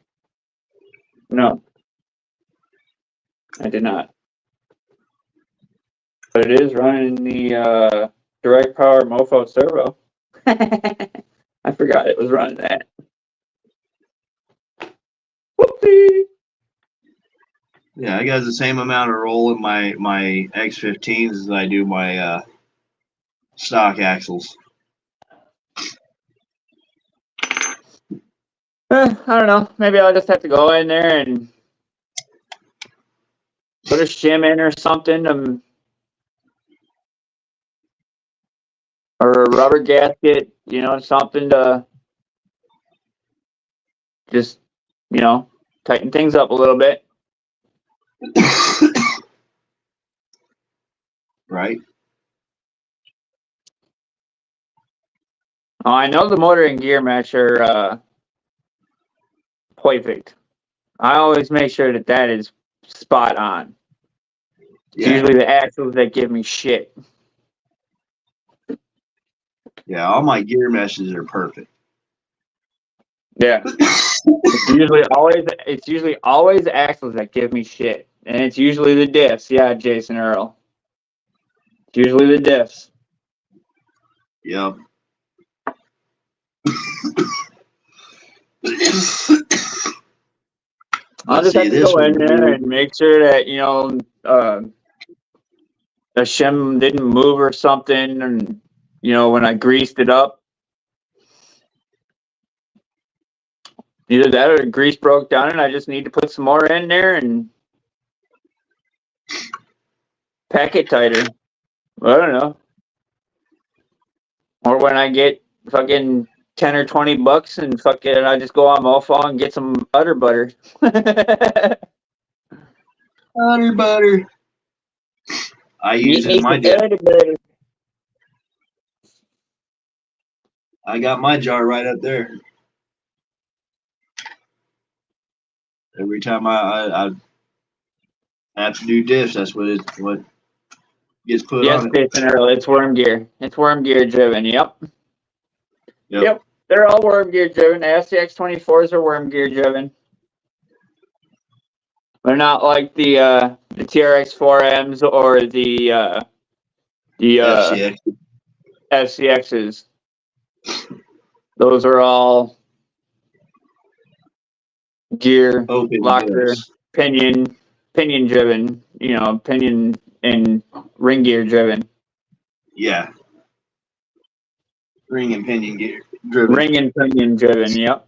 No, I did not. But it is running the direct power Mofo servo. I forgot it was running that. Whoopsie! yeah, I got the same amount of roll in my X15s as I do my stock axles. I don't know. Maybe I'll just have to go in there and put a shim in or something, or a rubber gasket, something to just, tighten things up a little bit. Right. Oh, I know the motor and gear match are perfect. I always make sure that is spot on. It's usually the axles that give me shit. Yeah, all my gear meshes are perfect. Yeah. It's usually always the axles that give me shit. And it's usually the diffs. Yeah, Jason Earl. It's usually the diffs. Yep. I'll just have to go in there and make sure that, the shim didn't move or something. And, when I greased it up, either that or the grease broke down and I just need to put some more in there and pack it tighter. I don't know. Or when I get fucking 10 or 20 bucks and fucking I just go on Mofo and get some udder butter. Udder butter. I use it in my jar. I got my jar right up there. Every time I have to do diffs, that's what gets put on it. Yes, it's worm gear. It's worm gear driven. Yep. They're all worm gear driven. The SCX 24s are worm gear driven. They're not like the TRX 4Ms or the FCXs. Those are all gear, Open locker, gears. pinion driven, pinion and ring gear driven. Yeah. Ring and pinion gear driven. Ring and pinion driven, yep.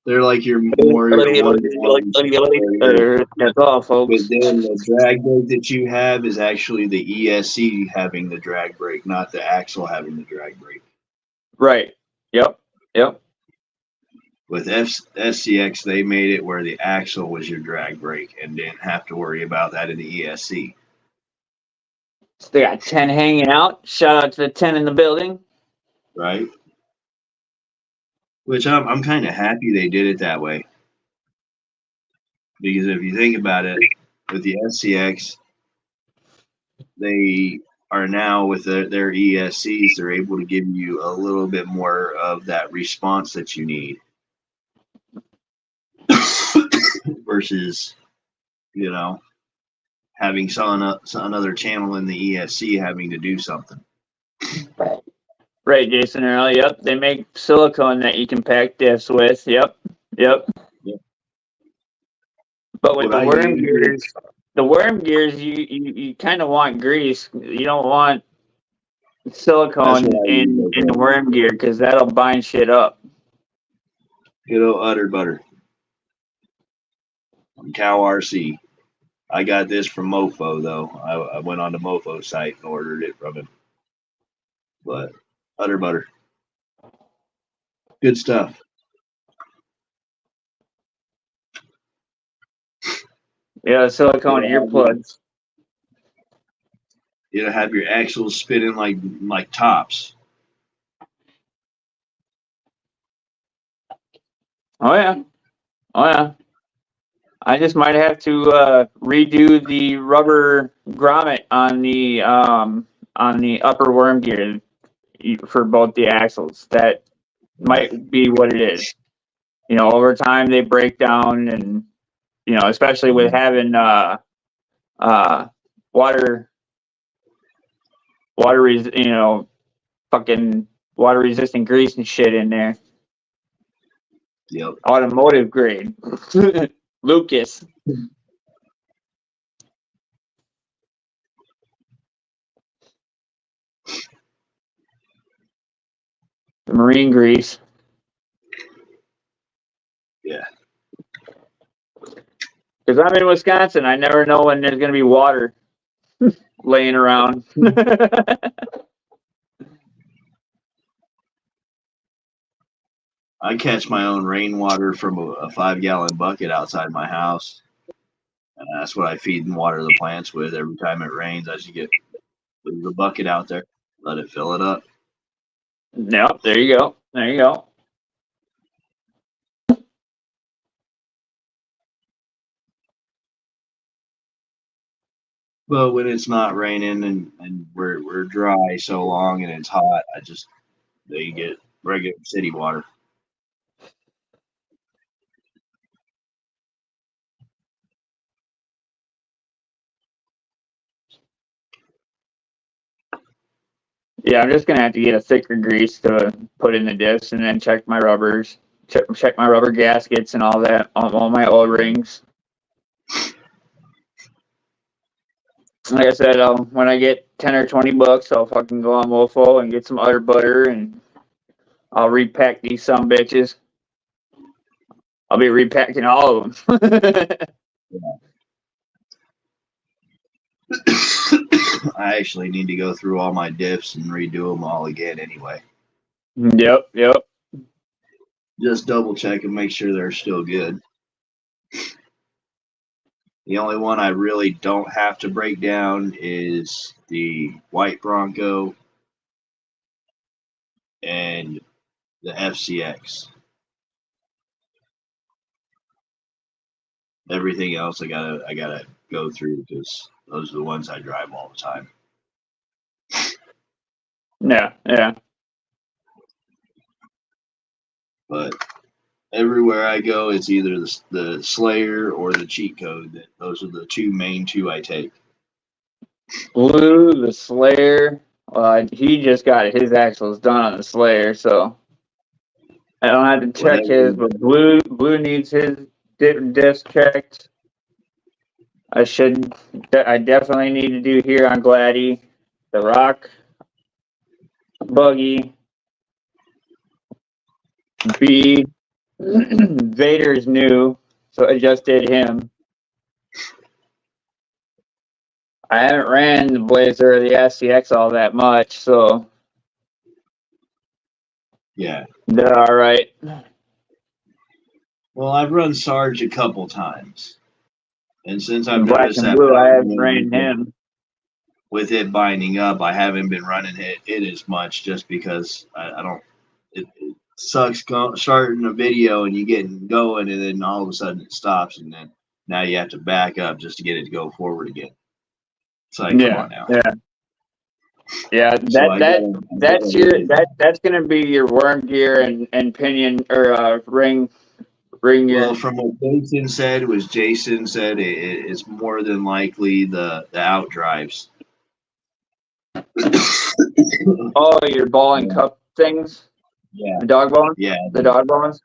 They're like your more That's all, folks. But then the drag brake that you have is actually the ESC having the drag brake, not the axle having the drag brake. Right. Yep. With SCX, they made it where the axle was your drag brake and didn't have to worry about that in the ESC. So they got 10 hanging out. Shout out to the 10 in the building. Right. Which I'm kind of happy they did it that way. Because if you think about it, with the SCX, they are now with their ESCs, they're able to give you a little bit more of that response that you need. Versus, having another channel in the ESC having to do something. Right, Jason Earl. Yep. They make silicone that you can pack diffs with. Yep. But with the worm gears, you kind of want grease. You don't want silicone in the worm gear because that'll bind shit up. Good old udder butter. From Cow RC. I got this from Mofo though. I went on the Mofo site and ordered it from him. But udder butter. Good stuff. Yeah, silicone earplugs. It'll have your axles spinning like tops. Oh yeah. I just might have to redo the rubber grommet on the upper worm gear for both the axles. That might be what it is. Over time they break down, and especially with having fucking water resistant grease and shit in there. Yep. Automotive grade. Lucas. The marine grease. Yeah. Because I'm in Wisconsin, I never know when there's going to be water laying around. I catch my own rainwater from a 5-gallon bucket outside my house. And that's what I feed and water the plants with every time it rains. I just get the bucket out there, let it fill it up. Yep, there you go. There you go. But when it's not raining and we're dry so long and it's hot, they get regular city water. Yeah, I'm just gonna have to get a thicker grease to put in the diffs and then check my rubbers, check my rubber gaskets and all that, all my O-rings. Like I said, when I get 10 or 20 bucks, I'll fucking go on Mofo and get some udder butter and I'll repack these some bitches. I'll be repacking all of them. I actually need to go through all my diffs and redo them all again anyway. Yep. Just double check and make sure they're still good. The only one I really don't have to break down is the White Bronco and the FCX. Everything else I gotta go through because those are the ones I drive all the time. Yeah. But everywhere I go, it's either the Slayer or the Cheat Code. Those are the main two I take. Blue, the Slayer. He just got his axles done on the Slayer, so I don't have to check his. But Blue needs his diffs checked. I definitely need to do here on Gladdy, the Rock Buggy. B, Vader's new, so I just did him. I haven't ran the Blazer or the SCX all that much, so yeah, they're all right. Well, I've run Sarge a couple times, and since I've Black noticed and that Blue, I haven't ran him. With it binding up, I haven't been running it as much just because I don't. It sucks starting a video and you getting going, and then all of a sudden it stops, and then now you have to back up just to get it to go forward again. It's like, come on now. Yeah. That's gonna be your worm gear and pinion or ring gear. Well, from what Jason said it's more than likely the out drives. Oh, your ball and cup things? Yeah. The dog bone? Yeah. The dog bones?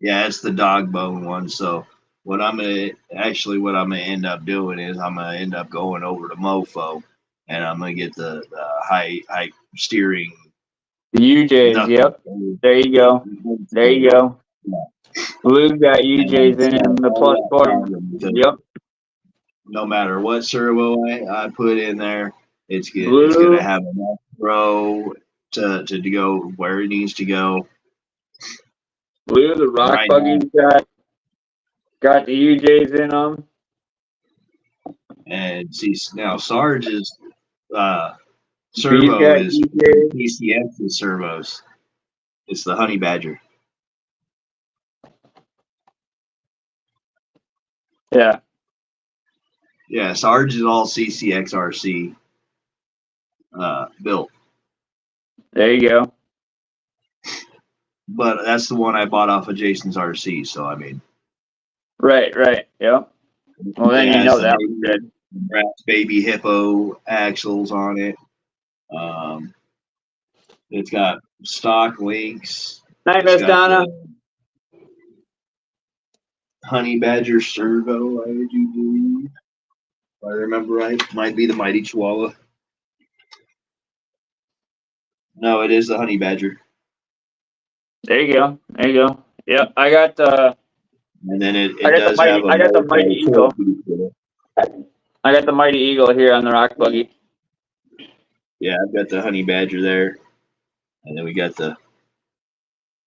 Yeah, it's the dog bone one. So what I'm gonna end up doing is I'm gonna end up going over to Mofo, and I'm gonna get the high steering. The UJs, yep. There you go. Yeah. Blue got UJs in him, the plus 4. Yep. No matter what servo I put in there, it's gonna have enough throw to go where it needs to go. Blue, the Rock Buggy's got the UJs in them. And see, now Sarge's servo is PCX servos. It's the Honey Badger. Yeah. Yeah, Sarge is all CCX RC built. There you go. But that's the one I bought off of Jason's RC, so I mean. Right, yep. Well, then you know that was good. Baby Hippo axles on it. It's got stock links. Night, Miss Donna. Honey Badger servo, I would you believe? If I remember right, might be the Mighty Chihuahua. No, it is the Honey Badger. There you go. Yep, I got the. And then I got the Mighty Eagle. I got the Mighty Eagle here on the Rock Buggy. Yeah, I've got the Honey Badger there, and then we got the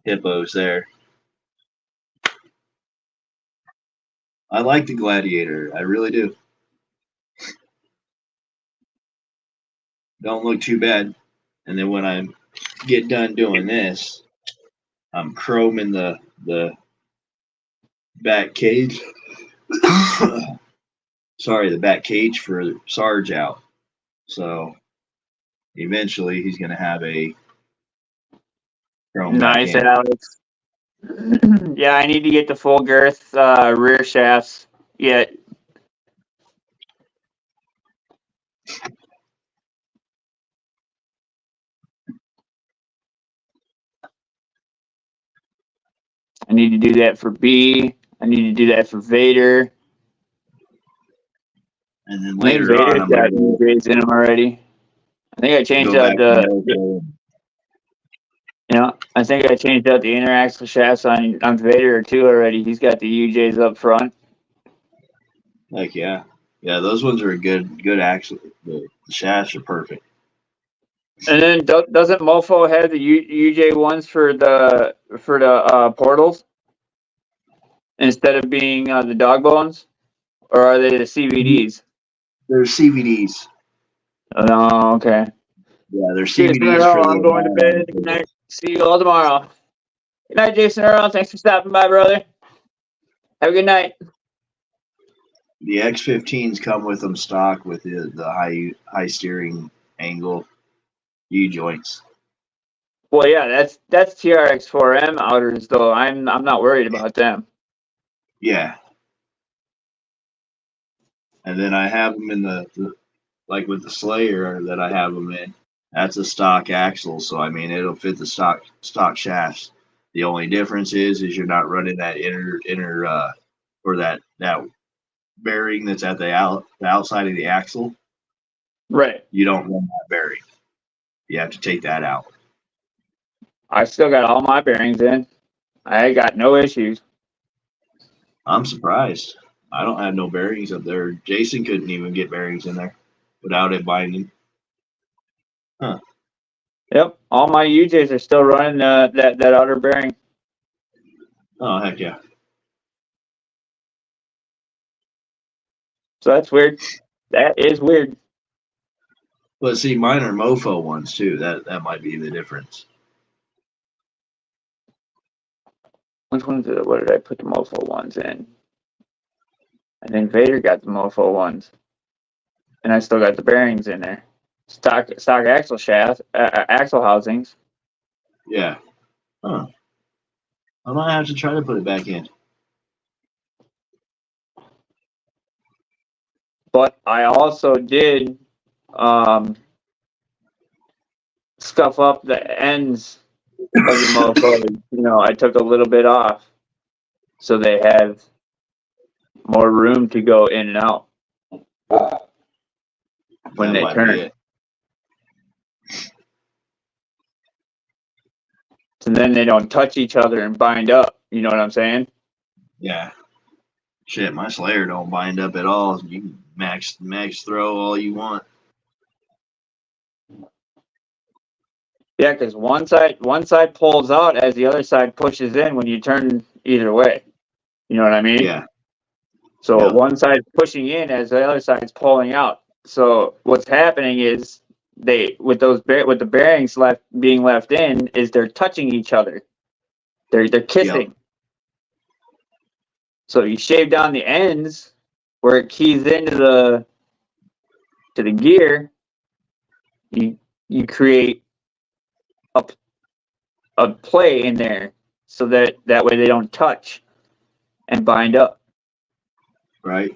hippos there. I like the Gladiator. I really do. Don't look too bad. And then when I get done doing this, I'm chroming the back cage. Sorry, the back cage for Sarge out. So eventually he's going to have a chrome Nice, back end. Alex. Yeah, I need to get the full girth rear shafts yet. I need to do that for B. I need to do that for Vader. And then I think later on, Vader's I'm got going UJs in them already. I think I to changed go out back to the I think I changed out the inner axle shafts on Vader too already. He's got the UJs up front. Like, yeah. Yeah, those ones are good actually. The shafts are perfect. And then doesn't Mofo have the UJ ones for the portals instead of being the dog bones, or are they the CVDs? They're CVDs. Oh, okay. Yeah, they're Jason CVDs Earl, for I'm going to bed. Good night. See you all tomorrow. Good night, Jason Earl. Thanks for stopping by, brother. Have a good night. The X15s come with them stock with the high steering angle U joints. Well, yeah, that's TRX4M outers though. I'm not worried about them. Yeah. And then I have them in the like with the Slayer that I have them in. That's a stock axle, so I mean it'll fit the stock shafts. The only difference is you're not running that inner or that bearing that's at the outside of the axle. Right. You don't run that bearing. You have to take that out. I still got all my bearings in. I got no issues. I'm surprised. I don't have no bearings up there. Jason couldn't even get bearings in there without it binding. Huh. Yep, all my UJs are still running that outer bearing. Oh, heck yeah. So that's weird. That is weird. But see, mine are Mofo ones too. That might be the difference. Which ones? What did I put the Mofo ones in? I think Vader got the Mofo ones, and I still got the bearings in there. Stock axle shaft, axle housings. Yeah. Huh. I might have to try to put it back in. But I also did scuff up the ends of the Mofo. I took a little bit off, so they have more room to go in and out when That they might turn. be it. And then they don't touch each other and bind up. You know what I'm saying? Yeah. Shit, my Slayer don't bind up at all. You can max throw all you want. Yeah, because one side pulls out as the other side pushes in when you turn either way. You know what I mean? Yeah. So Yeah. one side's pushing in as the other side's pulling out. So what's happening is with the bearings being left in is they're touching each other. They're kissing. Yep. So you shave down the ends where it keys into the gear. You create a play in there so that way they don't touch and bind up. Right.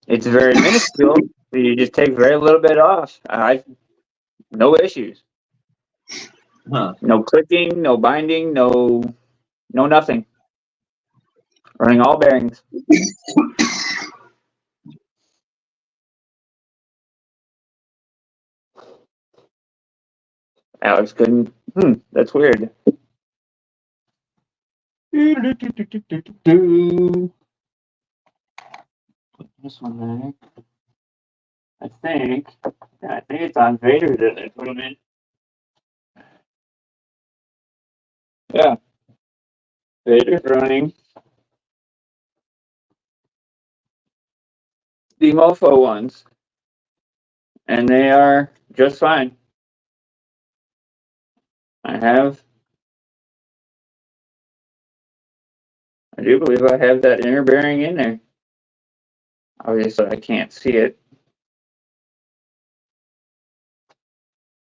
It's very minuscule. So you just take very little bit off. No issues. Huh. No clicking, no binding, no nothing. Running all bearings. Alex couldn't. That's weird. Put this one there. I think it's on Vader that I put him in. Yeah. Vader's running the Mofo ones, and they are just fine. I do believe I have that inner bearing in there. Obviously, I can't see it,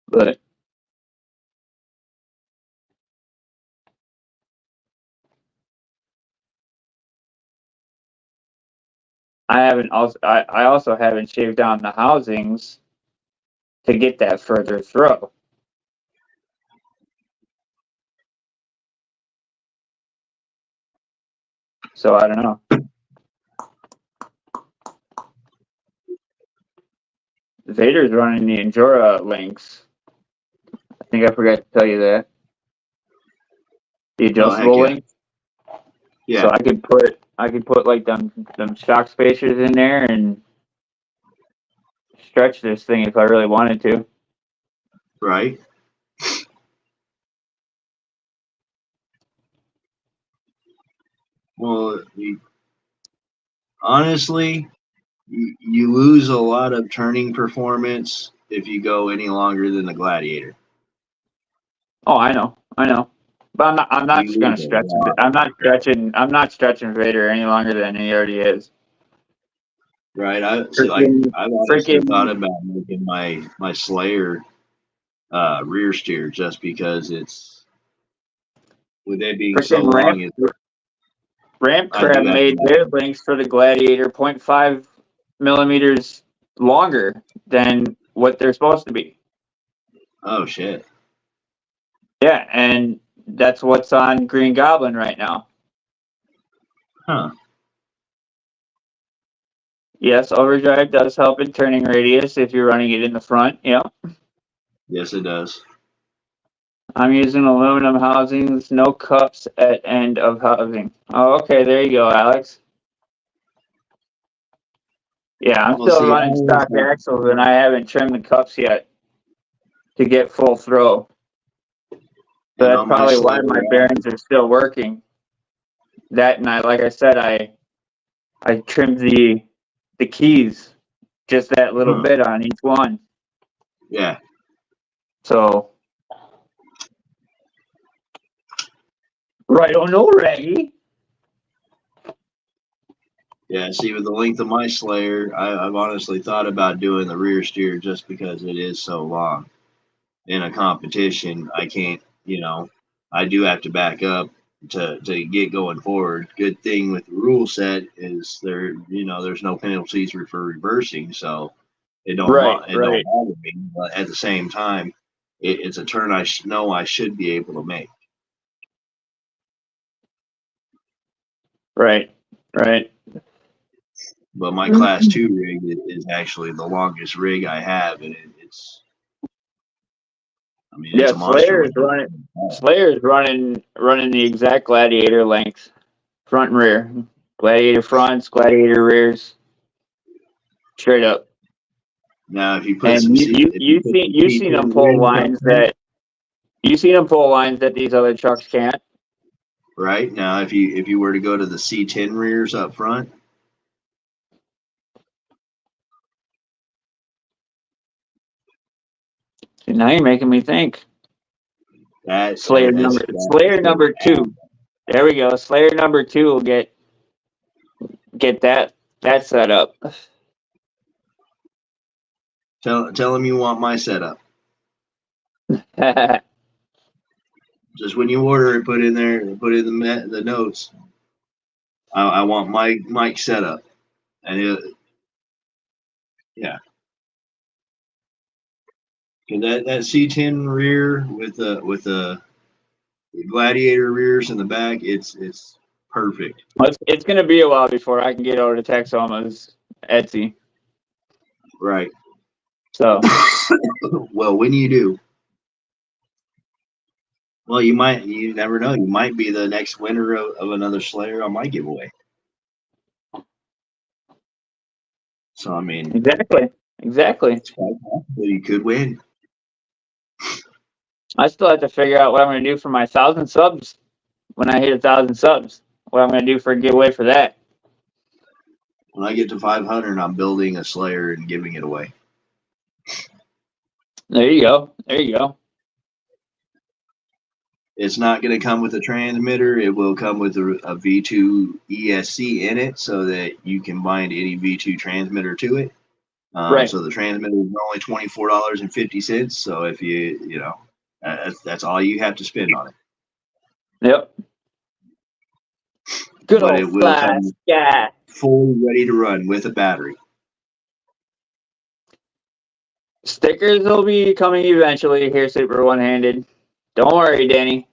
but I also haven't shaved down the housings to get that further throw. So I don't know. Vader's running the Endura links. I think I forgot to tell you that. The adjustable yeah. links. Yeah. So I could put like them shock spacers in there and stretch this thing if I really wanted to. Right. Well, honestly, you lose a lot of turning performance if you go any longer than the Gladiator. Oh, I know. But I'm not You gonna lose a stretch lot. it. I'm not stretching Vader any longer than he already is. Right. I've Freaking- honestly freaking- thought about making my Slayer rear steer just because it's, with it being so Freaking long, Ramp I do Crab have made to- their links for the Gladiator 0.5 millimeters longer than what they're supposed to be. oh shit. Yeah, and that's what's on Green Goblin right now. Huh. Yes, overdrive does help in turning radius if you're running it in the front. Yeah. Yes, it does. I'm using aluminum housings, no cups at end of housing. Oh, okay, there you go, Alex. Yeah, I'm Well, still see, running stock axles and I haven't trimmed the cups yet to get full throw. So that's on my probably why Slayer, my bearings are still working. That and like I said, I trimmed the keys just that little bit on each one. Yeah. So right on, no, Raggy. Yeah, see, with the length of my Slayer, I've honestly thought about doing the rear steer just because it is so long. In a competition, I can't, I do have to back up to get going forward. Good thing with the rule set is there's no penalties for reversing, so it don't Right. don't bother me. But at the same time, it's a turn I know I should be able to make. Right. But my class 2 rig is actually the longest rig I have, and it's a monster. Slayer's running the exact Gladiator length, front and rear. Gladiator fronts, Gladiator rears, straight up. Now, if you put And you've seen them pull lines that these other trucks can't. Right now, if you were to go to the C10 rears up front, Now you're making me think. Slayer number 2. There we go. Slayer number 2 will get that set up. Tell them you want my setup. Just when you order it, put in the notes. I want my mic setup, and yeah. And that C10 rear with the Gladiator rears in the back, it's perfect. It's gonna be a while before I can get over to Texoma's Etsy. Right. So. Well, when you do, well, you never know. You might be the next winner of another Slayer on my giveaway. So, I mean, Exactly. it's quite possible you could win. I still have to figure out what I'm going to do for my 1,000 subs when I hit 1,000 subs. What I'm going to do for a giveaway for that. When I get to 500, I'm building a Slayer and giving it away. There you go. There you go. It's not going to come with a transmitter. It will come with a V2 ESC in it so that you can bind any V2 transmitter to it. Right. So the transmitter is only $24.50. So if that's all you have to spend on it. Yep. Good But old it will flash come guy. fully ready to run with a battery. Stickers will be coming eventually here, Super One-Handed. Don't worry, Danny.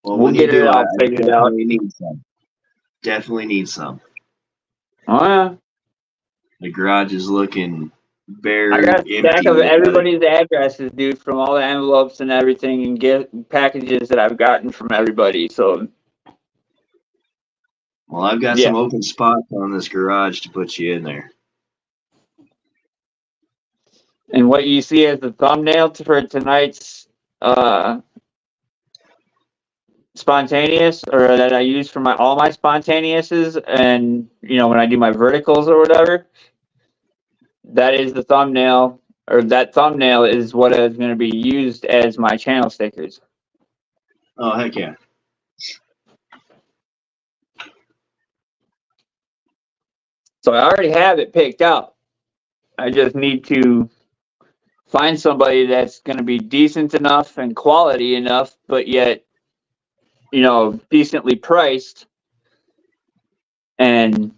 Well, We'll when get you do, it all I figured out. Definitely need some. Oh, yeah. The garage is looking very I got a stack empty. of everybody's addresses, dude, from all the envelopes and everything and gift packages that I've gotten from everybody. So, Well, I've got some open spots on this garage to put you in there. and what you see as the thumbnail for tonight's spontaneous, or that I use for all my spontaneouses, and when I do my verticals or whatever, that is the thumbnail, or that thumbnail is what is going to be used as my channel stickers. Oh, heck yeah. So I already have it picked out. I just need to find somebody that's going to be decent enough and quality enough, but yet, decently priced, and,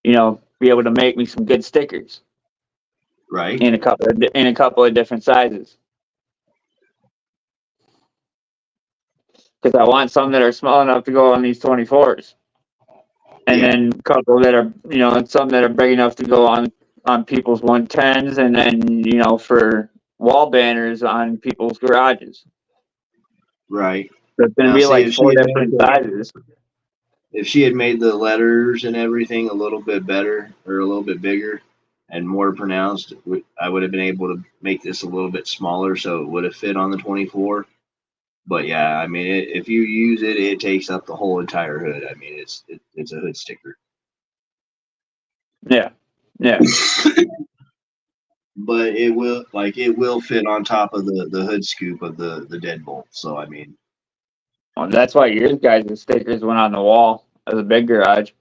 be able to make me some good stickers. Right. In a couple of different sizes. Because I want some that are small enough to go on these 24s. And then a couple that are, and some that are big enough to go on people's 110s, and then, for wall banners on people's garages. Right. So it's going to be like 4 different sizes. If she had made the letters and everything a little bit better or a little bit bigger and more pronounced, I would have been able to make this a little bit smaller so it would have fit on the 24. But yeah, I mean, if you use it, it takes up the whole entire hood. I mean, it's a hood sticker. Yeah. Yeah. But it will fit on top of the hood scoop of the deadbolt. So I mean, well, that's why your guys' stickers went on the wall of the big garage.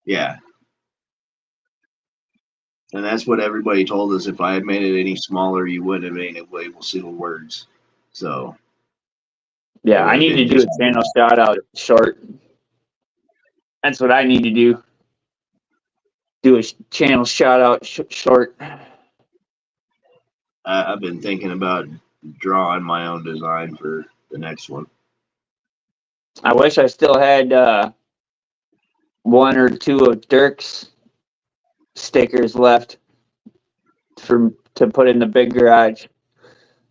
Yeah. And that's what everybody told us. If I had made it any smaller, you wouldn't have been able to see the words. So. Yeah, I need to do a channel shout out short. That's what I need to do. Do a channel shout out short. I've been thinking about drawing my own design for the next one. I wish I still had 1 or 2 of Dirk's stickers left to put in the big garage,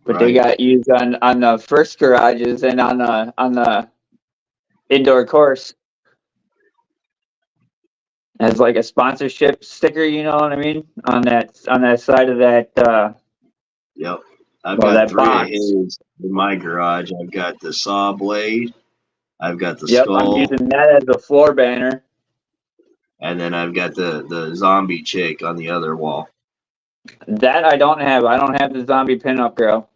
but they got used on the first garages and on the indoor course as like a sponsorship sticker. You know what I mean? On that side of that. Yep, I've got 3 of his in my garage. I've got the saw blade. I've got the skull. I'm using that as a floor banner. And then I've got the zombie chick on the other wall. That I don't have. I don't have the zombie pinup girl.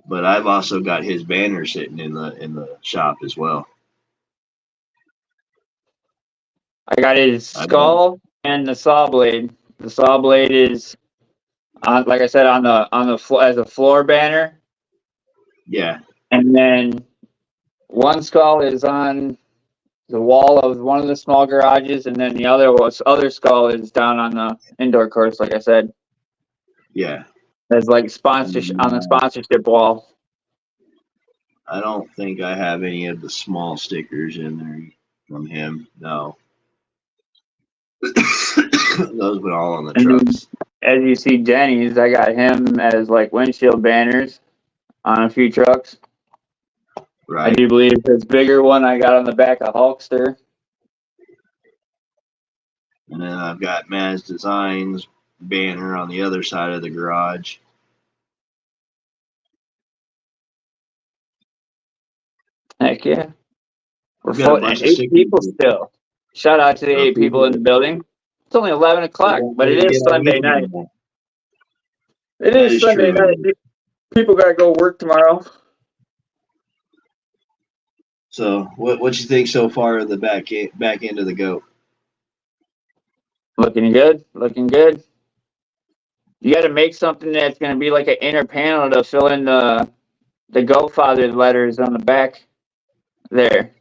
But I've also got his banner sitting in the shop as well. I got his skull and the saw blade. The saw blade is, like I said, on the as a floor banner. Yeah. And then one skull is on the wall of one of the small garages, and then the other skull is down on the indoor course, like I said. Yeah. There's like sponsorship on the sponsorship wall. I don't think I have any of the small stickers in there from him. No. Those were all on the trucks. As you see Denny's, I got him as like windshield banners on a few trucks. Right. I do believe his bigger one I got on the back of Hulkster. And then I've got Maz Designs banner on the other side of the garage. Heck yeah. We're We've got a full, bunch and of 8 stickers. people still. Shout out to the 8 people in the building. It's only 11 o'clock, but it is Sunday night. It That is is Sunday true. night. People gotta go work tomorrow. So, what you think so far of the back end of the goat? Looking good. Looking good. You got to make something that's going to be like an inner panel to fill in the Goatfather letters on the back there.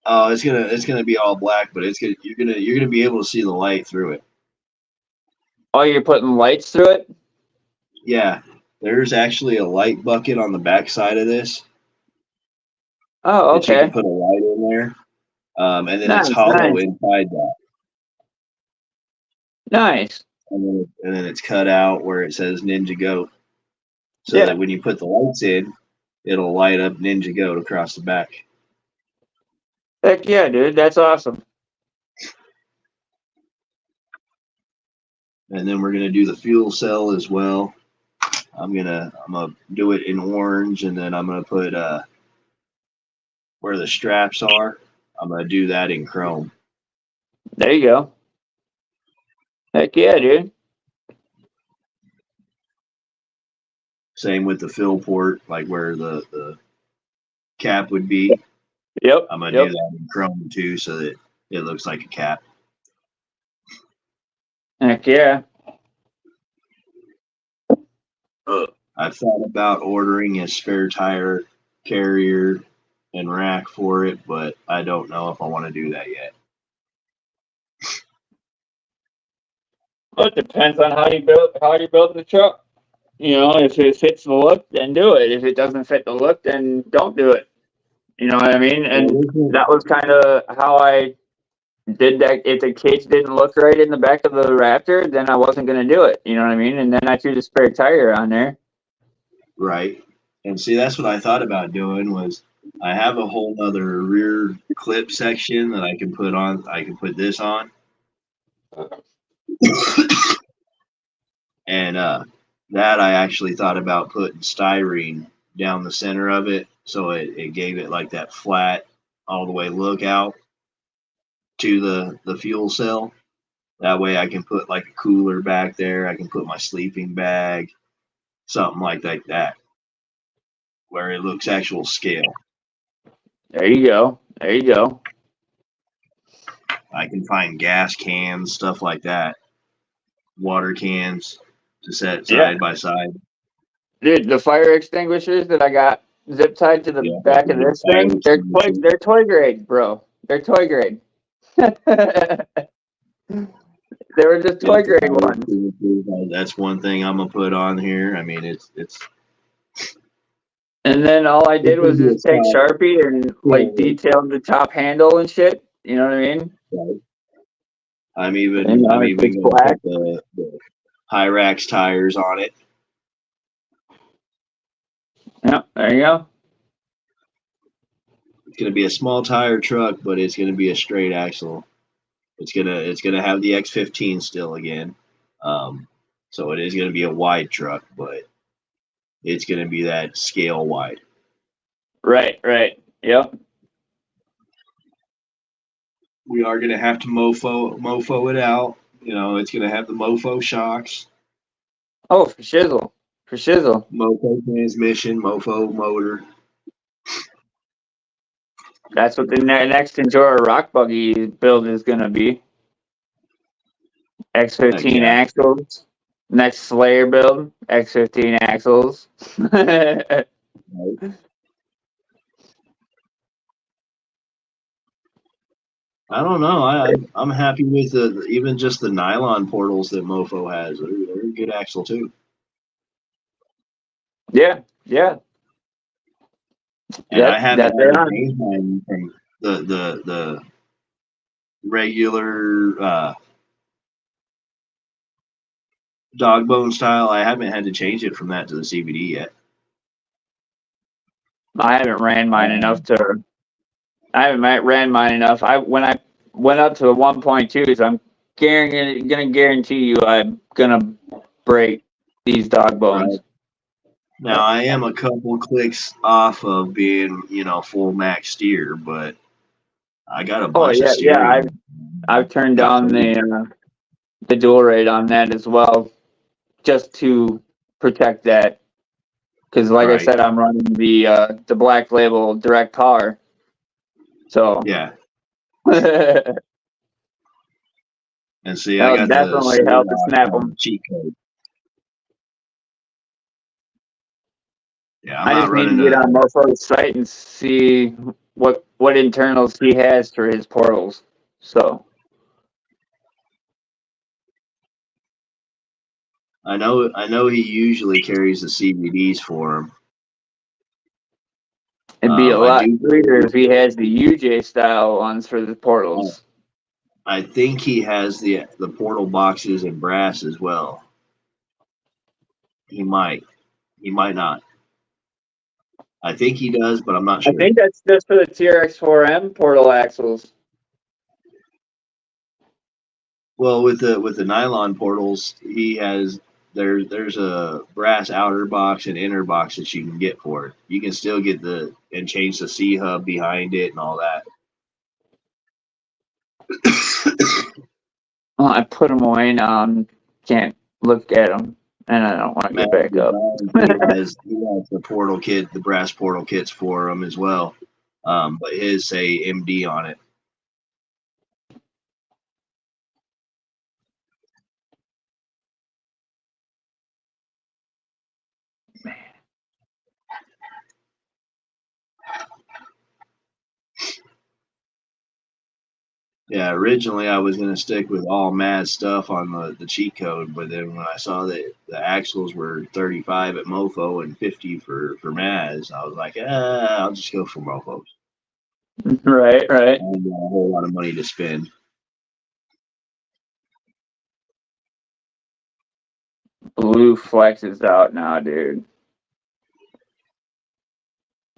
Oh, it's gonna be all black, but you're gonna be able to see the light through it. Oh, you're putting lights through it? Yeah, there's actually a light bucket on the back side of this. Oh, That you okay. can put a light in there, and then Nice, it's hollow nice. inside that. Nice. And then it's cut out where it says Ninja Goat, so Yeah. that when you put the lights in, it'll light up Ninja Goat across the back. Heck yeah, dude. That's awesome. And then we're gonna do the fuel cell as well. I'm gonna do it in orange, and then I'm gonna put where the straps are. I'm gonna do that in chrome. There you go. Heck yeah, dude. Same with the fill port, like where the cap would be. Yep. I'm gonna do that in chrome too, so that it looks like a cap. Heck yeah. I've thought about ordering a spare tire carrier and rack for it, but I don't know if I want to do that yet. Well, it depends on how you build the truck. You know, if it fits the look, then do it. If it doesn't fit the look, then don't do it. You know what I mean? And that was kind of how I did that. If the cage didn't look right in the back of the Raptor, then I wasn't going to do it. You know what I mean? And then I threw the spare tire on there. Right. And see, that's what I thought about doing was I have a whole other rear clip section that I can put on. I can put this on. And that I actually thought about putting styrene down the center of it, so it gave it like that flat all the way look out to the fuel cell. That way I can put like a cooler back there. I can put my sleeping bag, something like that, where it looks actual scale. There you go. There you go. I can find gas cans, stuff like that, water cans to set side by side. Dude, the fire extinguishers that I got zip tied to the back of this thing, they're toy grade, bro. They're toy grade. They were just toy grade ones. That's one thing I'm gonna put on here. I mean, it's. And then all I did was just take Sharpie and like detailed the top handle and shit. You know what I mean? Right. I'm even gonna put the Hyrax tires on it. Yeah, there you go. It's gonna be a small tire truck, but it's gonna be a straight axle. It's gonna have the X15 still again. So it is gonna be a wide truck, but it's gonna be that scale wide. Right. Yep. We are gonna have to mofo it out. You know, it's gonna have the mofo shocks. Oh, for shizzle. Mofo transmission, mofo motor. That's what the next Enduro rock buggy build is gonna be. X15 axles. Next Slayer build, X15 axles. Right. I don't know. I'm happy with even just the nylon portals that Mofo has. They're a good axle too. Yeah. And I haven't had to change mine from the regular dog bone style. I haven't had to change it from that to the CBD yet. I haven't ran mine enough. When I went up to the 1.2s, gonna guarantee you I'm gonna break these dog bones. Now I am a couple clicks off of being, full max steer, but I got a bunch of steering. I've turned down the dual rate on that as well, just to protect that. Because, like I said, I'm running the Black Label direct power. So yeah. And see, that'll I got definitely help to snap them. Cheat code. Yeah, I just need to get on Mofo's site and see what internals he has for his portals. So I know he usually carries the CVDs for him. it'd be a lot sweeter if he has the UJ style ones for the portals. I think he has the portal boxes in brass as well. He might not. I think he does, but I'm not sure. I think that's just for the TRX4M portal axles. Well, with the nylon portals, he has there's a brass outer box and inner box that you can get for it. You can still get and change the C hub behind it and all that. Well, I put them away now. Can't look at them, and I don't want to get back up. He has the portal kit, the brass portal kits for them as well, but his say MD on it. Yeah, originally I was going to stick with all Maz stuff on the cheat code, but then when I saw that the axles were 35 at Mofo and 50 for Maz, I was like, I'll just go for Mofos. Right. I don't got a whole lot of money to spend. Blue Flex is out now, dude.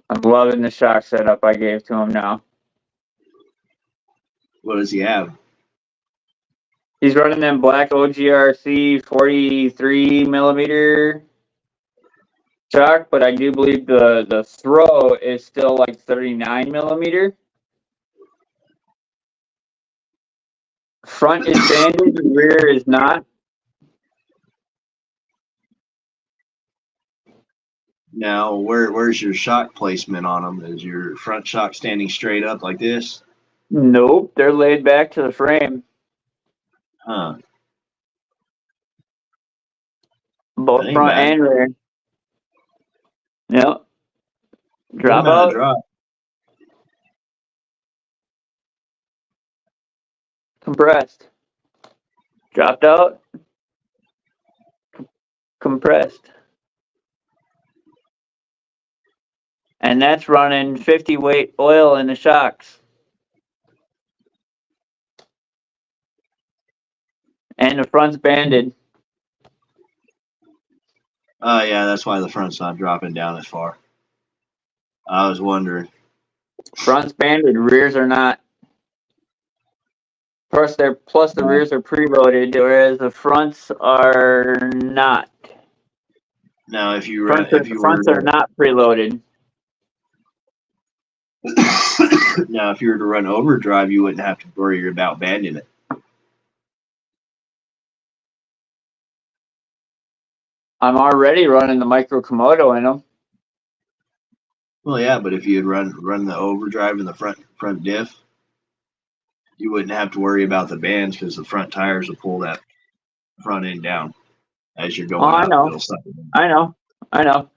I'm loving the shock setup I gave to him now. What does he have? He's running them black OGRC 43 millimeter shock, but I do believe the throw is still like 39 millimeter. Front is banded, the rear is not. Now, where's your shock placement on them? Is your front shock standing straight up like this? Nope, they're laid back to the frame. Huh. Both front and rear. Yep. Drop out. Drop. Compressed. Dropped out. Compressed. And that's running 50 weight oil in the shocks. And the front's banded. Oh, yeah, that's why the front's not dropping down as far. I was wondering. Front's banded, rears are not. Plus the rears are preloaded, whereas the fronts are not. Now, if you fronts are not preloaded. Now, if you were to run overdrive, you wouldn't have to worry about banding it. I'm already running the Micro Komodo in them. Well, yeah, but if you had run the overdrive in the front diff, you wouldn't have to worry about the bands because the front tires will pull that front end down as you're going. Oh, I know. I know.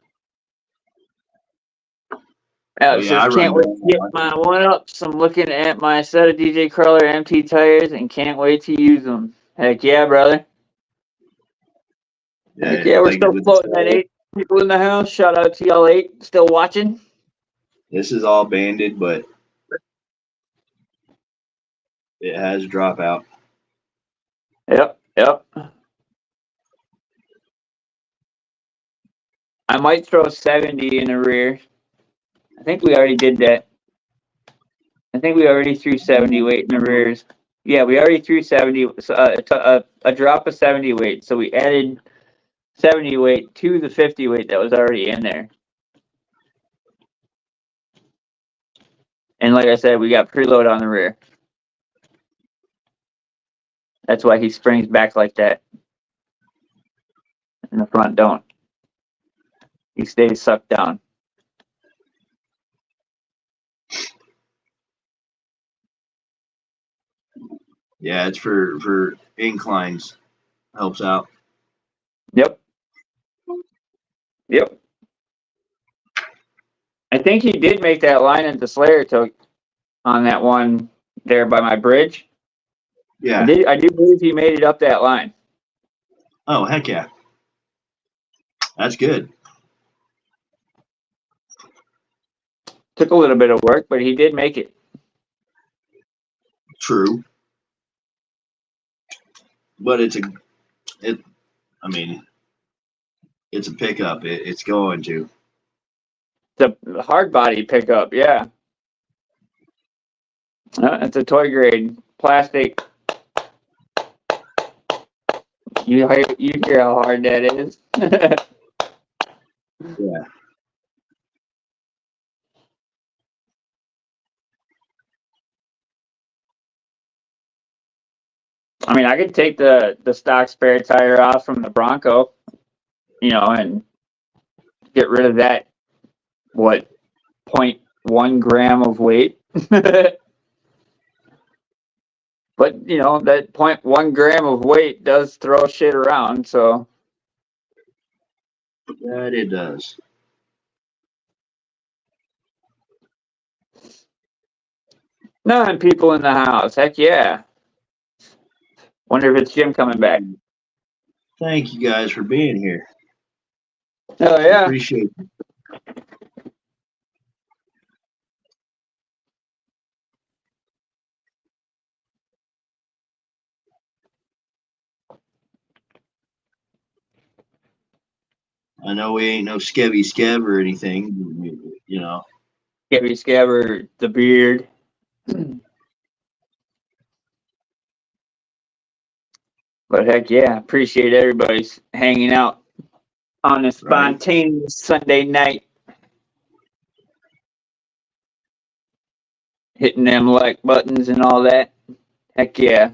I can't wait to get my 1-ups. I'm looking at my set of DJ Crawler MT tires and can't wait to use them. Heck yeah, brother. Heck yeah, we're still floating at 8 people in the house. Shout out to y'all 8 still watching. This is all banded, but it has dropout. Yep. I might throw 70 in the rear. I think we already did that. I think we already threw 70 weight in the rears. Yeah, we already threw 70, a drop of 70 weight. So we added 70 weight to the 50 weight that was already in there. And like I said, we got preload on the rear. That's why he springs back like that. And the front don't. He stays sucked down. Yeah, it's for inclines. Helps out. Yep. Yep. I think he did make that line at the Slayer took on that one there by my bridge. Yeah. I do believe he made it up that line. Oh, heck yeah. That's good. Took a little bit of work, but he did make it. True. But it's a pickup. It's going to. It's a hard body pickup, yeah. It's a toy grade plastic. You hear how hard that is. Yeah. I mean, I could take the stock spare tire off from the Bronco, and get rid of that, 0.1 gram of weight. But, that 0.1 gram of weight does throw shit around, so. That it does. None people in the house. Heck yeah. Wonder if it's Jim coming back. Thank you guys for being here. Oh, yeah. Appreciate it. I know we ain't no Skevy Skev or anything, Skevy Scabber, the beard. But heck yeah, appreciate everybody's hanging out on a spontaneous Sunday night. Hitting them like buttons and all that. Heck yeah.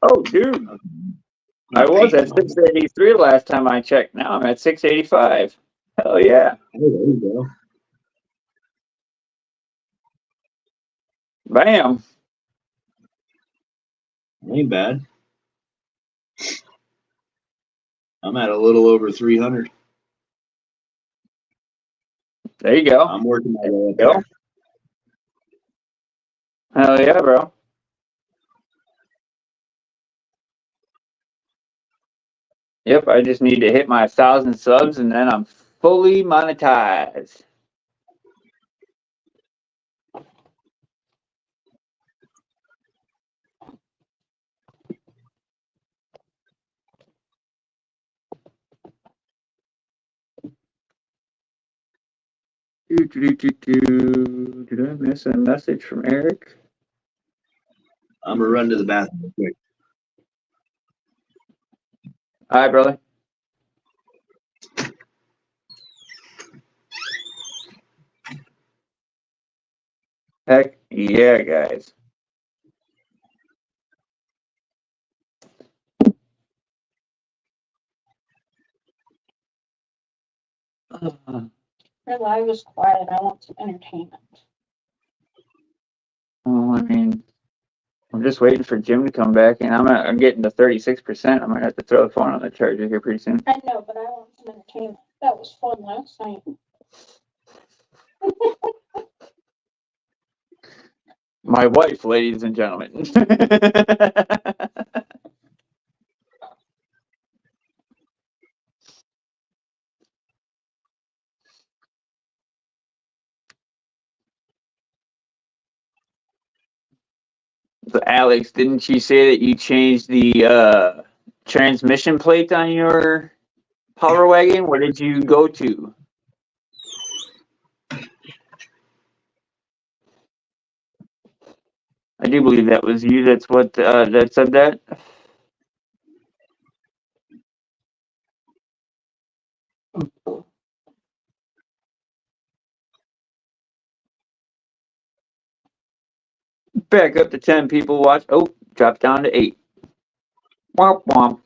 Oh, dude. I was at 683 last time I checked. Now I'm at 685. Hell yeah. Oh, there you go. Bam. Ain't bad. I'm at a little over 300. There you go. I'm working my way up there. Hell yeah, bro. Yep, I just need to hit my 1,000 subs and then I'm fully monetized. Did I miss a message from Eric? I'm gonna run to the bathroom real quick. All right, brother. Heck yeah, guys. Your live is quiet. I want some entertainment. Oh, I mean, I'm just waiting for Jim to come back, and I'm getting to 36%. I'm gonna have to throw the phone on the charger here pretty soon. I know, but I want some entertainment. That was fun last night. My wife, ladies and gentlemen. So Alex, didn't you say that you changed the transmission plate on your Power Wagon, where did you go to? I do believe that was you. That's what that said that. Back up to 10 people watch. Oh, dropped down to 8. Womp womp.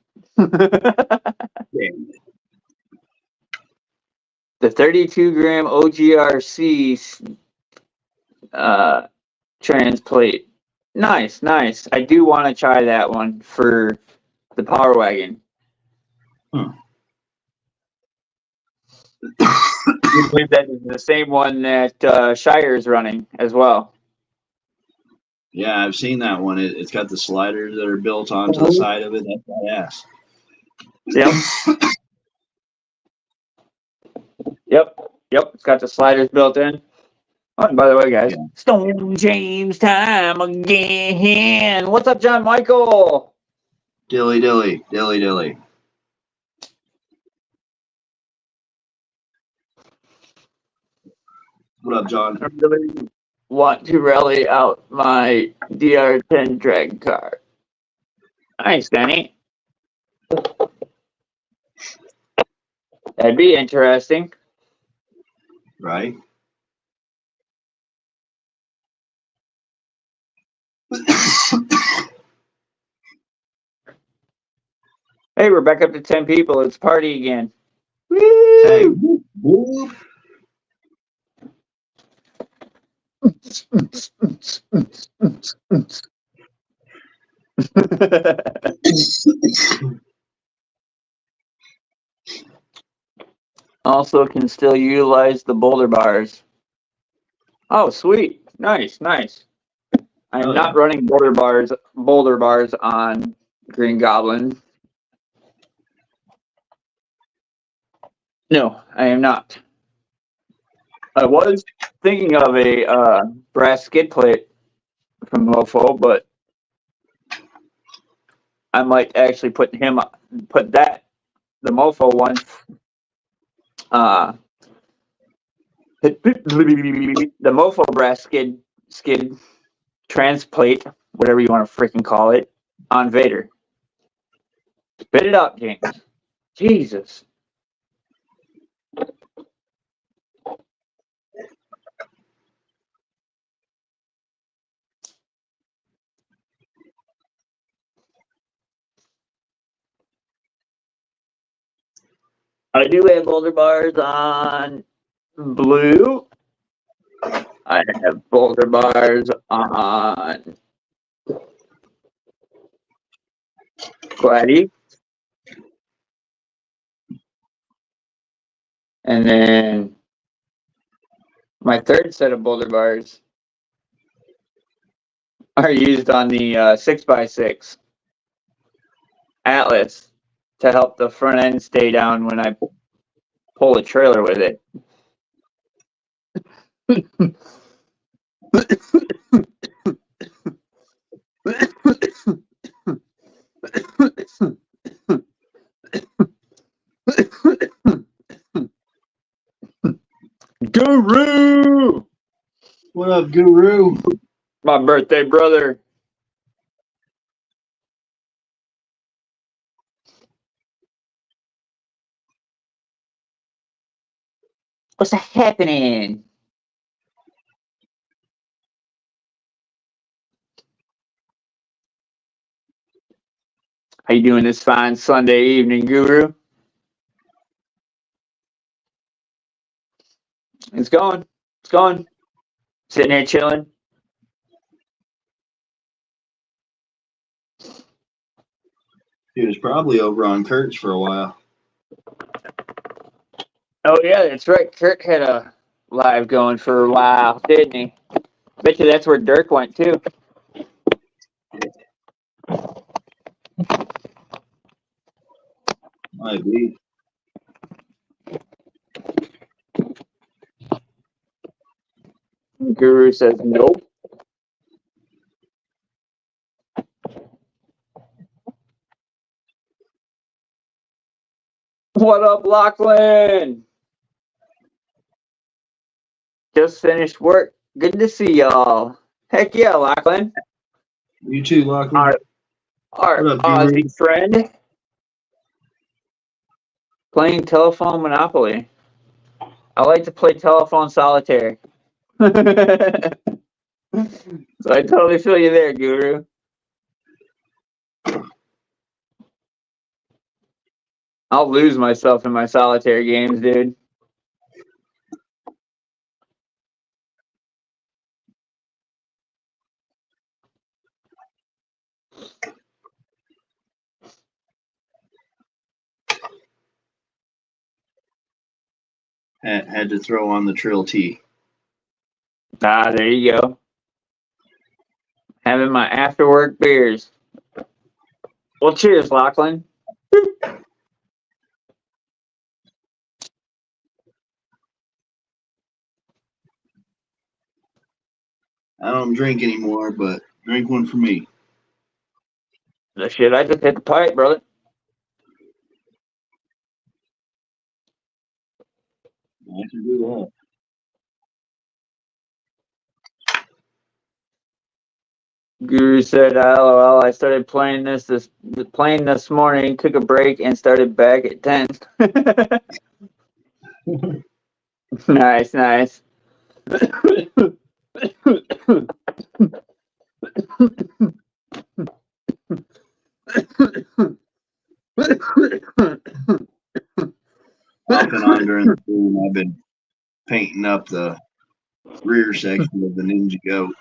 The 32-gram OGRC trans plate. Nice, nice. I do want to try that one for the Power Wagon. I believe that is the same one that Shire is running as well. Yeah, I've seen that one. It's got the sliders that are built onto the side of it. That's badass. Yep. Yep. It's got the sliders built in. Oh, and by the way, guys, Stone James time again. What's up, John Michael? Dilly dilly, dilly dilly. What up, John? I really want to rally out my DR10 drag car. Nice, Danny. That'd be interesting. Right? Hey, we're back up to 10 people. Let's party again. Hey, whoop. Also can still utilize the boulder bars. Oh, sweet. Nice, nice. I'm not running boulder bars on Green Goblin. No, I am not. I was thinking of a brass skid plate from Mofo, but I might actually put the Mofo one, the Mofo brass skid transplate, whatever you want to freaking call it, on Vader. Spit it up, James. Jesus. I do have boulder bars on blue. I have boulder bars on Gladdy. And then my third set of boulder bars are used on the 6x6 Atlas to help the front end stay down when I pull a trailer with it. Guru! What up, Guru? My birthday brother. What's happening? How you doing this fine Sunday evening, Guru? It's going. It's going. Sitting here chilling. He was probably over on Kurt's for a while. Oh yeah, that's right. Kirk had a live going for a while, didn't he? Bet you that's where Dirk went too. Might be. Guru says nope. What up, Lachlan? Just finished work. Good to see y'all. Heck yeah, Lachlan. You too, Lachlan. Our What up, Aussie Guru? friend. Playing telephone Monopoly. I like to play telephone solitaire. So I totally feel you there, Guru. I'll lose myself in my solitaire games, dude. Had to throw on the Trill T. Ah, there you go. Having my after work beers. Well, cheers, Lachlan. I don't drink anymore, but drink one for me. The shit, I just hit the pipe, brother. I can do that. Guru said, "LOL. I started playing this morning. Took a break and started back at 10." Nice, nice. Off and on during the stream, I've been painting up the rear section of the Ninja Goat,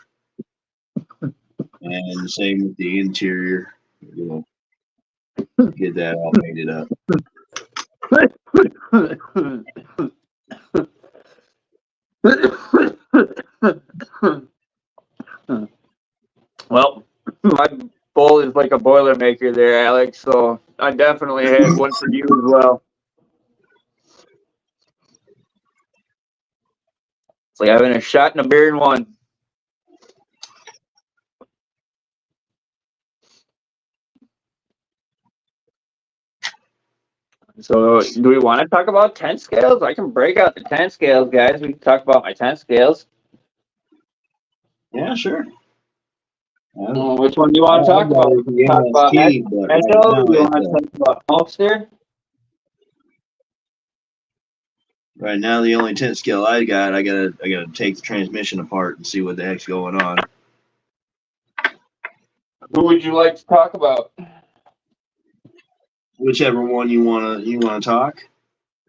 and the same with the interior. You know, get that all painted up. Well, my bowl is like a Boilermaker there, Alex, so I definitely had one for you as well. It's like having a shot and a beer in one. So, do we want to talk about 10 scales? I can break out the 10 scales, guys. We can talk about my 10 scales. Yeah, sure. Which one do you want to talk about? Talk about Echo? Do you want to talk about Holster? Right now, the only 10 scale I gotta take the transmission apart and see what the heck's going on. Who would you like to talk about? Whichever one you wanna talk,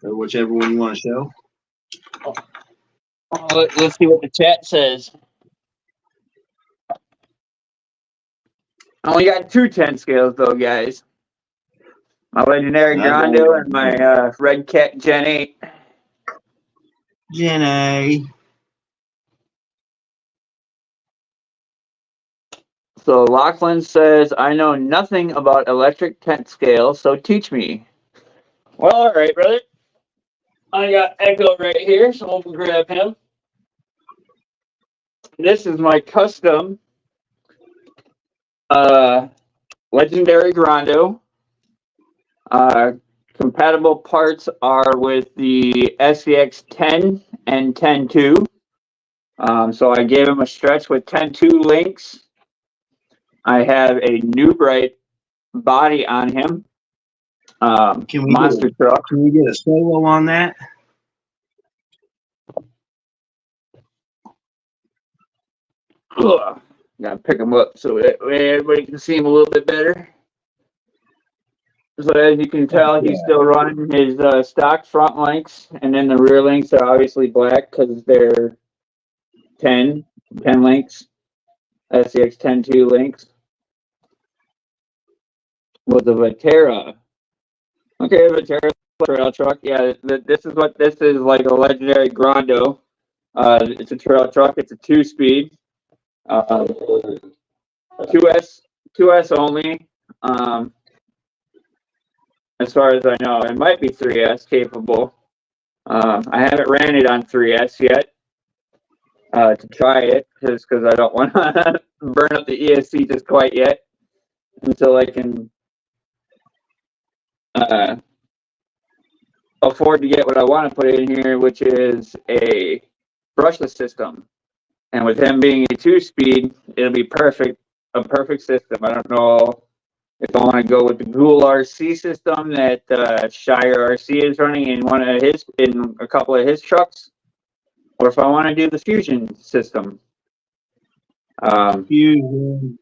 or whichever one you want to show. Let's see what the chat says. I only got 2 10 scales though, guys. My Legendary Grando and my Red Cat Gen 8. Gen A. So Lachlan says, I know nothing about electric 10 scale, so teach me. Well, all right, brother. I got Echo right here, so we'll grab him. This is my custom Legendary Grando. Compatible parts are with the SCX 10 and 10.2. So I gave him a stretch with 10.2 links. I have a New Bright body on him. Monster truck. Can we get a solo on that? Ugh. Gotta pick him up so that everybody can see him a little bit better. So as you can tell, he's still running his stock front links, and then the rear links are obviously black because they're 10 links, SCX 10.2 links. With the Vatera. Okay, Vatera trail truck. Yeah, this is what this is, like a Legendary Grando. It's a trail truck. It's a 2-speed. 2S only. As far as I know, it might be 3S capable. I haven't ran it on 3S yet to try it, just because I don't want to burn up the ESC just quite yet until I can afford to get what I want to put in here, which is a brushless system. And with him being a 2-speed, it'll be perfect, a perfect system. I don't know if I want to go with the Ghoul RC system that Shire RC is running in a couple of his trucks, or if I want to do the Fusion system. Fusion.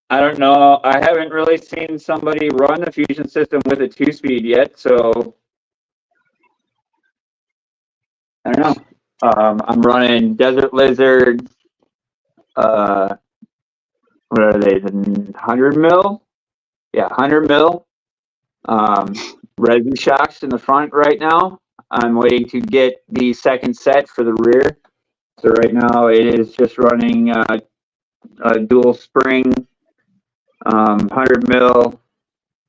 I don't know. I haven't really seen somebody run the Fusion system with a 2-speed yet, so I don't know. I'm running Desert Lizard. What are they? The 100 mil? Yeah, 100 mil. Resi shocks in the front right now. I'm waiting to get the second set for the rear. So right now it is just running a dual spring 100 mil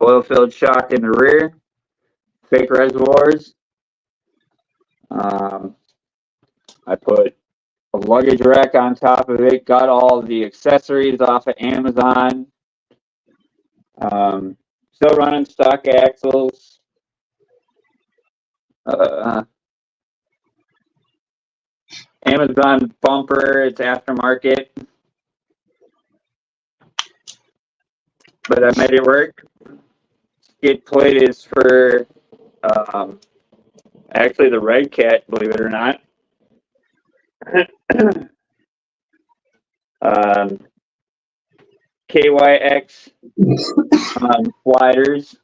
oil filled shock in the rear, fake reservoirs. I put a luggage rack on top of it, got all the accessories off of Amazon. Still running stock axles. Amazon bumper, it's aftermarket. But I made it work. Skid plate is for actually the Red Cat, believe it or not. KYX sliders.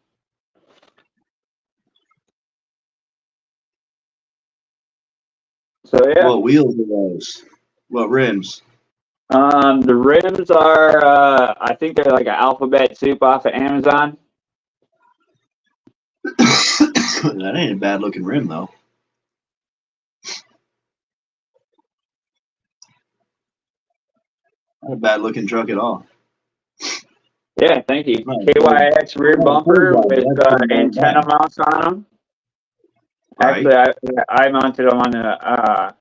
So yeah. What wheels are those? What rims? The rims are I think they're like an alphabet soup off of Amazon. That ain't a bad looking rim though. Not a bad looking truck at all. Yeah, thank you. KYX rear bumper with antenna mounts on them. Actually, I mounted them on the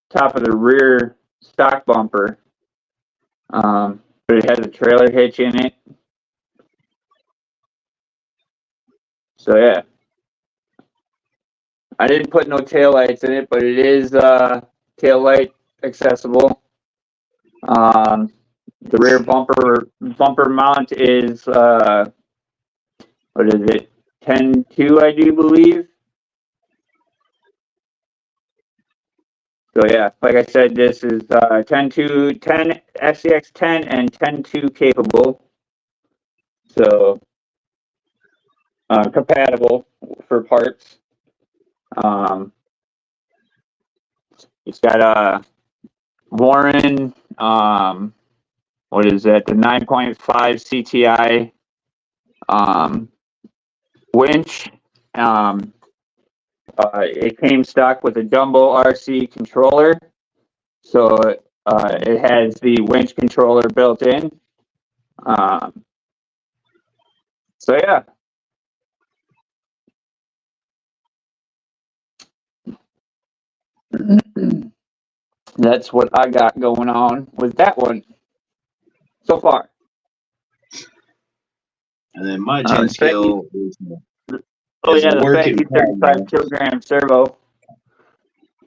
top of the rear stock bumper, but it has a trailer hitch in it. So yeah, I didn't put no tail lights in it, but it is tail light accessible. The rear bumper mount is what is it? 10.2, I do believe. So yeah, like I said, this is 10.2, 10 FCX 10 and 10.2 capable. So compatible for parts. It's got a Warren, what is that? The 9.5 CTI winch. It came stock with a Dumbo RC controller, so it has the winch controller built in. So yeah. That's what I got going on with that one so far. And then my 10 scale is the Becky 35 kilogram servo,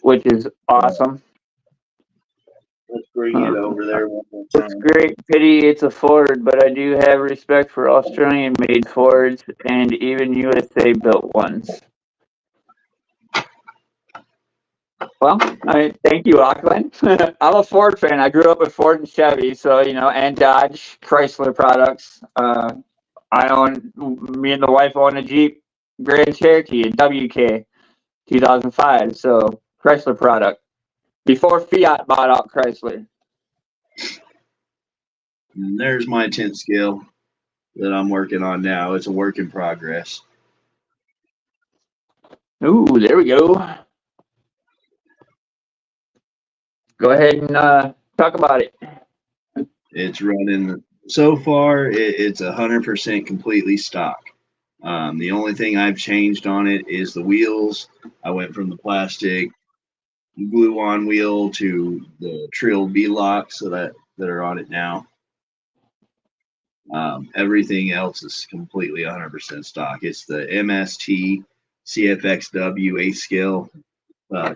which is awesome. Let's bring it over there one more time. It's great. Pity it's a Ford, but I do have respect for Australian-made Fords and even USA-built ones. Well, thank you, Auckland. I'm a Ford fan. I grew up with Ford and Chevy, so and Dodge, Chrysler products. Me and the wife own a Jeep Grand Cherokee in WK 2005, so Chrysler product. Before Fiat bought out Chrysler. And there's my 10 scale that I'm working on now. It's a work in progress. Ooh, there we go. Go ahead and talk about it. It's running so far. It's 100% completely stock. The only thing I've changed on it is the wheels. I went from the plastic glue-on wheel to the Trill B-locks that are on it now. Everything else is completely 100% stock. It's the MST CFXW 8-scale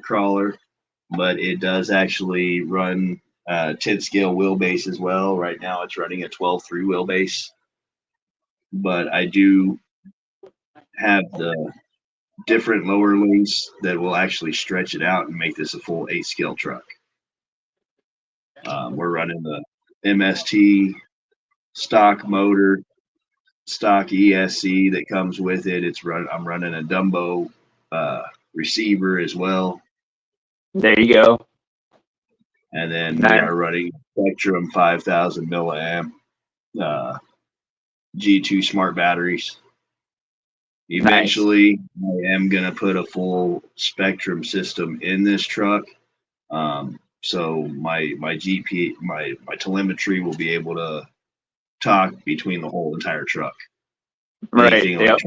crawler, but it does actually run 10-scale wheelbase as well. Right now it's running a 12.3 wheelbase, but I do have the different lower links that will actually stretch it out and make this a full 8-scale truck. We're running the MST stock motor, stock ESC that comes with it. I'm running a Dumbo receiver as well. There you go. And then Nice. we are running Spectrum 5000 milliamp G2 smart batteries. Eventually, I am going to put a full Spectrum system in this truck. So my telemetry will be able to talk between the whole entire truck. Right. Yep.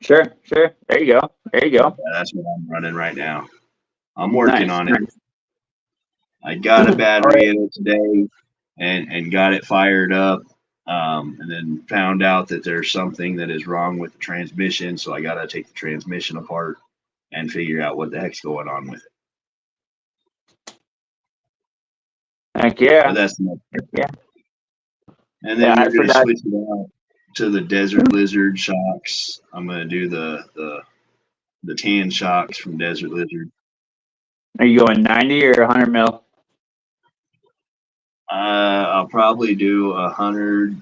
Sure. There you go. Yeah, that's what I'm running right now. I'm working on it. I got a battery in it today and got it fired up. And then found out that there's something that is wrong with the transmission. So I got to take the transmission apart and figure out what the heck's going on with it. Heck yeah. But that's the next yeah. And then we're going to switch it out to the Desert Lizard shocks. I'm going to do the tan shocks from Desert Lizard. Are you going 90 or 100 mil? I'll probably do 100.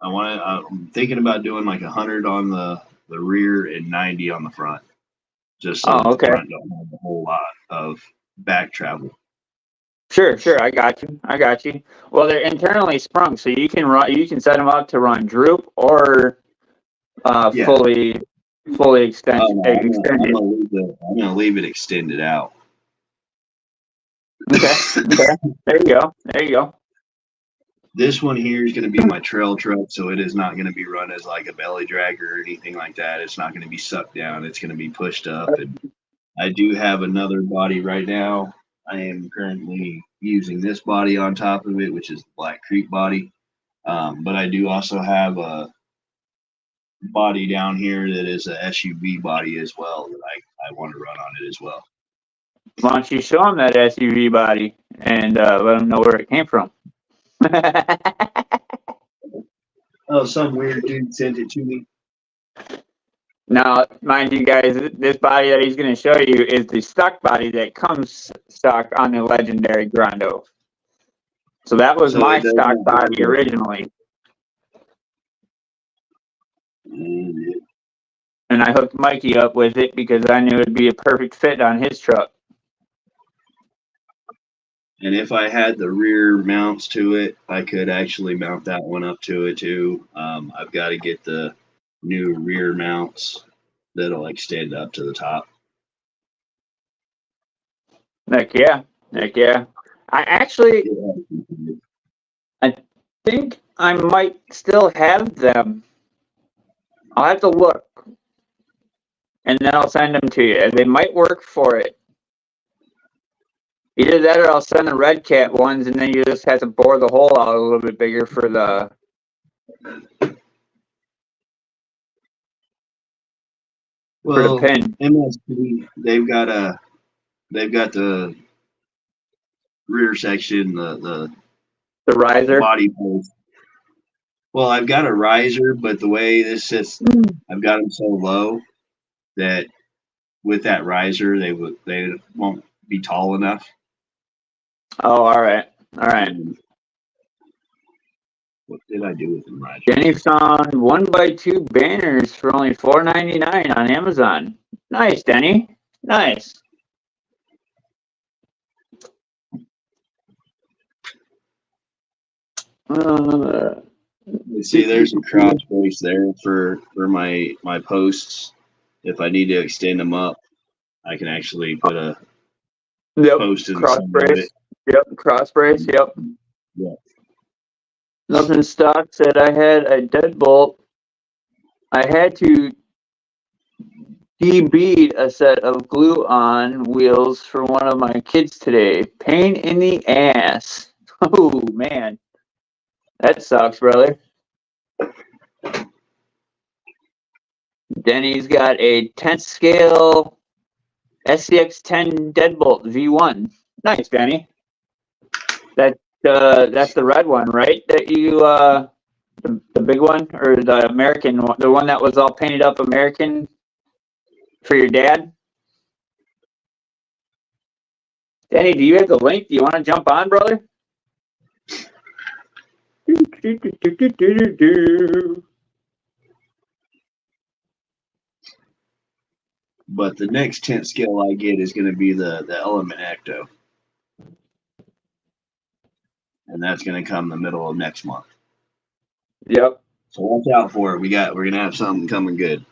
I'm thinking about doing like 100 on the rear and 90 on the front. Just so the front don't have a whole lot of back travel. Sure. I got you. Well, they're internally sprung, so you can set them up to run droop or fully extended. I'm gonna leave it extended out. Okay. There you go. This one here is going to be my trail truck, so it is not going to be run as like a belly dragger or anything like that. It's not going to be sucked down. It's going to be pushed up. And I do have another body right now. I am currently using this body on top of it, which is the Black Creek body. But I do also have a body down here that is a SUV body as well that I want to run on it as well. Why don't you show them that SUV body and let them know where it came from? Oh, some weird dude sent it to me. Now, mind you guys, this body that he's going to show you is the stock body that comes stock on the legendary Grando. So that was my stock body originally. And I hooked Mikey up with it because I knew it'd be a perfect fit on his truck. And if I had the rear mounts to it, I could actually mount that one up to it too. I've got to get the new rear mounts that'll extend up to the top. Heck yeah. I think I might still have them. I'll have to look. And then I'll send them to you. They might work for it. Either that or I'll send the Red Cat ones, and then you just have to bore the hole out a little bit bigger for the pin. MSP, they've got the rear section, the riser body post. Well, I've got a riser, but the way this sits, I've got them so low that with that riser, they won't be tall enough. Oh, all right. What did I do with them riser? Jenny found 1x2 banners for only $4.99 on Amazon. Nice, Denny. Nice. See, there's a cross brace there for my posts. If I need to extend them up, I can actually put a post in cross brace. Yep, cross brace. Yep. Yeah. Nothing stock said I had a deadbolt. I had to de-bead a set of glue-on wheels for one of my kids today. Pain in the ass. Oh man, that sucks, brother. Denny's got a 10th scale SCX10 Deadbolt V1. Nice, Denny. That's the red one, right? That you the big one, or the American one, the one that was all painted up American for your dad? Denny, do you have the link? Do you want to jump on, brother? But the next 10th scale I get is going to be the Element Ecto. And that's going to come the middle of next month. Yep. So watch out for it. We're going to have something coming good.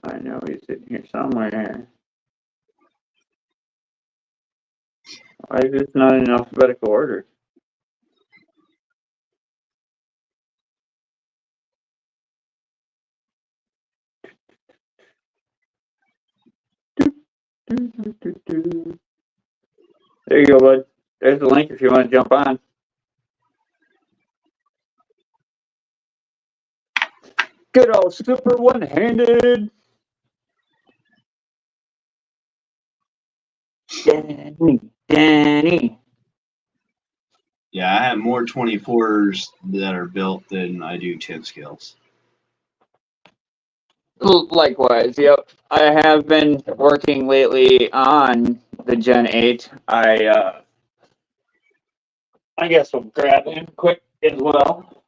I know he's sitting here somewhere. Why is this not in alphabetical order? There you go, bud. There's the link if you want to jump on. Good old super one-handed. Danny. Yeah, I have more 24s that are built than I do 10 scales. Likewise, yep. I have been working lately on the Gen 8. I guess we'll grab him quick as well.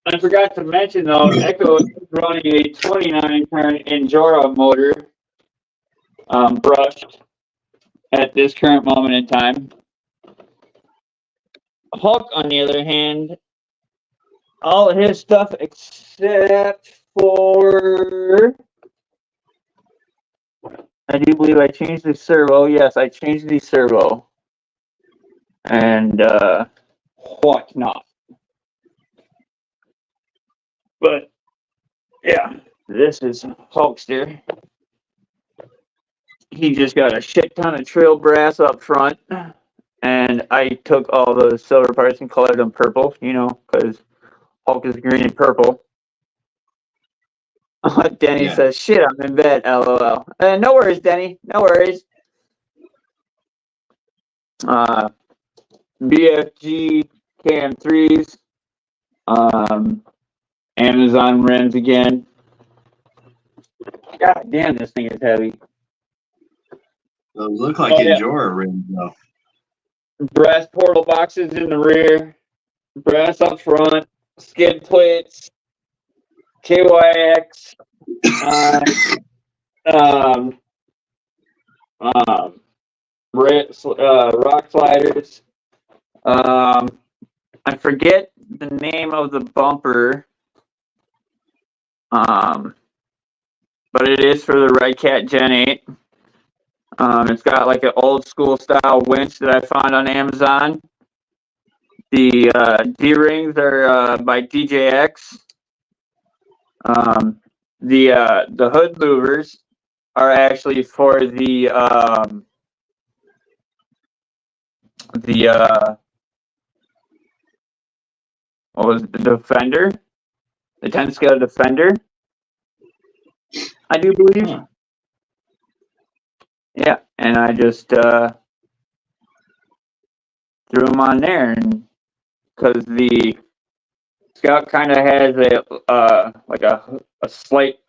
I forgot to mention though, Echo is running a 29 turn Injora motor, brushed at this current moment in time. Hulk, on the other hand, all of his stuff except for, I do believe I changed the servo. Yes, I changed the servo. And whatnot. But yeah, this is Hulkster. He just got a shit ton of trail brass up front. And I took all the silver parts and colored them purple, you know, because Hulk is green and purple. Denny says, shit, I'm in bed, LOL. No worries, Denny. No worries. BFG KM3s. Amazon rims again. God damn, this thing is heavy. Those look like Injora rims, though. Brass portal boxes in the rear. Brass up front. Skid plates. KYX. Rock sliders. I forget the name of the bumper. But it is for the Red Cat Gen 8. It's got like an old school style winch that I found on Amazon. The D-rings are by DJX. The hood louvers are actually for the what was it, the Defender? The 10 scale Defender, I do believe. Yeah, and I just threw them on there, and because the Scout kind of has a like a slight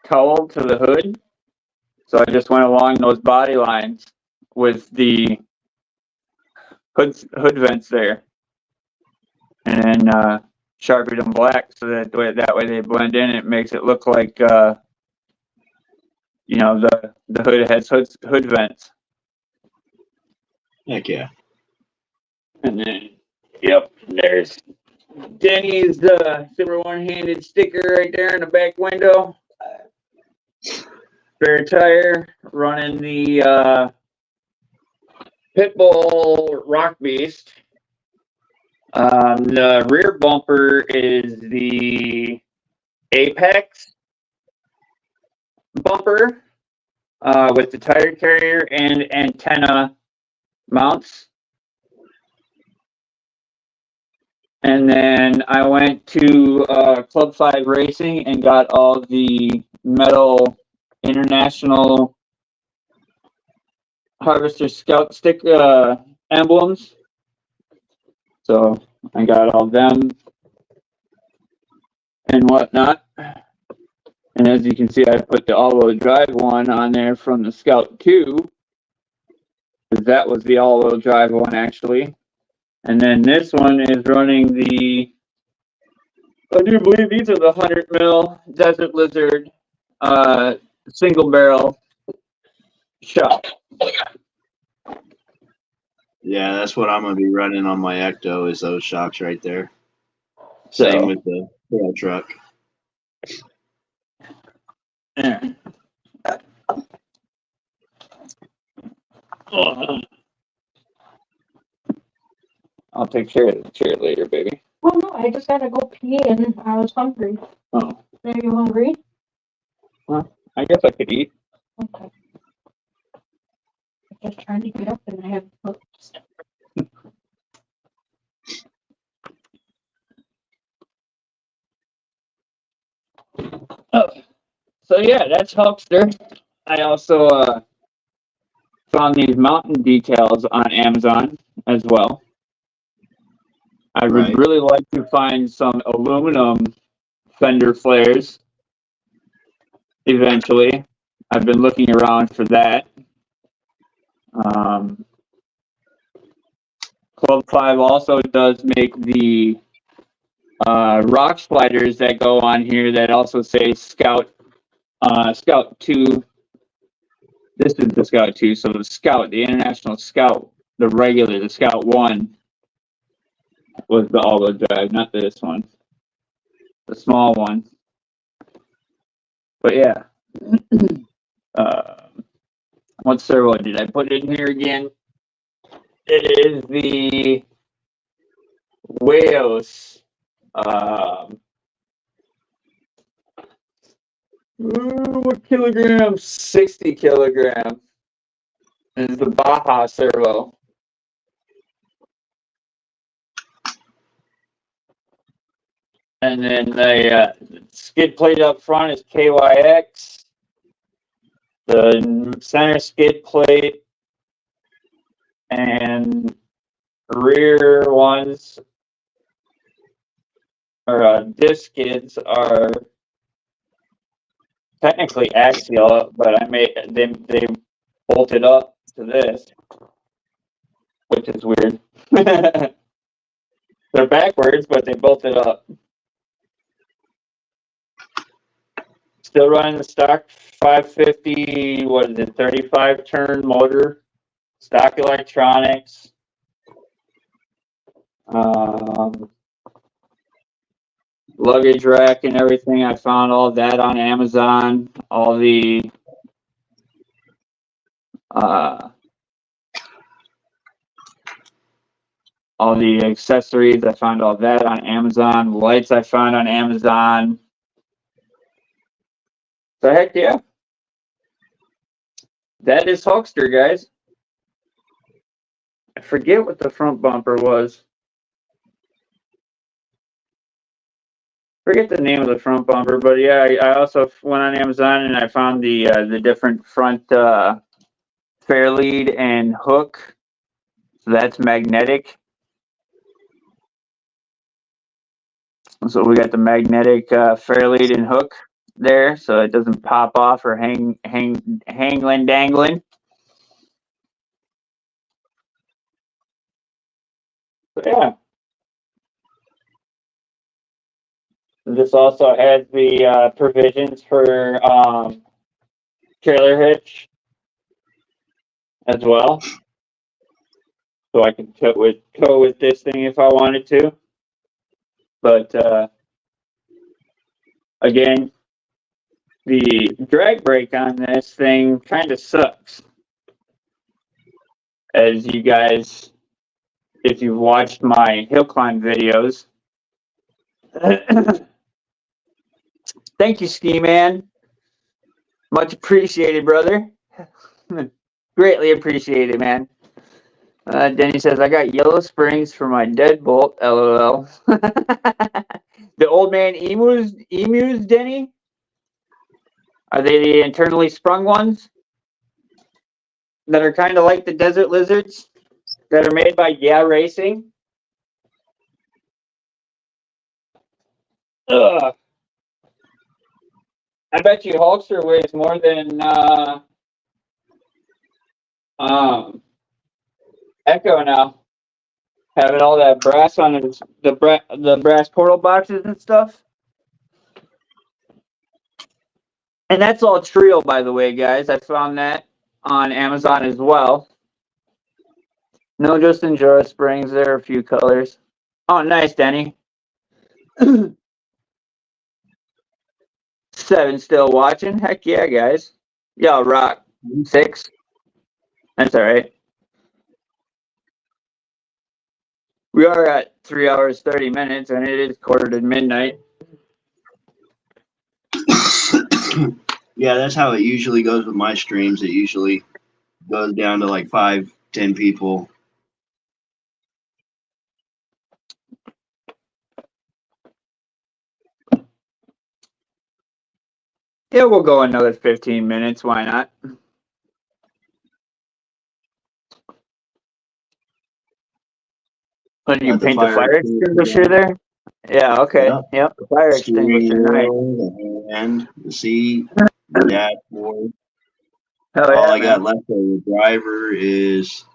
cowl to the hood, so I just went along those body lines with the hood vents there, and then Sharpied them black so that way they blend in. It makes it look like you know, the hood has hood vents. Heck yeah. And then, yep, there's Denny's silver one-handed sticker right there in the back window. spare tire, running the Pitbull Rock Beast. The rear bumper is the Apex bumper with the tire carrier and antenna mounts. And then I went to Club 5 Racing and got all the metal International Harvester Scout stick emblems. So I got all them and whatnot. And as you can see, I put the all-wheel drive one on there from the Scout 2. Because that was the all-wheel drive one, actually. And then this one is running the, I do believe these are the 100 mil Desert Lizard single barrel shock. Yeah, that's what I'm gonna be running on my Ecto is those shocks right there. So, Same with the trail truck. yeah. I'll take care of the chair later, baby. Well, no, I just gotta go pee and I was hungry. Oh, Are you hungry? I guess I could eat. Okay. I'm just trying to get up and I have stuff. Oh, so yeah, that's Hulkster. I also found these mountain decals on Amazon as well. I would Right. really like to find some aluminum fender flares eventually. I've been looking around for that. Club 5 also does make the rock sliders that go on here that also say Scout Scout 2. This is the Scout 2, so the Scout, the International Scout, the regular, the Scout 1 was the all-wheel drive, not this one. The small one. But yeah. What servo did I put in here again? It is the Wales. What kilogram? 60 kilogram. This is the Baja servo. And then the skid plate up front is KYX. The center skid plate and rear ones or disc skids are technically axial, but I made they bolted up to this, which is weird. They're backwards, but they bolted up. Still running the stock 550, what is it, 35 turn motor, stock electronics. Luggage rack and everything. I found all that on Amazon. All the accessories, I found all that on Amazon. Lights I found on Amazon. So heck yeah. That is Hulkster, guys. I forget what the front bumper was. Forget the name of the front bumper, but yeah, I also went on Amazon and I found the different front fairlead and hook. So that's magnetic. So we got the magnetic fairlead and hook there, so it doesn't pop off or hangling dangling. So yeah. This also has the provisions for trailer hitch as well. So I can tow with this thing if I wanted to. But again, the drag brake on this thing kind of sucks. As you guys, if you've watched my hill climb videos. Thank you, Ski Man. Much appreciated, brother. Greatly appreciated, man. Denny says, I got yellow springs for my deadbolt, LOL. The old man emus, Denny? Are they the internally sprung ones? That are kind of like the desert lizards? That are made by Yeah Racing? Ugh. I bet you Hulkster weighs more than Echo now. Having all that brass on it, the brass portal boxes and stuff. And that's all Trio, by the way, guys. I found that on Amazon as well. No Justin Jura springs. There are a few colors. Oh, nice, Denny. 7 still watching. Heck yeah, guys. Y'all rock. 6. That's all right. We are at 3 hours, 30 minutes, and it is 1:45. Yeah, that's how it usually goes with my streams. It usually goes down to like 5, 10 people. Yeah, we'll go another 15 minutes. Why not? When you paint the fire extinguisher there? Yeah, okay. Yep, the fire extinguisher. Nice. The hand, the seat, the dashboard. Hell yeah, All I man. got left of the driver is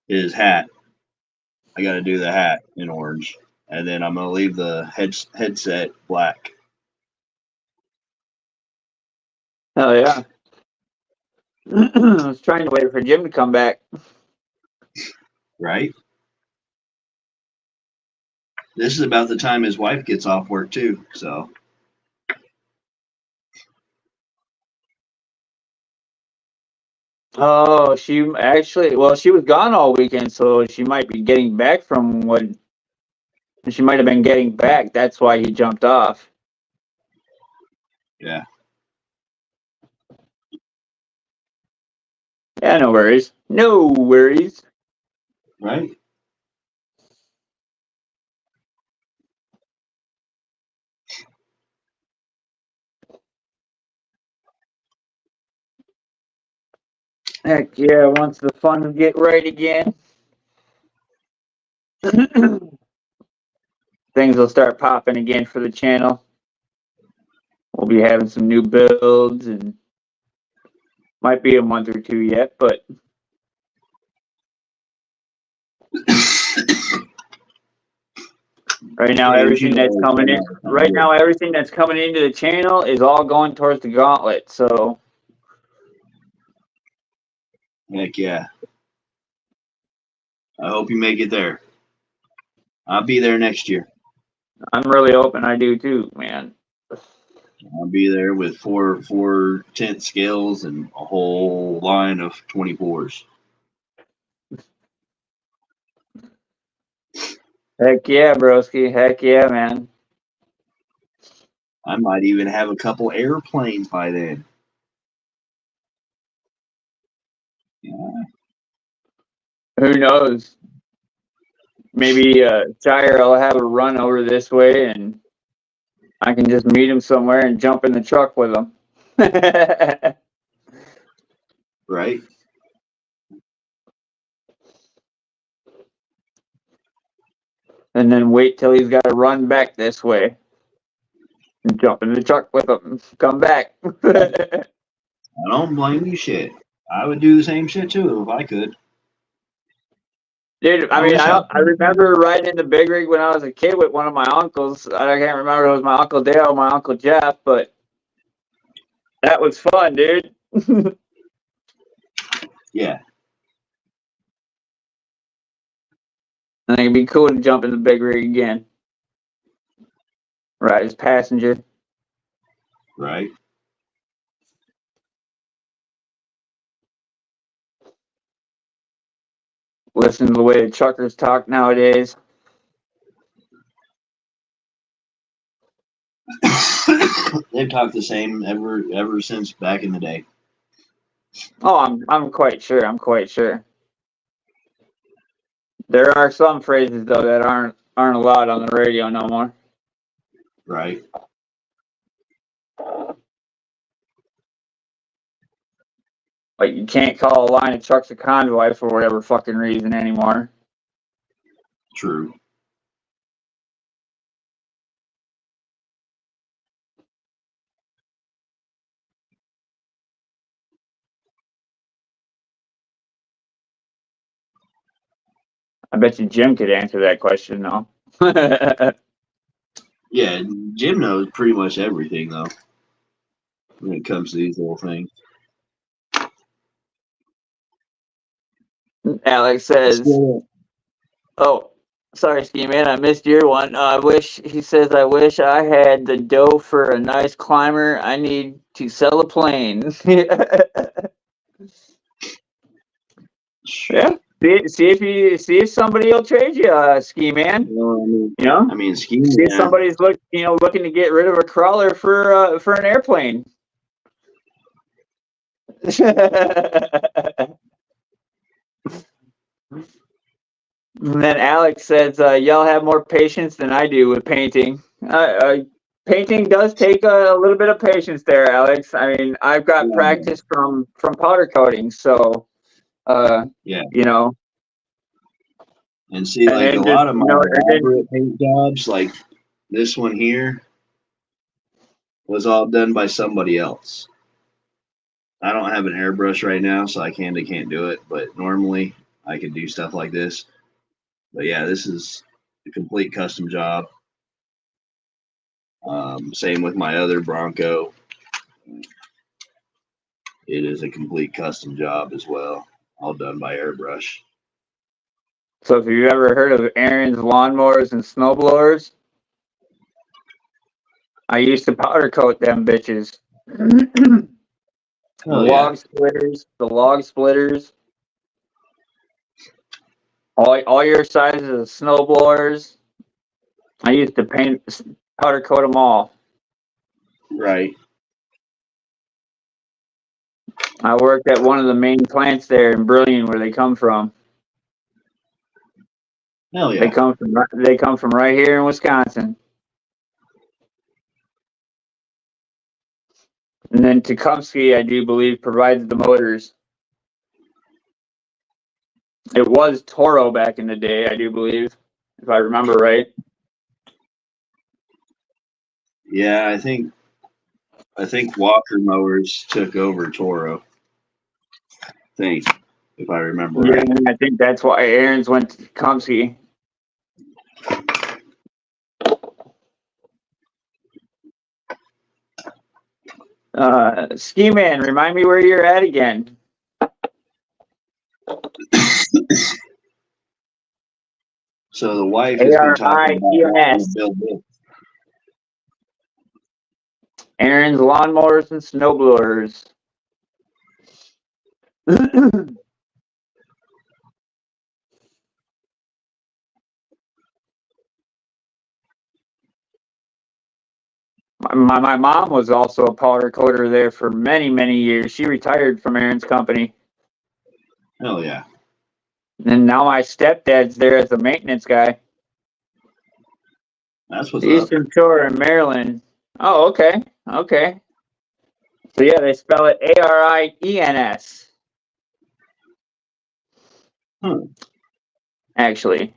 his hat. I got to do the hat in orange. And then I'm going to leave the headset black. Hell yeah. I was trying to wait for Jim to come back. Right? This is about the time his wife gets off work too, so. Oh, she actually, well, she was gone all weekend, so she might be getting back from what, she might have been getting back. That's why he jumped off. Yeah. Yeah, no worries. No worries. Right? Heck yeah, once the funds get right again, things will start popping again for the channel. We'll be having some new builds, and might be a month or 2 yet, but right now everything that's coming in, everything that's coming into the channel is all going towards the gauntlet. So heck yeah. I hope you make it there. I'll be there next year. I'm really hoping I do too, man. I'll be there with four tent scales and a whole line of 24s. Heck yeah, broski. Heck yeah, man. I might even have a couple airplanes by then. Yeah. Who knows? Maybe Shire will have a run over this way, and I can just meet him somewhere and jump in the truck with him. Right? And then wait till he's got to run back this way. And jump in the truck with him and come back. I don't blame you shit. I would do the same shit too if I could. Dude, I mean, I remember riding in the big rig when I was a kid with one of my uncles. I can't remember if it was my Uncle Dale or my Uncle Jeff, but that was fun, dude. Yeah. I think it'd be cool to jump in the big rig again. Ride as passenger. Right. Listen to the way the truckers talk nowadays. They've talked the same ever since back in the day. Oh, I'm quite sure. I'm quite sure. There are some phrases though that aren't allowed on the radio no more. Right. Like you can't call a line of trucks a convoy for whatever fucking reason anymore. True. I bet you Jim could answer that question though. Yeah, Jim knows pretty much everything though when it comes to these little things. Alex says, "Oh, sorry, Ski Man, I missed your one. He says, I wish I had the dough for a nice climber. I need to sell a plane." Yeah. See if somebody will trade you, Ski Man. You know, I mean, Ski see if Man. somebody's looking to get rid of a crawler for an airplane. And then Alex says, "Y'all have more patience than I do with painting." Painting does take a little bit of patience there, Alex. I mean, I've got practice from powder coating, so Yeah. you know. And see, like a lot of my elaborate paint jobs, like this one here, was all done by somebody else. I don't have an airbrush right now, so I can't do it. But normally, I could do stuff like this. But yeah, this is a complete custom job. Same with my other Bronco. It is a complete custom job as well, all done by airbrush. So if you've ever heard of Aaron's lawnmowers and snowblowers, I used to powder coat them bitches. The log splitters, all your sizes of snowblowers. I used to powder coat them all. Right. I worked at one of the main plants there in Brillion, where they come from. Hell yeah. They come from right here in Wisconsin. And then Tecumseh, I do believe, provides the motors. It was Toro back in the day, I do believe, if I remember right. Yeah, I think Walker Mowers took over Toro. If I remember right. Yeah, I think that's why Aaron's went to Tecumseh. Ski Man, remind me where you're at again. So the wife has been talking about build this. Aaron's lawnmowers and snowblowers. My mom was also a powder coater there for many, many years. She retired from Aaron's company. Hell yeah. And now my stepdad's there as a maintenance guy. That's what's Eastern Shore in Maryland. Oh, okay. Okay. So yeah, they spell it Arines. Actually.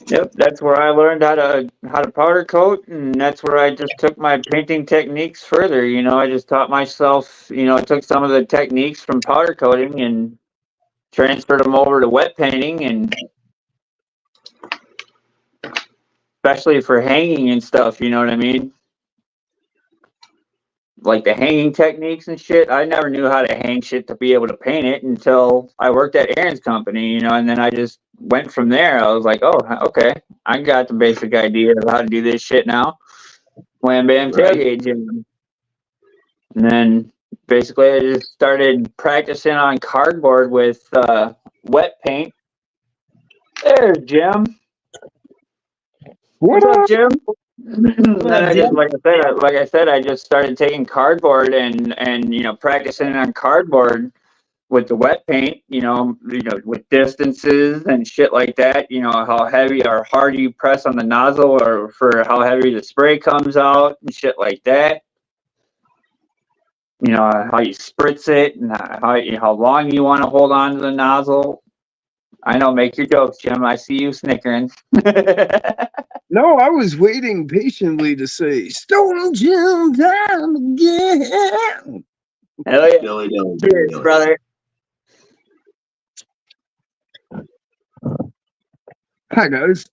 Yep, that's where I learned how to powder coat, and that's where I just took my painting techniques further. You know, I just taught myself, I took some of the techniques from powder coating and transferred them over to wet painting, and especially for hanging and stuff, you know what I mean? Like the hanging techniques and shit, I never knew how to hang shit to be able to paint it until I worked at Aaron's company, and then I just went from there. I was like, oh, okay, I got the basic idea of how to do this shit now. Wham Bam Right. Tailgate Gym. And then basically I just started practicing on cardboard with wet paint. There's Jim. What's up, Jim? Then I just, like I said, I just started taking cardboard and you know, practicing on cardboard with the wet paint, you know, with distances and shit like that, you know, how heavy or hard you press on the nozzle or for how heavy the spray comes out and shit like that. You know, how you spritz it and how long you want to hold on to the nozzle. I know, make your jokes, Jim. I see you snickering. No, I was waiting patiently to say, Stone Jim time again. Hell yeah. Dilly, dilly, Cheers, dilly. brother. Hi, guys.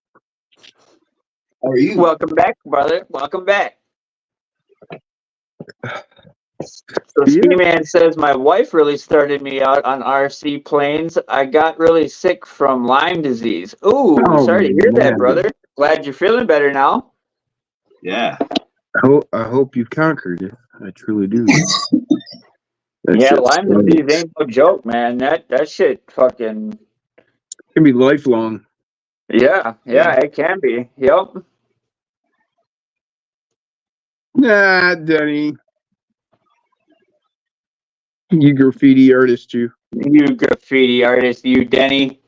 How are you? Welcome back, brother. Welcome back. So Yeah. Skinny Man says, my wife really started me out on RC planes. I got really sick from Lyme disease. Ooh, Oh, sorry to hear that, man. brother. Glad you're feeling better now. Yeah. I hope you conquered it. I truly do. That Yeah, shit Lyme sucks. disease ain't no joke, man. That shit fucking, Can be lifelong. yeah, Yeah. it can be. Yep. Nah, Denny. You graffiti artist, you. You graffiti artist, you Denny.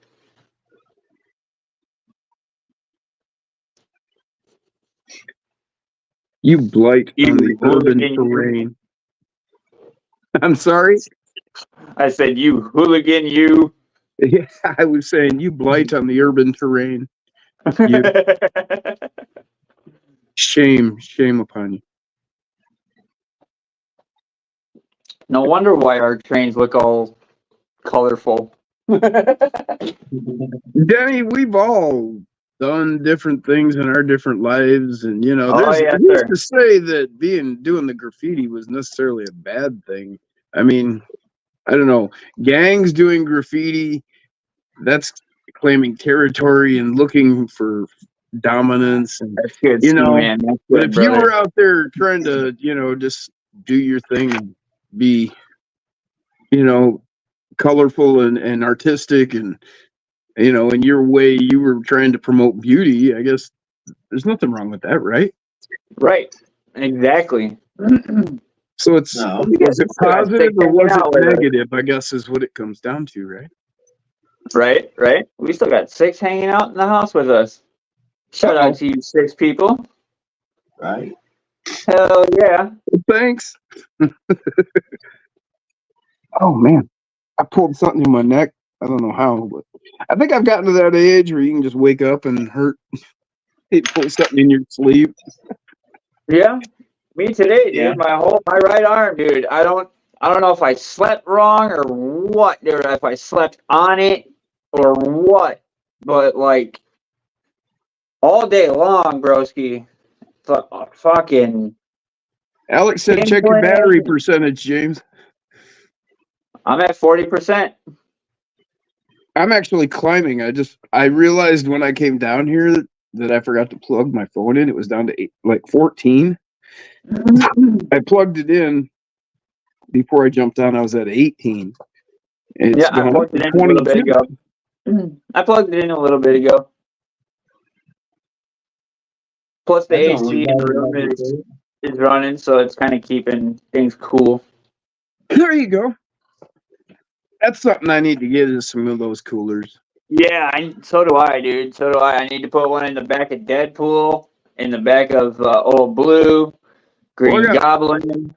You blight You on the urban hooligan, you. terrain. I'm sorry? I said, you hooligan, you. Yeah, I was saying you blight on the urban terrain. You shame upon you. No wonder why our trains look all colorful. Denny, we've all done different things in our different lives, and you know, Oh, there's yes, who's sir. to say that doing the graffiti was necessarily a bad thing. I mean, I don't know. Gangs doing graffiti, that's claiming territory and looking for dominance, and That's good, you Ski know. Man. That's But good, if you brother. were out there trying to, you know, just do your thing and be, you know, colorful and artistic, and you know, in your way, you were trying to promote beauty, I guess there's nothing wrong with that, right? Right. Exactly. So it's, No. was it Still got positive six or hanging was it out with us. negative? I guess is what it comes down to, right? Right. We still got 6 hanging out in the house with us. Shout Uh-oh. out to you 6 people. Right. Hell yeah. Thanks. Oh man, I pulled something in my neck. I don't know how, but I think I've gotten to that age where you can just wake up and hurt. You pull something in your sleeve. Yeah. Me today, dude. Yeah. My right arm, dude. I don't know if I slept wrong or what, dude. If I slept on it or what. But like all day long, broski. Fucking. Alex said, check your battery percentage, James. I'm at 40%. I'm actually climbing. I realized when I came down here that I forgot to plug my phone in. It was down to 14. I plugged it in before I jumped on. I was at 18. And it's Yeah, I gone up plugged to it in a little bit 22. ago. I plugged it in a little bit ago. Plus the That don't AC look in the bad room enough. is running, so it's kind of keeping things cool. There you go. That's something I need to get, is some of those coolers. Yeah, so do I, dude. So do I. I need to put one in the back of Deadpool, in the back of Old Blue, Green Goblin.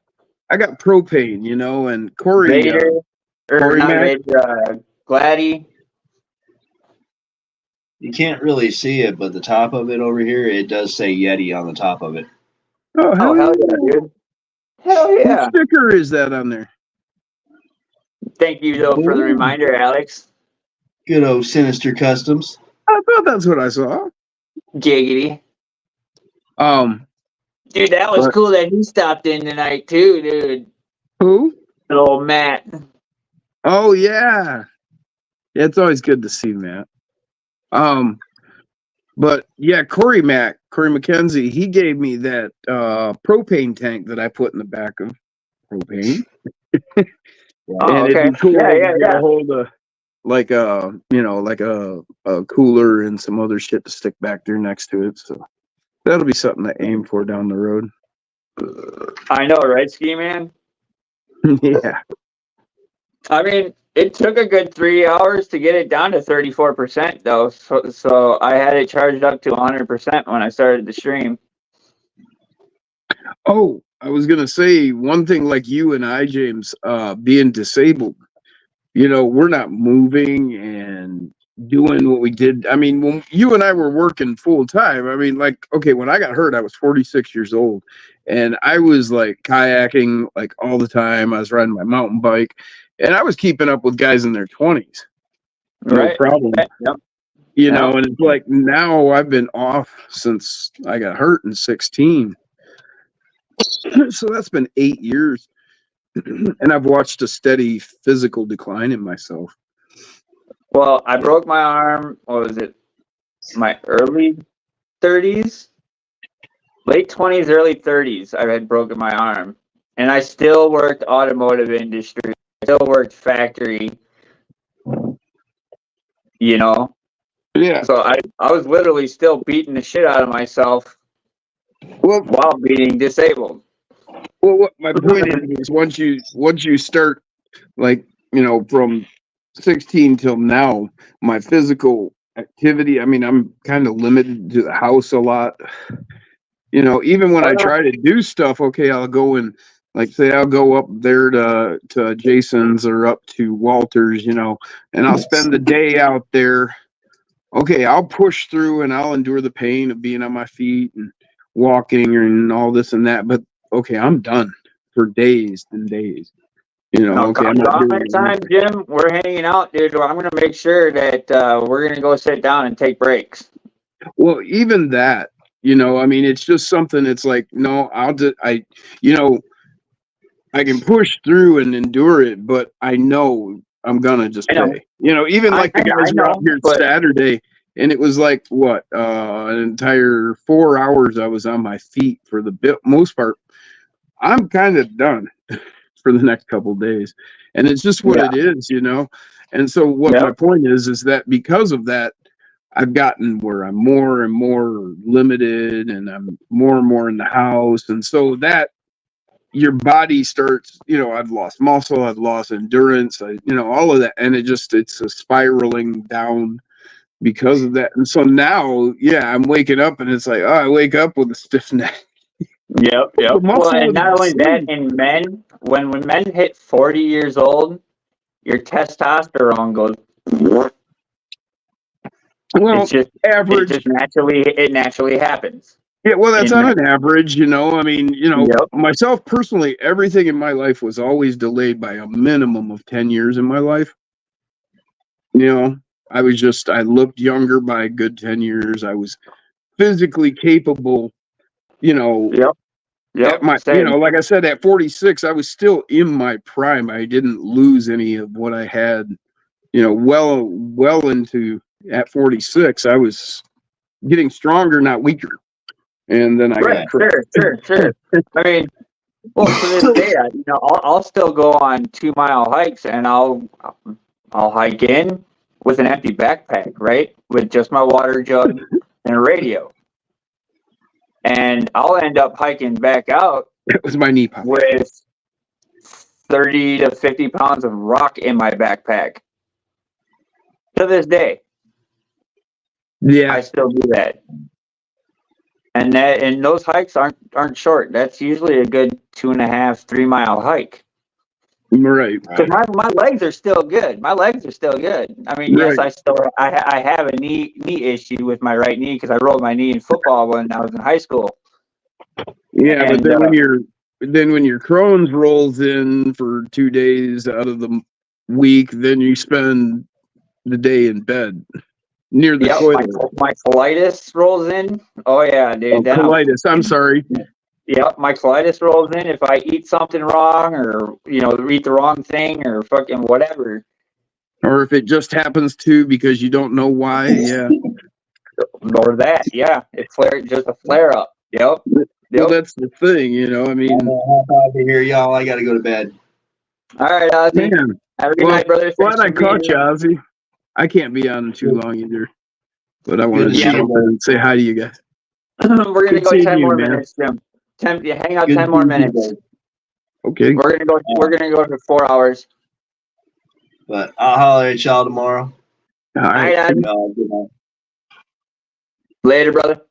I got propane, you know, and Corey. Vader, Corey not Mac. Vader, Gladdy. You can't really see it, but the top of it over here, it does say Yeti on the top of it. Oh, Oh, hell yeah, dude. Hell yeah. What sticker is that on there? Thank you, though, for the reminder, Alex. Good old Sinister Customs. I thought that's what I saw. Giggity. Dude, that was But- cool that he stopped in tonight, too, dude. Who? Old Matt. Oh yeah. Yeah, it's always good to see Matt. But yeah, Corey McKenzie, he gave me that propane tank that I put in the back of propane. Oh, And it'd okay. be cool Yeah, to yeah, get yeah. a hold of like a cooler and some other shit to stick back there next to it. So that'll be something to aim for down the road. I know, right, Ski Man? Yeah. I mean, it took a good 3 hours to get it down to 34%, though. So I had it charged up to 100% when I started the stream. Oh, I was gonna say one thing, like you and I, James, being disabled. We're not moving and doing what we did. I mean, when you and I were working full time, I mean, like, okay, when I got hurt, I was 46 years old, and I was like kayaking like all the time. I was riding my mountain bike, and I was keeping up with guys in their 20s. No Right. problem. Yep. And it's like now I've been off since I got hurt in 16. So that's been 8 years. And I've watched a steady physical decline in myself. Well, I broke my arm, what was it? My early 30s? Late 20s, early 30s, I had broken my arm. And I still worked automotive industry. I still worked factory. Yeah. So I was literally still beating the shit out of myself while being disabled. Well, what my point is once you start, like, from 16 till now, my physical activity, I mean, I'm kind of limited to the house a lot. Even when I try to do stuff, okay, I'll go and, like, say I'll go up there to Jason's or up to Walter's, and I'll spend the day out there. Okay, I'll push through and I'll endure the pain of being on my feet and walking and all this and that. But okay, I'm done for days and days. Okay, I'm not next time, Jim, we're hanging out, dude. I'm gonna make sure that we're gonna go sit down and take breaks. Well, even that, I mean, it's just something. It's like, no, I can push through and endure it, but I know I'm gonna just pay. Even like the guys were out here Saturday, and it was like what an entire 4 hours I was on my feet for the most part. I'm kind of done for the next couple of days, and it's just what it is, And so what my point is that because of that, I've gotten where I'm more and more limited, and I'm more and more in the house, and so that your body starts, I've lost muscle, I've lost endurance, all of that, and it's a spiraling down because of that. And so now, I'm waking up and it's like, I wake up with a stiff neck. Yep. Well, and not only that, in men, when men hit 40 years old, your testosterone goes. Well, it's just average. It naturally happens. Yeah, well, that's on an average, I mean, myself personally, everything in my life was always delayed by a minimum of 10 years in my life. I looked younger by a good 10 years. I was physically capable, Yep. Like I said, at 46, I was still in my prime. I didn't lose any of what I had, well into at 46. I was getting stronger, not weaker. And then I got sure. I mean, well, to this day, I'll still go on 2-mile hikes, and I'll hike in with an empty backpack, right, with just my water jug and a radio, and I'll end up hiking back out. It was my knee pop with 30 to 50 pounds of rock in my backpack. To this day, I still do that. And those hikes aren't short. That's usually a good 2.5-3 mile hike. Right. Because my legs are still good. I mean, yes, I have a knee issue with my right knee because I rolled my knee in football when I was in high school. Yeah, but then when your Crohn's rolls in for 2 days out of the week, then you spend the day in bed. Near the toilet. My colitis rolls in. Oh yeah, dude. Colitis. I'm sorry. Yep, my colitis rolls in if I eat something wrong, or eat the wrong thing, or fucking whatever. Or if it just happens to because you don't know why. Yeah. Or that, yeah. It's just a flare up. Yep. Well, that's the thing, I mean. I'm happy to hear y'all. I got to go to bed. All right, Ozzy. Man, Have a good night, brother. Glad I caught you, Ozzy. I can't be on too long either, but I wanted to jump in and say hi to you guys. We're gonna go 10 more man. minutes, Jim. Hang out 10 more minutes. Okay. We're gonna go for 4 hours. But I'll holler at y'all tomorrow. All right. Good night. Later, brother.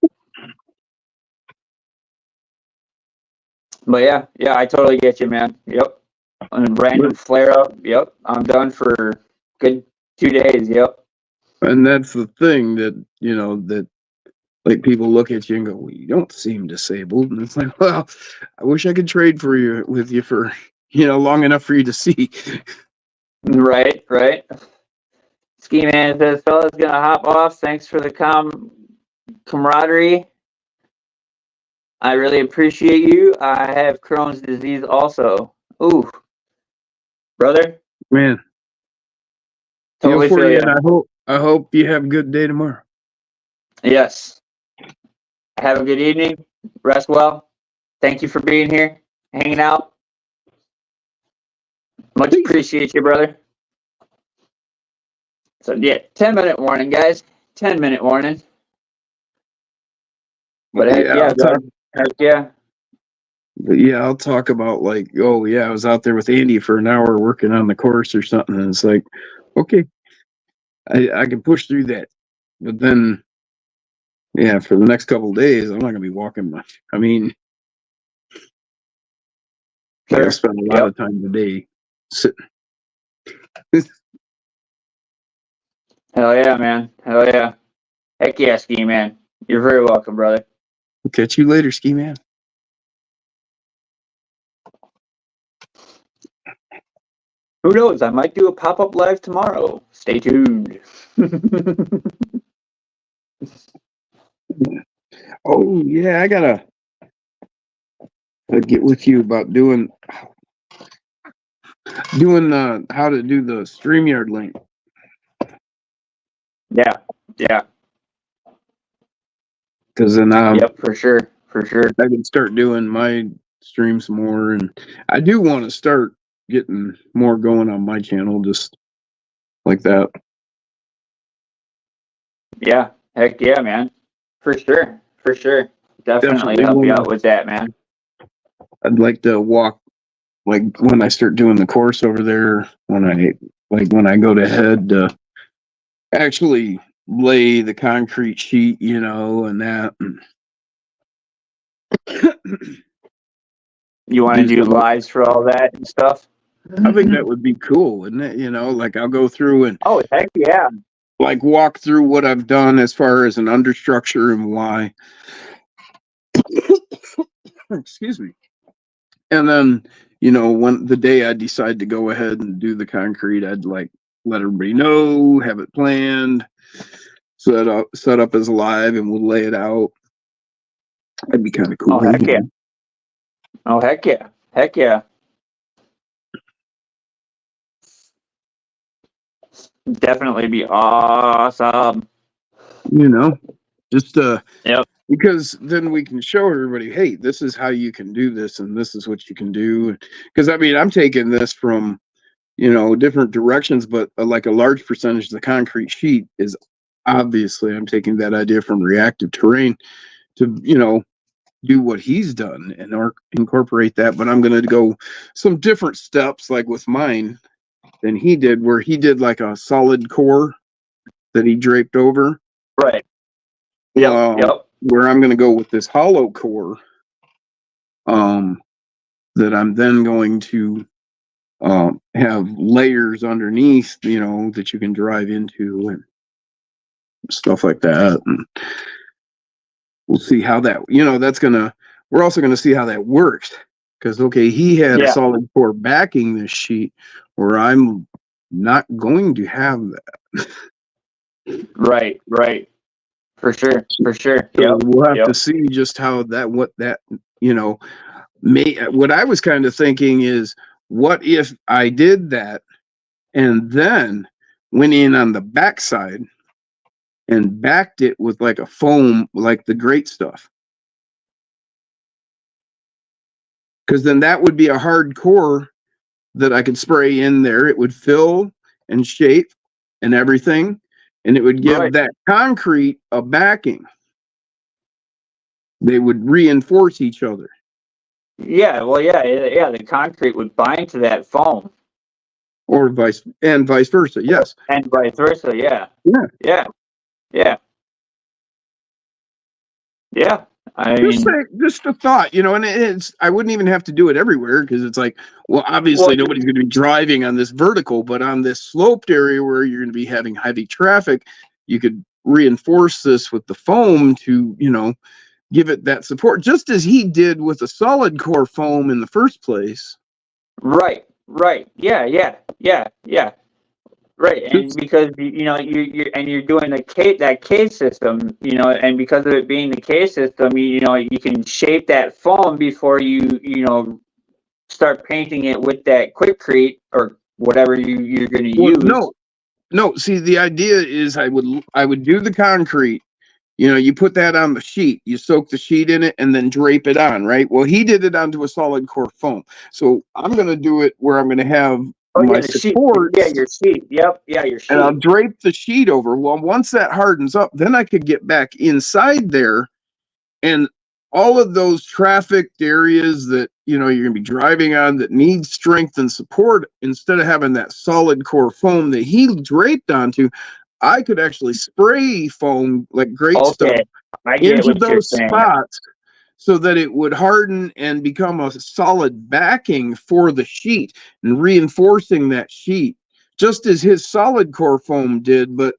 But yeah, I totally get you, man. Yep. A random flare up. Yep. I'm done for good 2 days. Yep. And that's the thing that, that like people look at you and go, well, you don't seem disabled. And it's like, well, I wish I could trade with you for, long enough for you to see. Right. Ski Man says, fellas, gonna hop off. Thanks for the camaraderie. I really appreciate you. I have Crohn's disease also. Ooh, brother. Man. Totally feel you. I hope you have a good day tomorrow. Yes. Have a good evening. Rest well. Thank you for being here, hanging out. Much appreciate you, brother. So yeah, 10-minute warning, guys. 10-minute warning. But heck yeah. But yeah, I'll talk about like, oh yeah, I was out there with Andy for an hour working on the course or something. And it's like, okay, I can push through that. But then, yeah, for the next couple of days, I'm not gonna be walking much. I mean, I spend a lot of time today sitting. Hell yeah, man. Hell yeah. Heck yeah, Ski Man. You're very welcome, brother. Catch you later, Ski Man. Who knows? I might do a pop-up live tomorrow. Stay tuned. Oh yeah, I gotta get with you about doing how to do the StreamYard link. Yeah. Because then yep, for sure. I can start doing my streams more, and I do want to start getting more going on my channel, just like that. Yeah, heck yeah, man. For sure. Definitely help you out with that, man. I'd like to walk, like when I start doing the course over there, when I go to head to actually lay the concrete sheet, and that. You want to do lives for all that and stuff? I think that would be cool, wouldn't it? Like I'll go through and heck yeah, like walk through what I've done as far as an understructure and why. Excuse me. And then, when the day I decide to go ahead and do the concrete, I'd like let everybody know, have it planned, set up as live, and we'll lay it out. That'd be kind of cool. Oh heck yeah. Definitely be awesome. Just yep. Because then we can show everybody, hey, this is how you can do this, and this is what you can do. Because I mean, I'm taking this from, different directions, but like a large percentage of the concrete sheet is obviously I'm taking that idea from Reactive Terrain to, do what he's done and incorporate that. But I'm going to go some different steps, like with mine, than he did, where he did like a solid core that he draped over. Right. Yep. Where I'm going to go with this hollow core, that I'm then going to have layers underneath, that you can drive into and stuff like that. And we'll see how that, we're also going to see how that works. Because, okay, he had a solid core backing this sheet where I'm not going to have that. Right. For sure. So we'll have to see just how what I was kind of thinking is, what if I did that and then went in on the backside and backed it with like a foam, like the great stuff. Because then that would be a hard core that I could spray in there. It would fill and shape and everything, and it would give that concrete a backing. They would reinforce each other. Yeah, well, yeah. The concrete would bind to that foam, or vice versa. Yes, and vice versa. Yeah, yeah, yeah, yeah, yeah. I mean, just a thought, you know, and it's, I wouldn't even have to do it everywhere because it's like, well, obviously nobody's going to be driving on this vertical, but on this sloped area where you're going to be having heavy traffic, you could reinforce this with the foam to, you know, give it that support, just as he did with a solid core foam in the first place. Right. Yeah. Right, and because you know you're doing that K system, you know, and because of it being the K system, you know you can shape that foam before you know start painting it with that Quikrete or whatever you're going to use. No. See, the idea is I would do the concrete. You know, you put that on the sheet, you soak the sheet in it, and then drape it on. Right. Well, he did it onto a solid core foam, so I'm going to do it where I'm going to have. My support. Yeah, your sheet. Yep. Yeah, your sheet. And I'll drape the sheet over. Well, once that hardens up, then I could get back inside there, and all of those trafficked areas that, you know, you're going to be driving on that need strength and support, instead of having that solid core foam that he draped onto, I could actually spray foam like great stuff into those spots, so that it would harden and become a solid backing for the sheet and reinforcing that sheet, just as his solid core foam did. But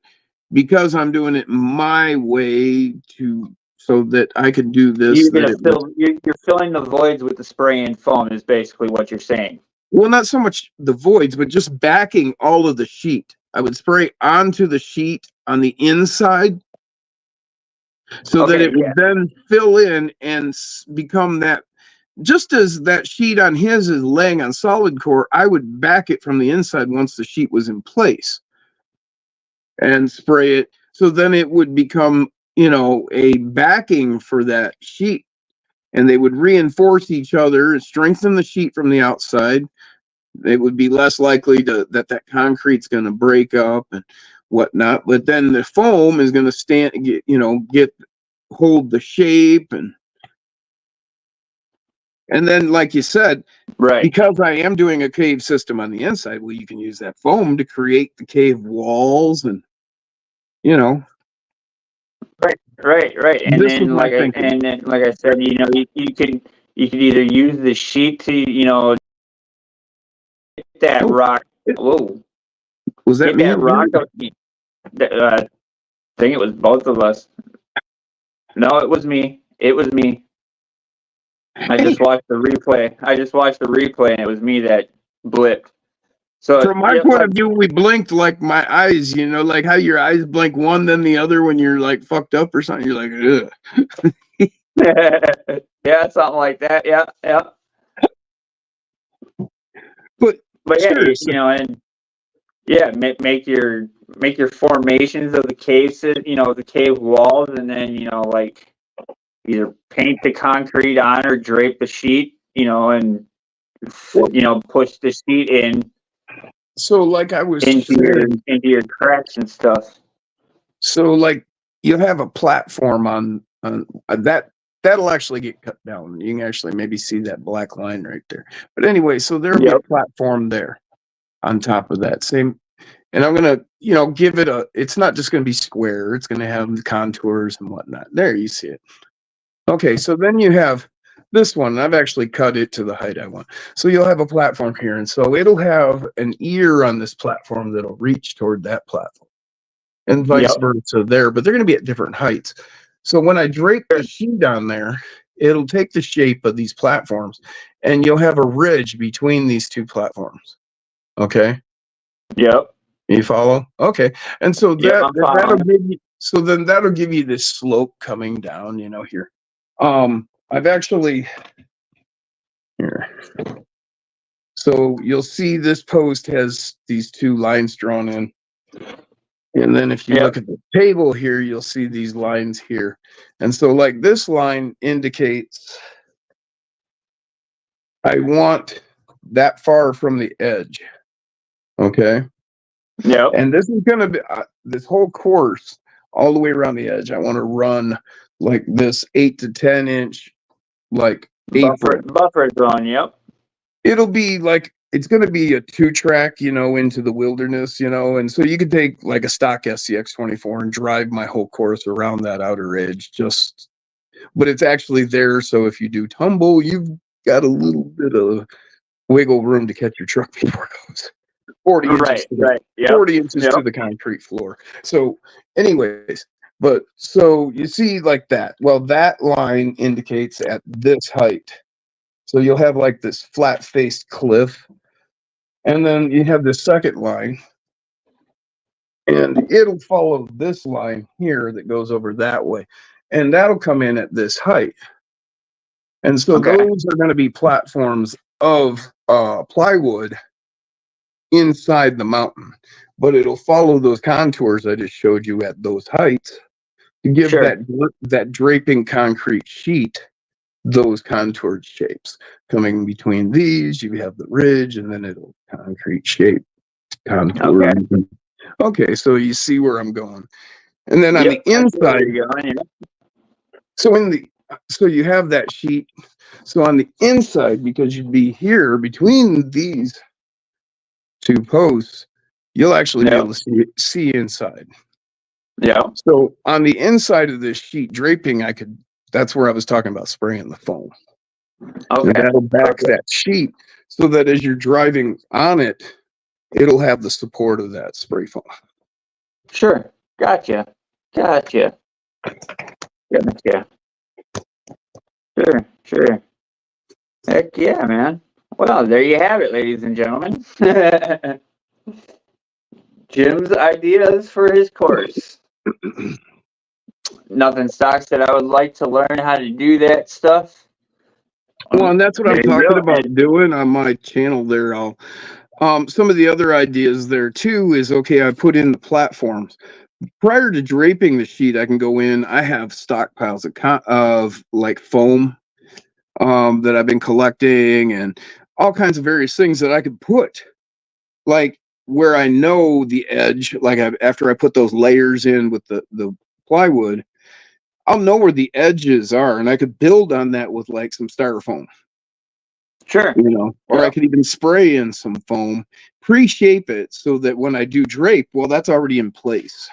because I'm doing it my way so that I could do this, you're filling the voids with the spray and foam is basically what you're saying. Well, not so much the voids, but just backing all of the sheet. I would spray onto the sheet on the inside, so that it would then fill in and become that, just as that sheet on his is laying on solid core, I would back it from the inside once the sheet was in place and spray it. So then it would become, you know, a backing for that sheet, and they would reinforce each other and strengthen the sheet from the outside. It would be less likely that concrete's going to break up and whatnot, but then the foam is going to hold the shape, and then, like you said, right, because I am doing a cave system on the inside, well, you can use that foam to create the cave walls, and you know, right, and then like I said, you know, you could either use the sheet to, you know, get that rock. Whoa, was that that rock? I think it was both of us. No, it was me. I just watched the replay. And it was me that blipped. So from my point of view, we blinked like my eyes, you know, like how your eyes blink one, then the other when you're like fucked up or something. You're like, ugh. Yeah, something like that. Yeah. But yeah, you know, and yeah, make your formations of the caves, you know, the cave walls, and then, you know, like either paint the concrete on or drape the sheet, you know, and you know, push the sheet in. So like I was into your cracks and stuff. So like you'll have a platform on that'll actually get cut down. You can actually maybe see that black line right there. But anyway, so there'll be a platform there on top of that same. And I'm gonna, you know, give it it's not just gonna be square. It's gonna have the contours and whatnot. There, you see it. Okay, so then you have this one. I've actually cut it to the height I want. So you'll have a platform here, and so it'll have an ear on this platform that'll reach toward that platform, and vice versa there. But they're going to be at different heights. So when I drape the sheet on there, it'll take the shape of these platforms, and you'll have a ridge between these two platforms. Okay. Yep. You follow? Okay. And so that'll give you. So then that'll give you this slope coming down. You know, here. I've actually here. So you'll see this post has these two lines drawn in, And then if you look at the table here, you'll see these lines here. And so like this line indicates I want that far from the edge. Okay. Yep. And this is going to be this whole course all the way around the edge. I want to run like this 8 to 10 inch, like buffer zone. Yep. It'll be like, it's going to be a 2-track, into the wilderness, and so you could take like a stock SCX24 and drive my whole course around that outer edge, but it's actually there. So if you do tumble, you've got a little bit of wiggle room to catch your truck before it goes 40 inches, 40 inches to the concrete floor. So anyways, but so you see like that. Well, that line indicates at this height. So you'll have like this flat faced cliff. And then you have the second line, and it'll follow this line here that goes over that way. And that'll come in at this height. And so those are going to be platforms of plywood inside the mountain. But it'll follow those contours I just showed you at those heights to give that draping concrete sheet those contoured shapes. Coming between these, you have the ridge, and then it'll concrete shape contour. Okay, so you see where I'm going. And then on the inside, so you have that sheet. So on the inside, because you'd be here between these two posts, you'll actually be able to see inside. Yeah. So on the inside of this sheet draping, that's where I was talking about spraying the foam. Okay. And that'll back that sheet so that as you're driving on it, it'll have the support of that spray foam. Sure. Gotcha. Sure. Heck yeah, man. Well, there you have it, ladies and gentlemen. Jim's ideas for his course. Nothing stops that I would like to learn how to do that stuff. Well, and that's what I'm talking about doing on my channel there. Some of the other ideas there too is, I put in the platforms. Prior to draping the sheet, I can go in. I have stockpiles of like foam that I've been collecting and all kinds of various things that I could put, like where I know the edge, like after I put those layers in with the plywood, I'll know where the edges are, and I could build on that with like some styrofoam. Sure. Or I could even spray in some foam, pre-shape it so that when I do drape, well, that's already in place.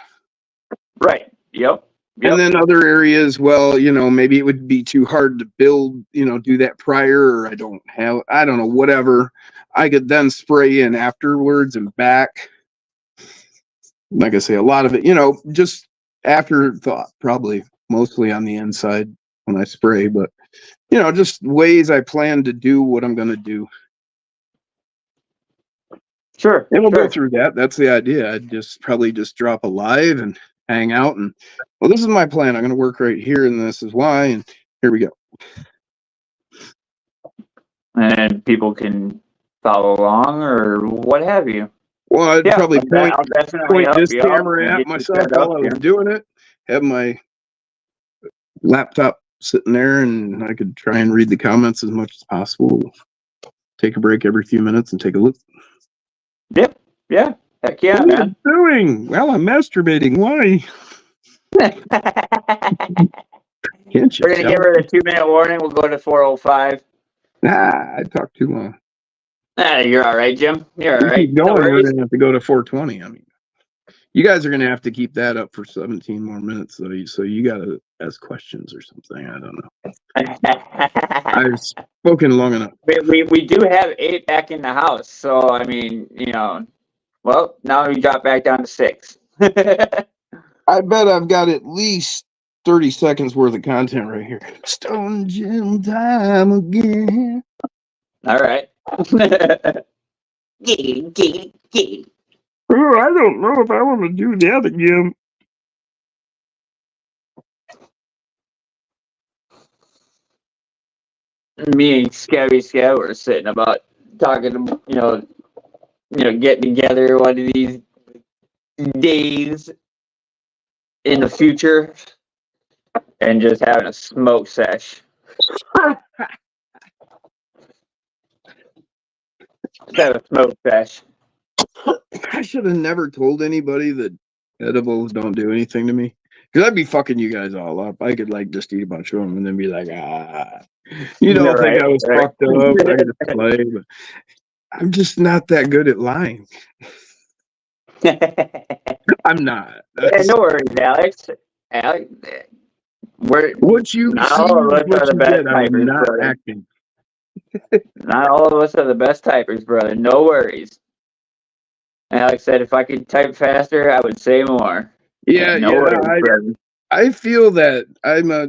Right. Yep. And then other areas, maybe it would be too hard to build, do that prior, or I don't know, whatever. I could then spray in afterwards and back. Like I say, a lot of it, just afterthought, probably mostly on the inside when I spray, but just ways I plan to do what I'm going to do. Sure. And we'll go through that. That's the idea. I'd probably just drop a live and hang out, and this is my plan. I'm going to work right here, and this is why, and here we go. And people can follow along or what have you. Well, I'd probably point this camera at myself while I was doing it, have my laptop sitting there, and I could try and read the comments as much as possible. Take a break every few minutes and take a look. Yep. Yeah. Heck yeah, what man. are you doing? Well, I'm masturbating. Why? We're going to give her a 2-minute warning. We'll go to 4:05. I talked too long. You're all right, Jim. You're all right. Keep going. We're going to have to go to 4:20. I mean, you guys are going to have to keep that up for 17 more minutes, though. So you got to ask questions or something. I don't know. I've spoken long enough. We do have 8 back in the house. So, I mean, well, now we got back down to 6. I bet I've got at least 30 seconds worth of content right here. Stone Jim time again. All right. Oh, I don't know if I want to do that again. Me and Scabby Scab were sitting about talking, getting together one of these days in the future and just having a smoke sesh. Just have a smoke sesh. I should have never told anybody that edibles don't do anything to me. Because I'd be fucking you guys all up. I could like just eat a bunch of them and then be like, you don't think I was fucked up. I could just play, but I'm just not that good at lying. I'm not. Yeah, no worries, Alex. Alex, What you not see all of us is what are the you best get. I'm typers, not brother. acting. Not all of us are the best typers, brother. No worries. Alex said if I could type faster, I would say more. Yeah, No worries, brother. I feel that I'm a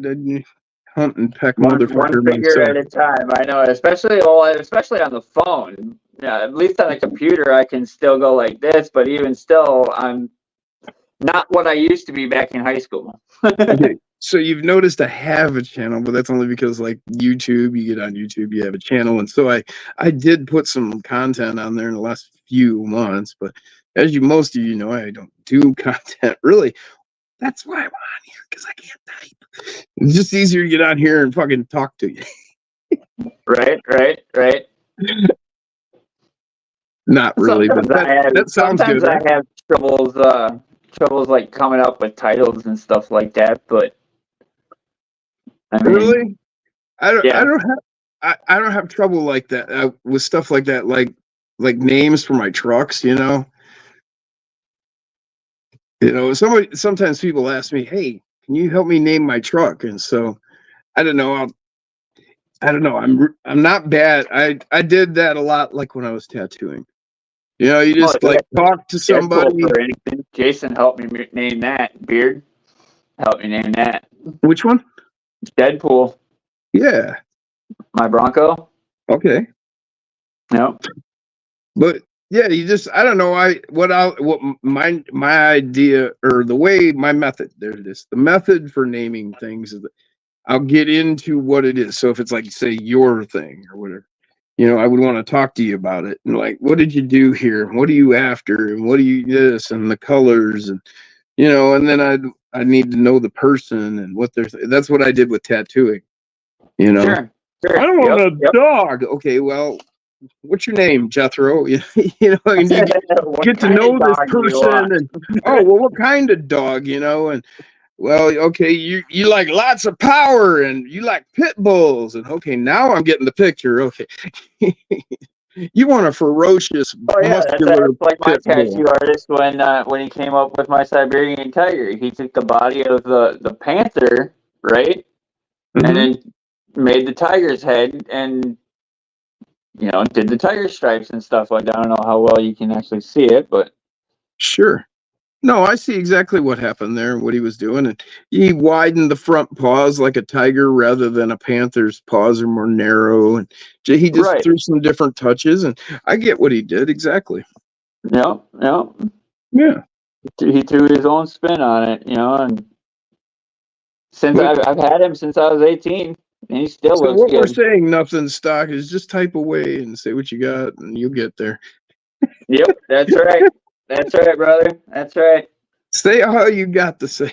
hunt and peck One motherfucker finger myself. at a time. I know, especially on the phone. Yeah, at least on a computer, I can still go like this. But even still, I'm not what I used to be back in high school. Okay, so you've noticed I have a channel, but that's only because like YouTube, you get on YouTube, you have a channel, and so I did put some content on there in the last few months. But as most of you know, I don't do content really. That's why I'm on here, because I can't type. It's just easier to get on here and fucking talk to you. Right. Not really, but that sounds good. Sometimes I have troubles like coming up with titles and stuff like that. But I mean, really, I don't have trouble like that with stuff like that, like names for my trucks. Sometimes people ask me, "Hey, can you help me name my truck?" And so I don't know. I'm not bad. I did that a lot, like when I was tattooing. You just talk to somebody. Jason helped me name that. Beard helped me name that. Which one? Deadpool. Yeah. My Bronco. Okay. No. But yeah, I don't know. What my idea, or the way, my method, there it is. The method for naming things is that I'll get into what it is. So if it's like, say, your thing or whatever, I would want to talk to you about it. And like, what did you do here? What are you after? And what do you this? And the colors and, and then I need to know the person and what that's what I did with tattooing, Sure. I don't want a dog. Okay, well, what's your name, Jethro? And you get to know this person and, what kind of dog, and, well, okay, you like lots of power and you like pit bulls, and okay, now I'm getting the picture. Okay. You want a ferocious, muscular that's like my tattoo bull. artist when he came up with my Siberian tiger. He took the body of the panther, right? Mm-hmm. And then made the tiger's head and did the tiger stripes and stuff like that. I don't know how well you can actually see it, but sure. No, I see exactly what happened there, what he was doing. And he widened the front paws like a tiger rather than a panther's paws are more narrow. And he just threw some different touches, and I get what he did exactly. Yeah. He threw his own spin on it, and since I've had him since I was 18, and he still looks what good. We're saying, nothing stock, is just type away and say what you got, and you'll get there. Yep, that's right. That's right, brother. That's right. Say how you got to say.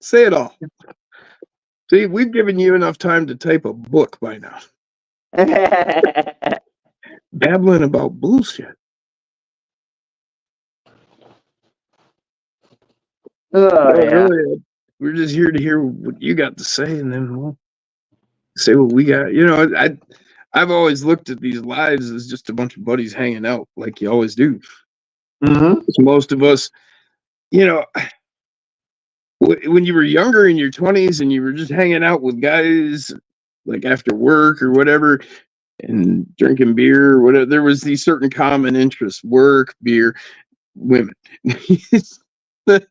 Say it all. See, we've given you enough time to type a book by now. Babbling about bullshit. Really, we're just here to hear what you got to say, and then we'll say what we got. I've always looked at these lives as just a bunch of buddies hanging out, like you always do. Mm-hmm. Most of us, when you were younger in your 20s and you were just hanging out with guys like after work or whatever and drinking beer or whatever, there was these certain common interests: work, beer, women. But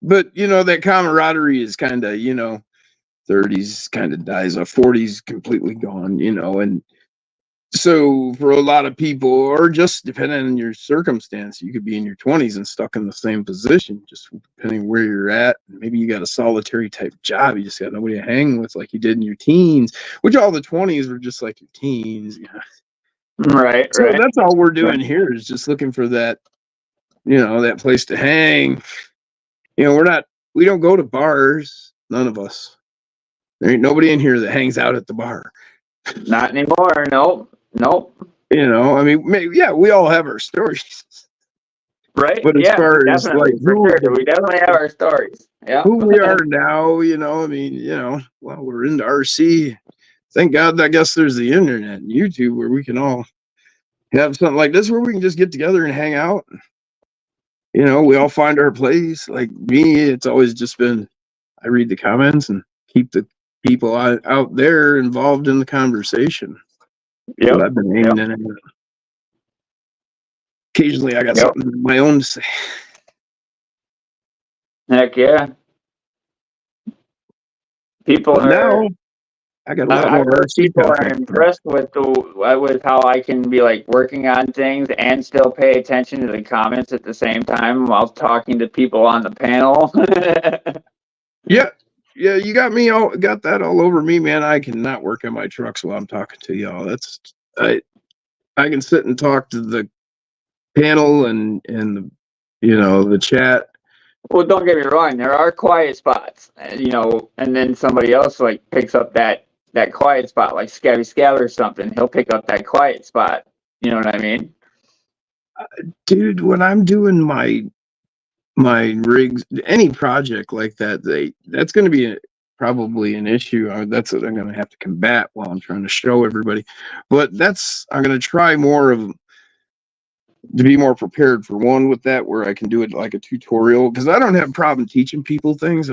that camaraderie is kind of 30s kind of dies off, 40s completely gone, and so for a lot of people, or just depending on your circumstance, you could be in your 20s and stuck in the same position, just depending where you're at. Maybe you got a solitary type job. You just got nobody to hang with like you did in your teens, which all the 20s were just like your teens. Right. So that's all we're doing here, is just looking for that, that place to hang. We don't go to bars. None of us. There ain't nobody in here that hangs out at the bar. Not anymore. Nope. I mean, maybe, yeah, we all have our stories. Right? But as far as like we definitely have our stories. Yeah. who we are now, I mean, well, we're into RC. Thank God, I guess there's the internet and YouTube where we can all have something like this where we can just get together and hang out. We all find our place. Like me, it's always just been, I read the comments and keep the people out there involved in the conversation. Yeah. I've been aiming in it. Occasionally I got something of my own to say. Heck yeah. People now I got a lot more RC. People are impressed with how I can be like working on things and still pay attention to the comments at the same time while talking to people on the panel. Yeah, you got that all over me, man. I cannot work on my trucks while I'm talking to y'all. I can sit and talk to the panel and the chat. Well, don't get me wrong. There are quiet spots, and then somebody else like picks up that quiet spot, like Scabby Scab or something. He'll pick up that quiet spot. You know what I mean? Dude, when I'm doing my rigs, any project like that, that's going to be probably an issue. That's what I'm going to have to combat while I'm trying to show everybody. But I'm going to try to be more prepared for one with that, where I can do it like a tutorial, because I don't have a problem teaching people things.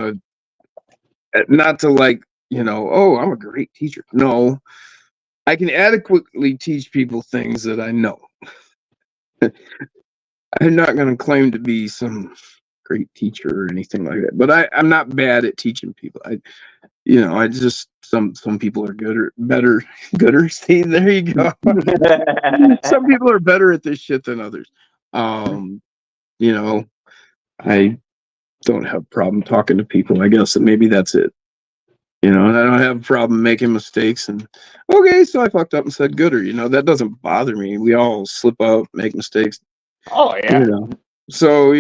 Not to like, oh, I'm a great teacher. No, I can adequately teach people things that I know. I'm not going to claim to be some great teacher or anything like that, but I'm not bad at teaching people. I just, some people are gooder. See, there you go. Some people are better at this shit than others. I don't have a problem talking to people. I guess, and maybe that's it. And I don't have a problem making mistakes. And okay, so I fucked up and said gooder. That doesn't bother me. We all slip up, make mistakes. Oh yeah. So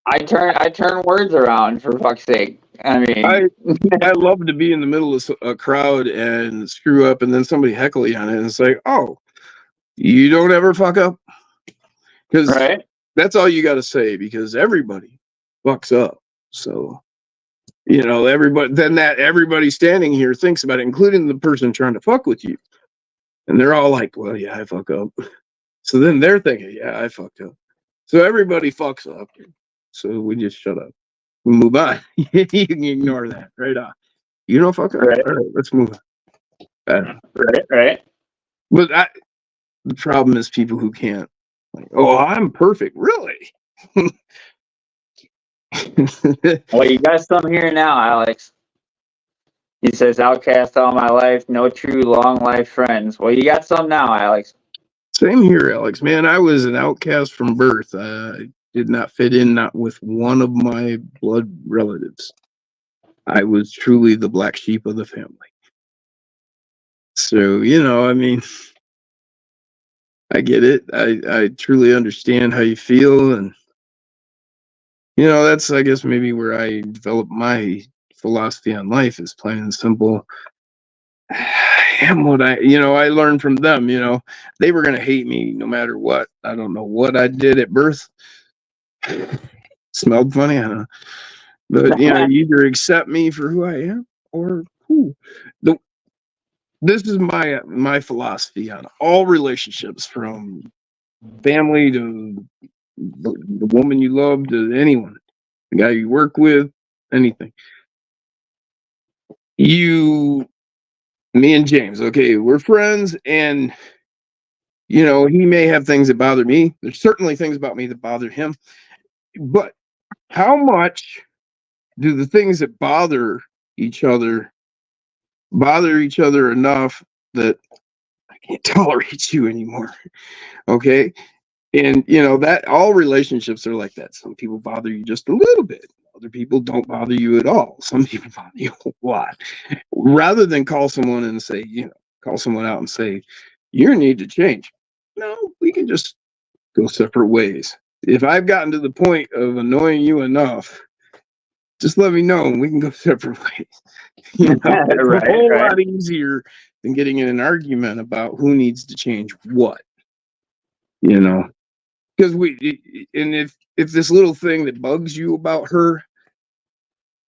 I turn words around, for fuck's sake. I mean, I love to be in the middle of a crowd and screw up, and then somebody heckle you on it, and it's like, oh, you don't ever fuck up, because that's all you got to say, because everybody fucks up. So everybody standing here thinks about it, including the person trying to fuck with you, and they're all like, well, yeah, I fuck up. So then they're thinking, yeah, I fucked up. So everybody fucks up. So we just shut up. We move on. You can ignore that right on. You don't fuck up. Right. All right, let's move on. Right. But the problem is people who can't. Like, oh, I'm perfect. Really? Well, you got some here now, Alex. He says, outcast all my life, no true long life friends. Well, you got some now, Alex. Same here, Alex. Man, I was an outcast from birth. I did not fit in, not with one of my blood relatives. I was truly the black sheep of the family. So, I mean, I get it. I truly understand how you feel. And, that's, I guess, maybe where I developed my philosophy on life, is plain and simple. I am what I learned from them. They were going to hate me no matter what. I don't know what I did at birth. Smelled funny, I don't know. But, you either accept me for who I am or who. This is my philosophy on all relationships, from family to the woman you love to anyone, the guy you work with, anything. Me and James, okay, we're friends, and he may have things that bother me. There's certainly things about me that bother him, but how much do the things that bother each other enough that I can't tolerate you anymore? Okay. And that all relationships are like that. Some people bother you just a little bit. Other people don't bother you at all. Some people bother you a lot. Rather than call someone out and say, you need to change. No, we can just go separate ways. if I've gotten to the point of annoying you enough, just let me know and we can go separate ways. You know, it's a whole lot easier than getting in an argument about who needs to change what. You know, because if this little thing that bugs you about her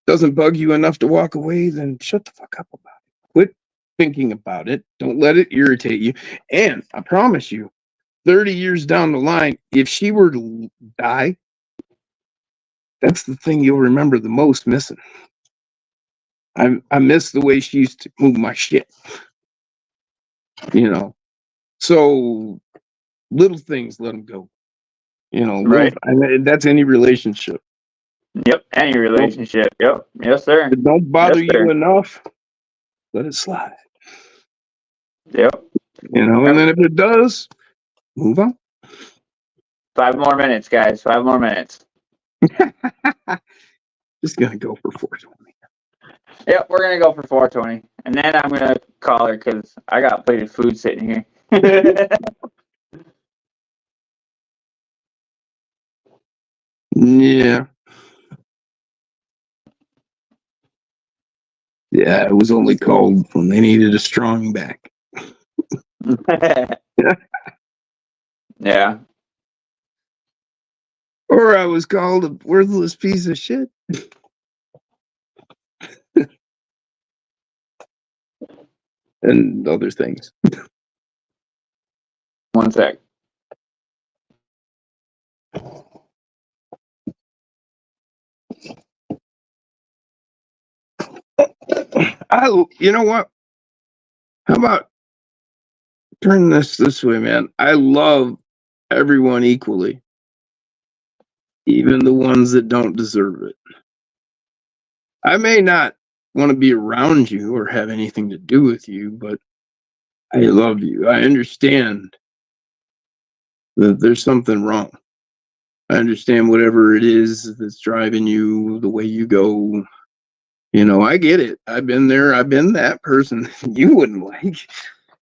doesn't bug you enough to walk away, then shut the fuck up about it. Quit thinking about it. Don't let it irritate you. And I promise you, 30 years down the line, if she were to die, that's the thing you'll remember the most missing. I miss the way she used to move my shit. You know, so little things, let them go. You know, that's any relationship. Yep, any relationship. Yep, yes, sir. If it don't bother you enough, let it slide. Yep. You know, and then if it does, move on. 5 more minutes, guys. 5 more minutes. Just gonna go for 420. Yep, we're gonna go for 420, and then I'm gonna call her because I got plated food sitting here. Yeah. Yeah, it was only called when they needed a strong back. Yeah. Or I was called a worthless piece of shit. And other things. 1 sec. You know what? How about turn this way, man? I love everyone equally, even the ones that don't deserve it. I may not want to be around you or have anything to do with you, but I love you. I understand that there's something wrong. I understand whatever it is that's driving you the way you go. You know, I get it. I've been there. I've been that person you wouldn't like.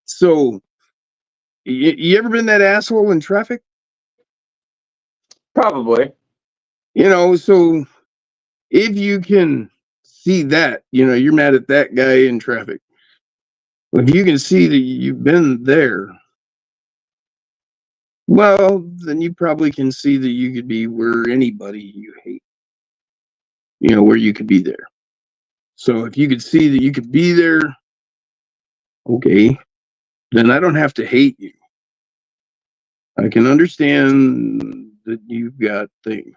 So, you ever been that asshole in traffic? Probably. You know, so if you can see that, you know, you're mad at that guy in traffic. If you can see that you've been there, well, then you probably can see that you could be where anybody you hate, you know, where you could be there. So if you could see that you could be there, okay, then I don't have to hate you. I can understand that you've got things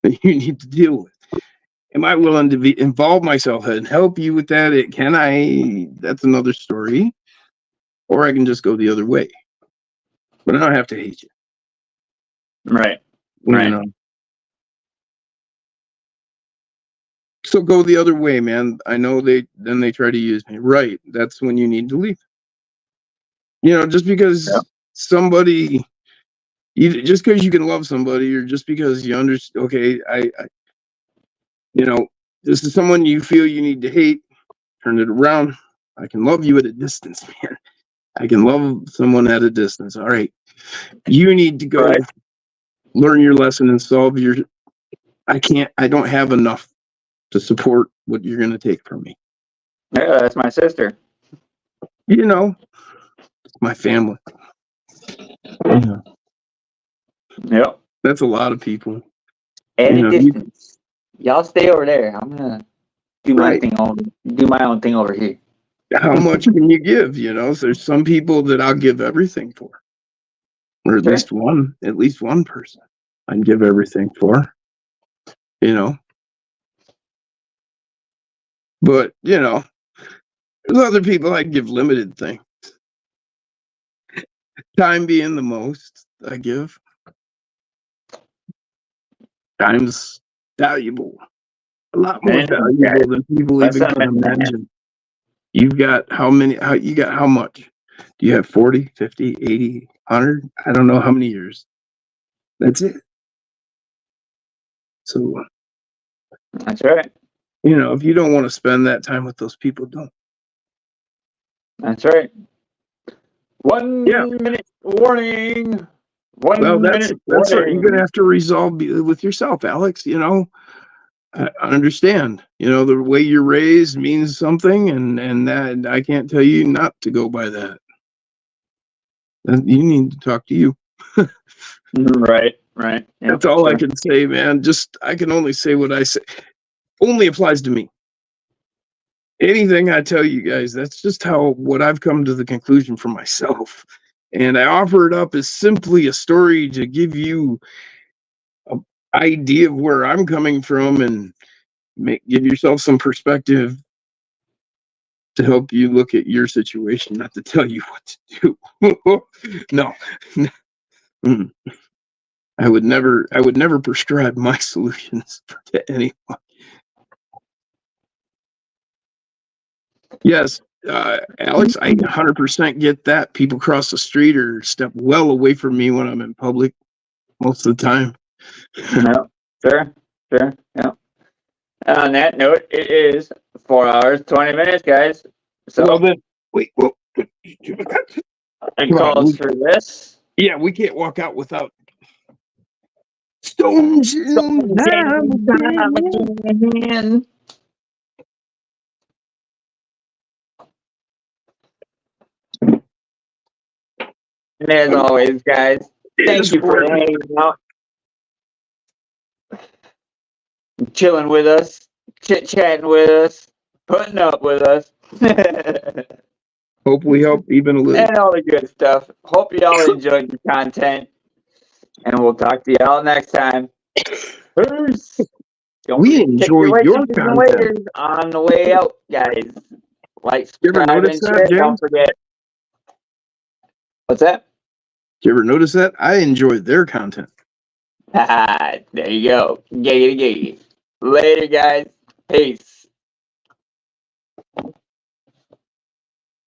that you need to deal with. Am I willing to involve myself and help you with that? Can I? That's another story. Or I can just go the other way. But I don't have to hate you. Right. You know? So go the other way, man. I know they try to use me. Right. That's when you need to leave. You know, just because somebody, just because you can love somebody, or just because you understand, okay, I you know, this is someone you feel you need to hate, turn it around. I can love you at a distance, man. I can love someone at a distance. All right. You need to go learn your lesson and solve your, I don't have enough to support what you're going to take from me. Yeah, that's my sister. You know, it's my family. Yeah. Yep. That's a lot of people. And distance. Y'all stay over there. I'm gonna do my thing do my own thing over here. How much can you give? You know, so there's some people that I'll give everything for, or at least one person I'd give everything for. You know, but you know, there's other people I'd give limited things. Time being the most I give. Time's valuable. A lot more valuable than people even can imagine. You've got how much? Do you have 40, 50, 80, 100? I don't know how many years. That's it. So that's right. You know, if you don't want to spend that time with those people, don't. That's right. 1 minute warning. Well, that's what you're gonna have to resolve with yourself, Alex. You know, I understand. You know, the way you're raised means something, and that I can't tell you not to go by that. You need to talk to you. Right. Yep, that's all I can say, man. I can only say what I say. Only applies to me. Anything I tell you guys, that's just what I've come to the conclusion for myself. And I offer it up as simply a story to give you an idea of where I'm coming from and give yourself some perspective to help you look at your situation, not to tell you what to do. No. I would never prescribe my solutions to anyone. Yes, Alex, I 100% get that. People cross the street or step well away from me when I'm in public most of the time. No, sure, yeah. On that note, it is 4 hours, 20 minutes, guys. So, well, then, wait, and calls for this. Yeah, we can't walk out without Stones again. And as always, guys, thank you for hanging out, chilling with us, chit-chatting with us, putting up with us. Hope we help even a little. And all the good stuff. Hope y'all enjoyed the content. And we'll talk to y'all next time. Peace. We enjoyed your content. On the way out, guys. Like, subscribe, and share. Don't forget. What's that? Did you ever notice that? I enjoyed their content. There you go. Giggity. Later, guys. Peace.